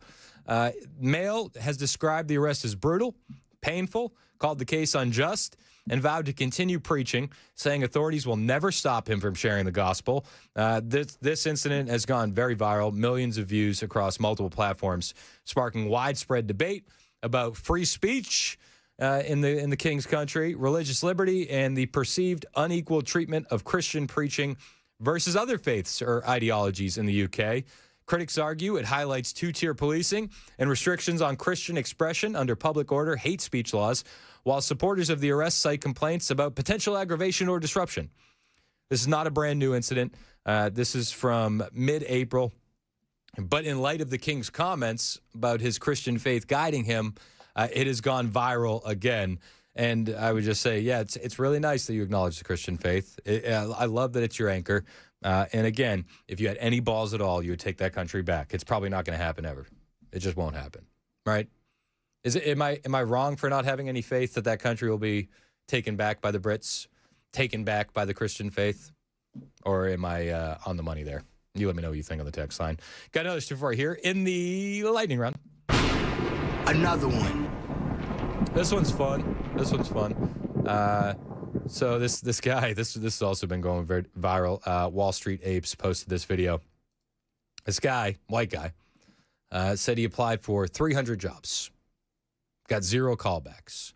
Mail has described the arrest as brutal, painful, called the case unjust, and vowed to continue preaching, saying authorities will never stop him from sharing the gospel. This incident has gone very viral, millions of views across multiple platforms, sparking widespread debate about free speech in the King's country, religious liberty, and the perceived unequal treatment of Christian preaching versus other faiths or ideologies in the UK. Critics argue it highlights two-tier policing and restrictions on Christian expression under public order hate speech laws, while supporters of the arrest cite complaints about potential aggravation or disruption. This is not a brand new incident. This is from mid-April. But in light of the King's comments about his Christian faith guiding him, it has gone viral again. And I would just say, yeah, it's really nice that you acknowledge the Christian faith. I love that it's your anchor. And again, if you had any balls at all, you would take that country back. It's probably not going to happen ever. It just won't happen, right? Am I wrong for not having any faith that country will be taken back by the Brits, taken back by the Christian faith, or am I on the money there? You let me know what you think on the text line. Got another story for you here in the lightning round. Another one. This one's fun. So this guy, this has also been going very viral. Wall Street Apes posted this video. This guy, white guy, said he applied for 300 jobs. Got 0 callbacks.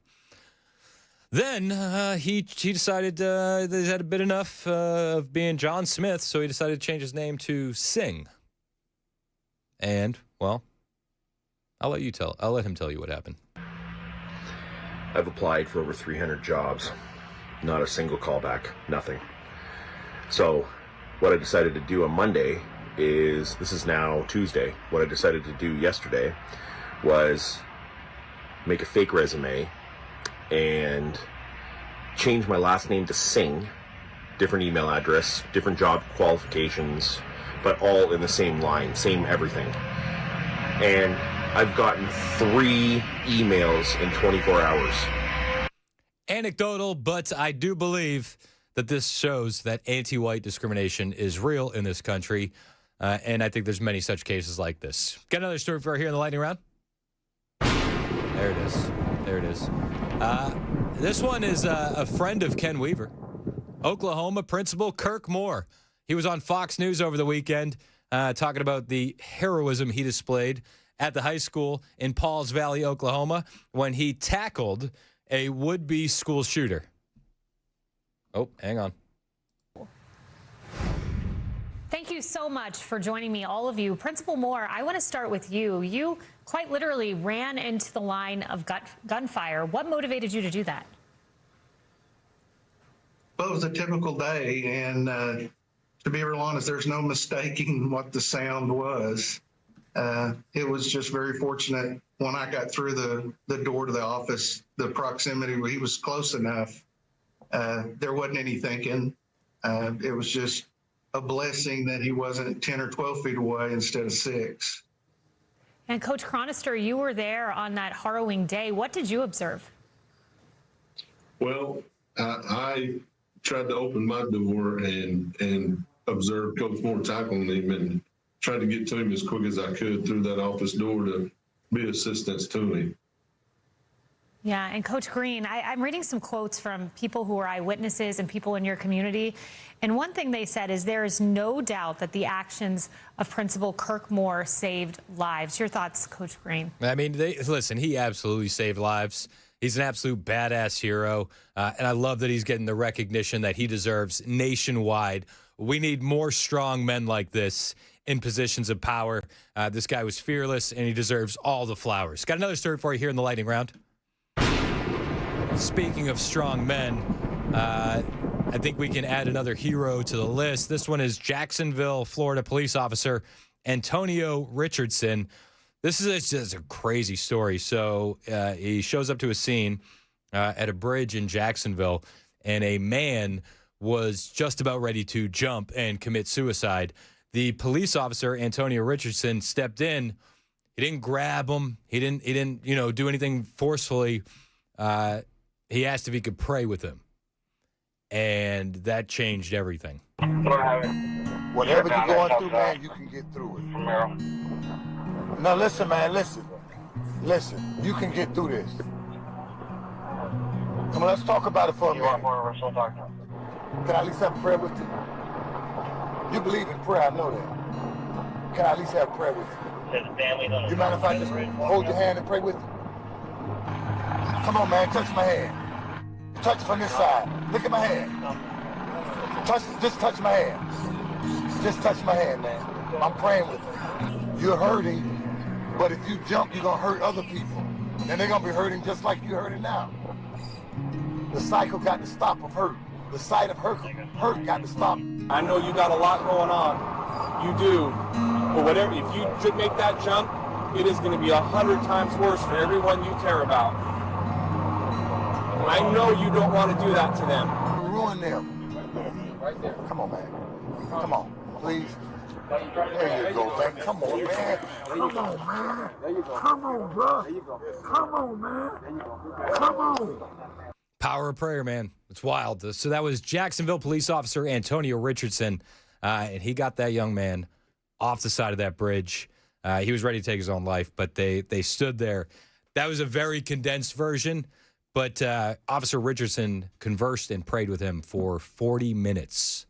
Then he decided that he had a bit enough of being John Smith, so he decided to change his name to Singh. And, well, I'll let him tell you what happened. I've applied for over 300 jobs. not a single callback, nothing. So what I decided to do on Monday is, this is now Tuesday, what I decided to do yesterday was make a fake resume and change my last name to Singh, different email address, different job qualifications, but all in the same line, same everything. And I've gotten 3 emails in 24 hours. Anecdotal, but I do believe that this shows that anti-white discrimination is real in this country. And I think there's many such cases like this. Got another story for here in the lightning round? There it is. There it is. This one is a friend of Ken Weaver. Oklahoma principal Kirk Moore. He was on Fox News over the weekend talking about the heroism he displayed at the high school in Pauls Valley, Oklahoma, when he tackled a would-be school shooter. Oh, hang on. Thank you so much for joining me, all of you. Principal Moore, I want to start with you. You quite literally ran into the line of gunfire. What motivated you to do that? Well, it was a typical day, and to be real honest, there's no mistaking what the sound was. It was just very fortunate when I got through the door to the office, the proximity where he was close enough. There wasn't any thinking. It was just a blessing that he wasn't 10 or 12 feet away instead of 6. And Coach Chronister, you were there on that harrowing day. What did you observe? Well, I tried to open my door and observe Coach Moore tackling him and tried to get to him as quick as I could through that office door to be assistance to him. Yeah, and Coach Green, I'm reading some quotes from people who are eyewitnesses and people in your community. And one thing they said is there is no doubt that the actions of Principal Kirk Moore saved lives. Your thoughts, Coach Green? I mean, listen, he absolutely saved lives. He's an absolute badass hero. And I love that he's getting the recognition that he deserves nationwide. We need more strong men like this in positions of power. This guy was fearless, and he deserves all the flowers. Got another story for you here in the lightning round. Speaking of strong men, I think we can add another hero to the list. This one is Jacksonville, Florida police officer Antonio Richardson. This is just a crazy story. So he shows up to a scene at a bridge in Jacksonville, and a man was just about ready to jump and commit suicide. The police officer, Antonio Richardson, stepped in. He didn't grab him. He didn't, do anything forcefully. He asked if he could pray with him, and that changed everything. Whatever you're going through, man, you can get through it. No, listen, man, listen. You can get through this. Come on, let's talk about it for a minute. Can I at least have a prayer with you? You believe in prayer, I know that. Can I at least have a prayer with you? You mind if I just hold your hand and pray with you? Come on, man, touch my hand. Touch it from this side. Look at my hand. Just touch my hand. Just touch my hand, man. I'm praying with you. You're hurting, but if you jump, you're gonna hurt other people. And they're gonna be hurting just like you're hurting now. The cycle got to stop of hurt. The sight of hurt got to stop. I know you got a lot going on. You do. But whatever, if you make that jump, it is going to be 100 times worse for everyone you care about. I know you don't want to do that to them. Ruin them. Right there. Come on, man. Come on, please. There you go, man. Come on, man. Come on, man. Come on, bro. Come on, man. Come on. Power of prayer, man. It's wild. So that was Jacksonville police officer Antonio Richardson, and he got that young man off the side of that bridge. He was ready to take his own life, but they stood there. That was a very condensed version, but Officer Richardson conversed and prayed with him for 40 minutes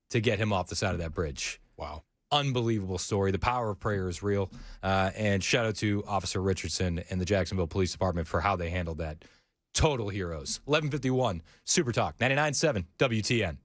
to get him off the side of that bridge. Wow. Unbelievable story. The power of prayer is real. And shout out to Officer Richardson and the Jacksonville Police Department for how they handled that. Total heroes. 11:51, Super Talk, 99.7 WTN.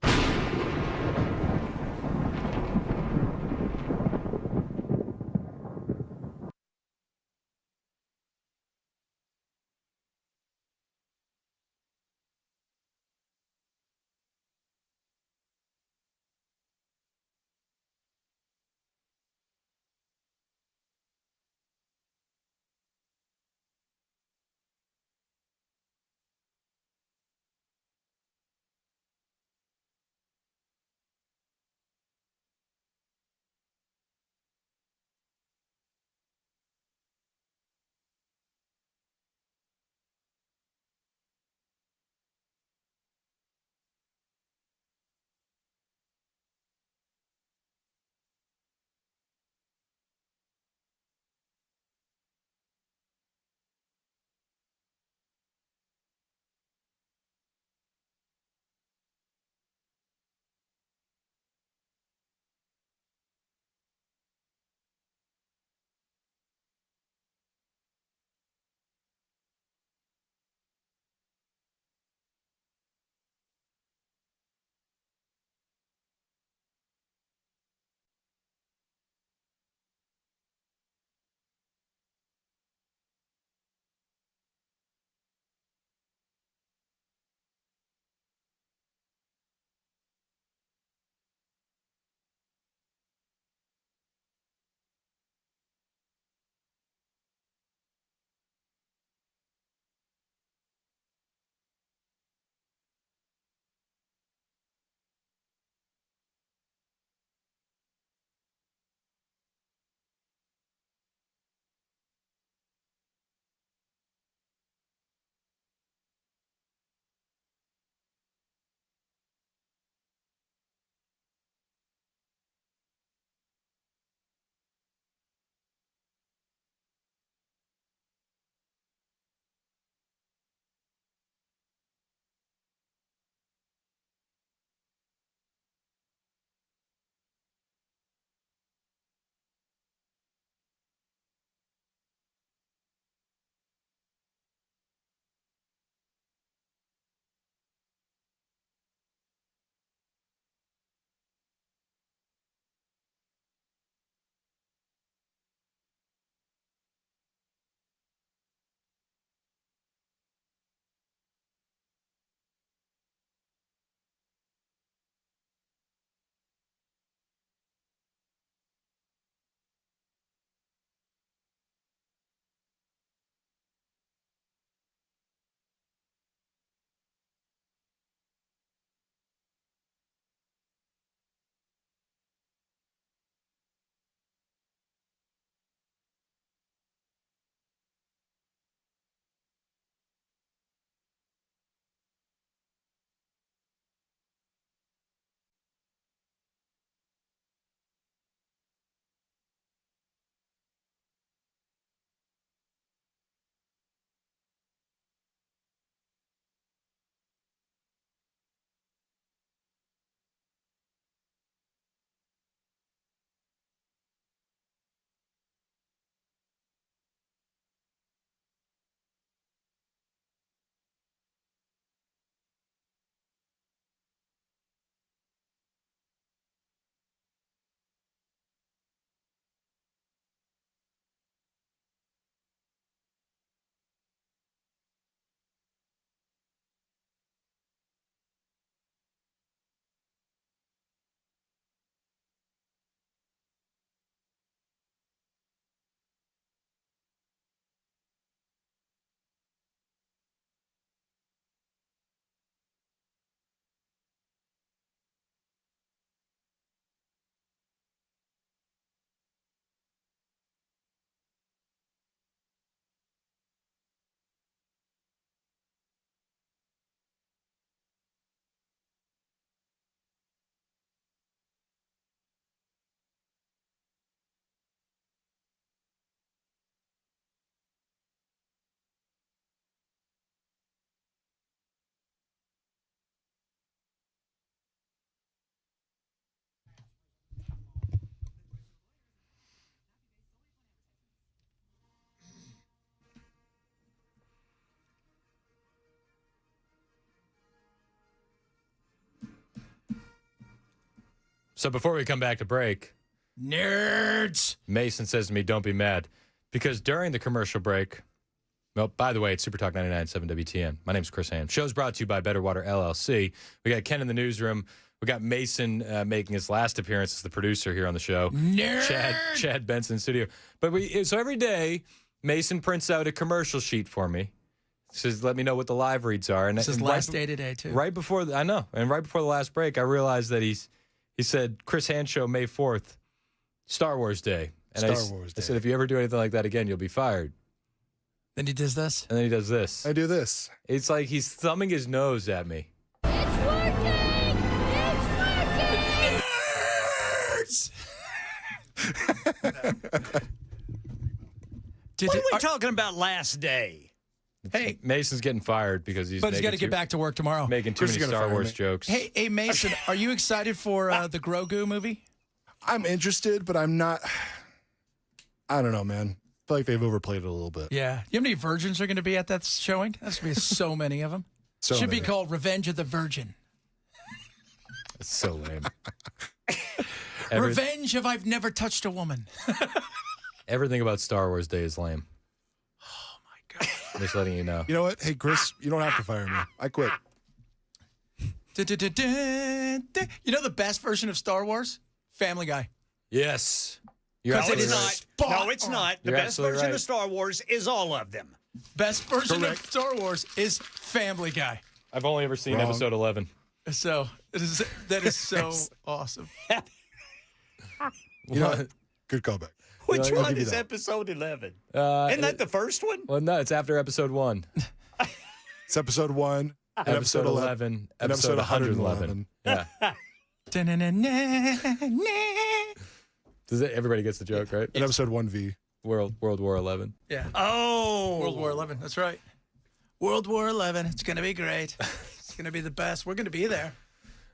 So before we come back to break, nerds. Mason says to me, don't be mad. Because during the commercial break, well, by the way, it's Super Talk 99.7 WTN. My name's Chris Hand. Show's brought to you by Better Water LLC. We got Ken in the newsroom. We got Mason making his last appearance as the producer here on the show. Nerd. Chad Benson in studio. But so every day, Mason prints out a commercial sheet for me. Says, let me know what the live reads are. And this is last day today, too. Right before, I know. And right before the last break, I realized that he said, Chris Hand Show, May 4th, Star Wars Day. And I said, if you ever do anything like that again, you'll be fired. Then he does this. And then he does this. I do this. It's like he's thumbing his nose at me. It's working! Nerds! What are we talking about last day? Hey, Mason's getting fired because he's got to get back to work tomorrow. Making too many Star Wars jokes. Hey, Mason, are you excited for the Grogu movie? I'm interested, but I'm not. I don't know, man. I feel like they've overplayed it a little bit. Yeah. You know how many virgins are going to be at that showing? That's going to be so many of them. Should be called Revenge of the Virgin. It's so lame. Revenge of I've Never Touched a Woman. Everything about Star Wars Day is lame. Oh, my God. I'm just letting you know. You know what? Hey, Chris, you don't have to fire me. I quit. You know the best version of Star Wars? Family Guy. Yes. No, it's not. No, it's not. The You're best version right. of Star Wars is all of them. Best version of Star Wars is Family Guy. I've only ever seen episode 11. So that is so awesome. You know what? Good callback. Which I'll one give you is that. episode 11? Isn't that the first one? Well, no, it's after episode 1. It's episode 1, episode 11, and episode 111. Yeah. Everybody gets the joke, right? And episode 1V. World War 11. Yeah. Oh. World War 11. That's right. World War 11. It's going to be great. It's going to be the best. We're going to be there.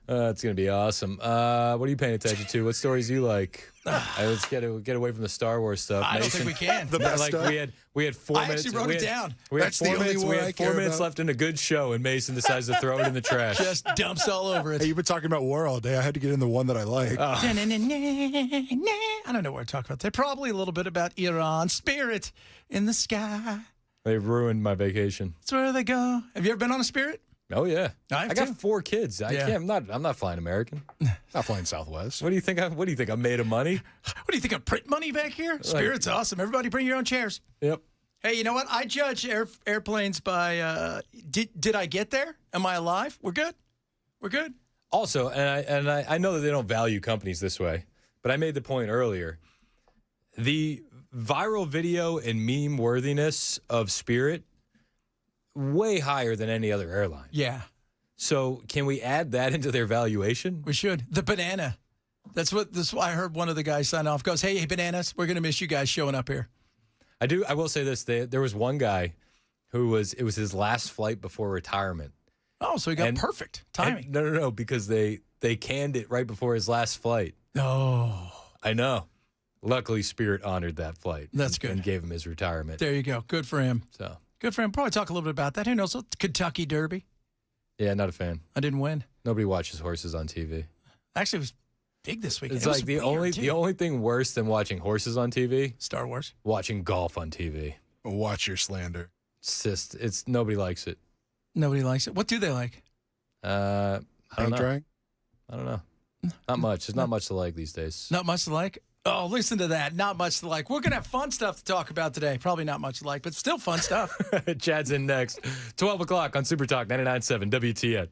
It's going to be awesome. What are you paying attention to? What stories you like? Let's get away from the Star Wars stuff. I don't think we can. The best stuff. We had 4 I minutes. actually wrote it down. We had That's 4 the only minutes. one We I had care 4 minutes about. left in a good show, and Mason decides to throw it in the trash. Just dumps all over it. Hey, you've been talking about war all day. I had to get in the one that I like. I don't know what we're talking about. They're probably a little bit about Iran. Spirit in the sky. They ruined my vacation. That's where they go. Have you ever been on a Spirit? Oh yeah, I got too. 4 kids. I can't. I'm not flying American. Not flying Southwest. What do you think? What do you think? I'm made of money? What do you think of print money back here? Spirit's awesome. Everybody bring your own chairs. Yep. Hey, you know what? I judge airplanes by did I get there? Am I alive? We're good. We're good. Also, and I know that they don't value companies this way, but I made the point earlier. The viral video and meme worthiness of Spirit way higher than any other airline. Yeah. So can we add that into their valuation? We should. The banana. That's why I heard one of the guys sign off. Goes, hey, bananas, we're going to miss you guys showing up here. I will say this. There was one guy who it was his last flight before retirement. Oh, so he got perfect timing. No, because they canned it right before his last flight. Oh. I know. Luckily, Spirit honored that flight. That's good. And gave him his retirement. There you go. Good for him. So good for him. Probably talk a little bit about that. Who knows? Kentucky Derby. Yeah, not a fan. I didn't win. Nobody watches horses on TV. Actually, it was big this week. It's like the only thing worse than watching horses on TV. Star Wars. Watching golf on TV. Watch your slander. It's nobody likes it. Nobody likes it. What do they like? I don't know. Drying? I don't know. Not much. There's not much to like these days. Not much to like? Oh, listen to that. Not much to like. We're going to have fun stuff to talk about today. Probably not much to like, but still fun stuff. Chad's in next. 12 o'clock on Super Talk 99.7 WTN.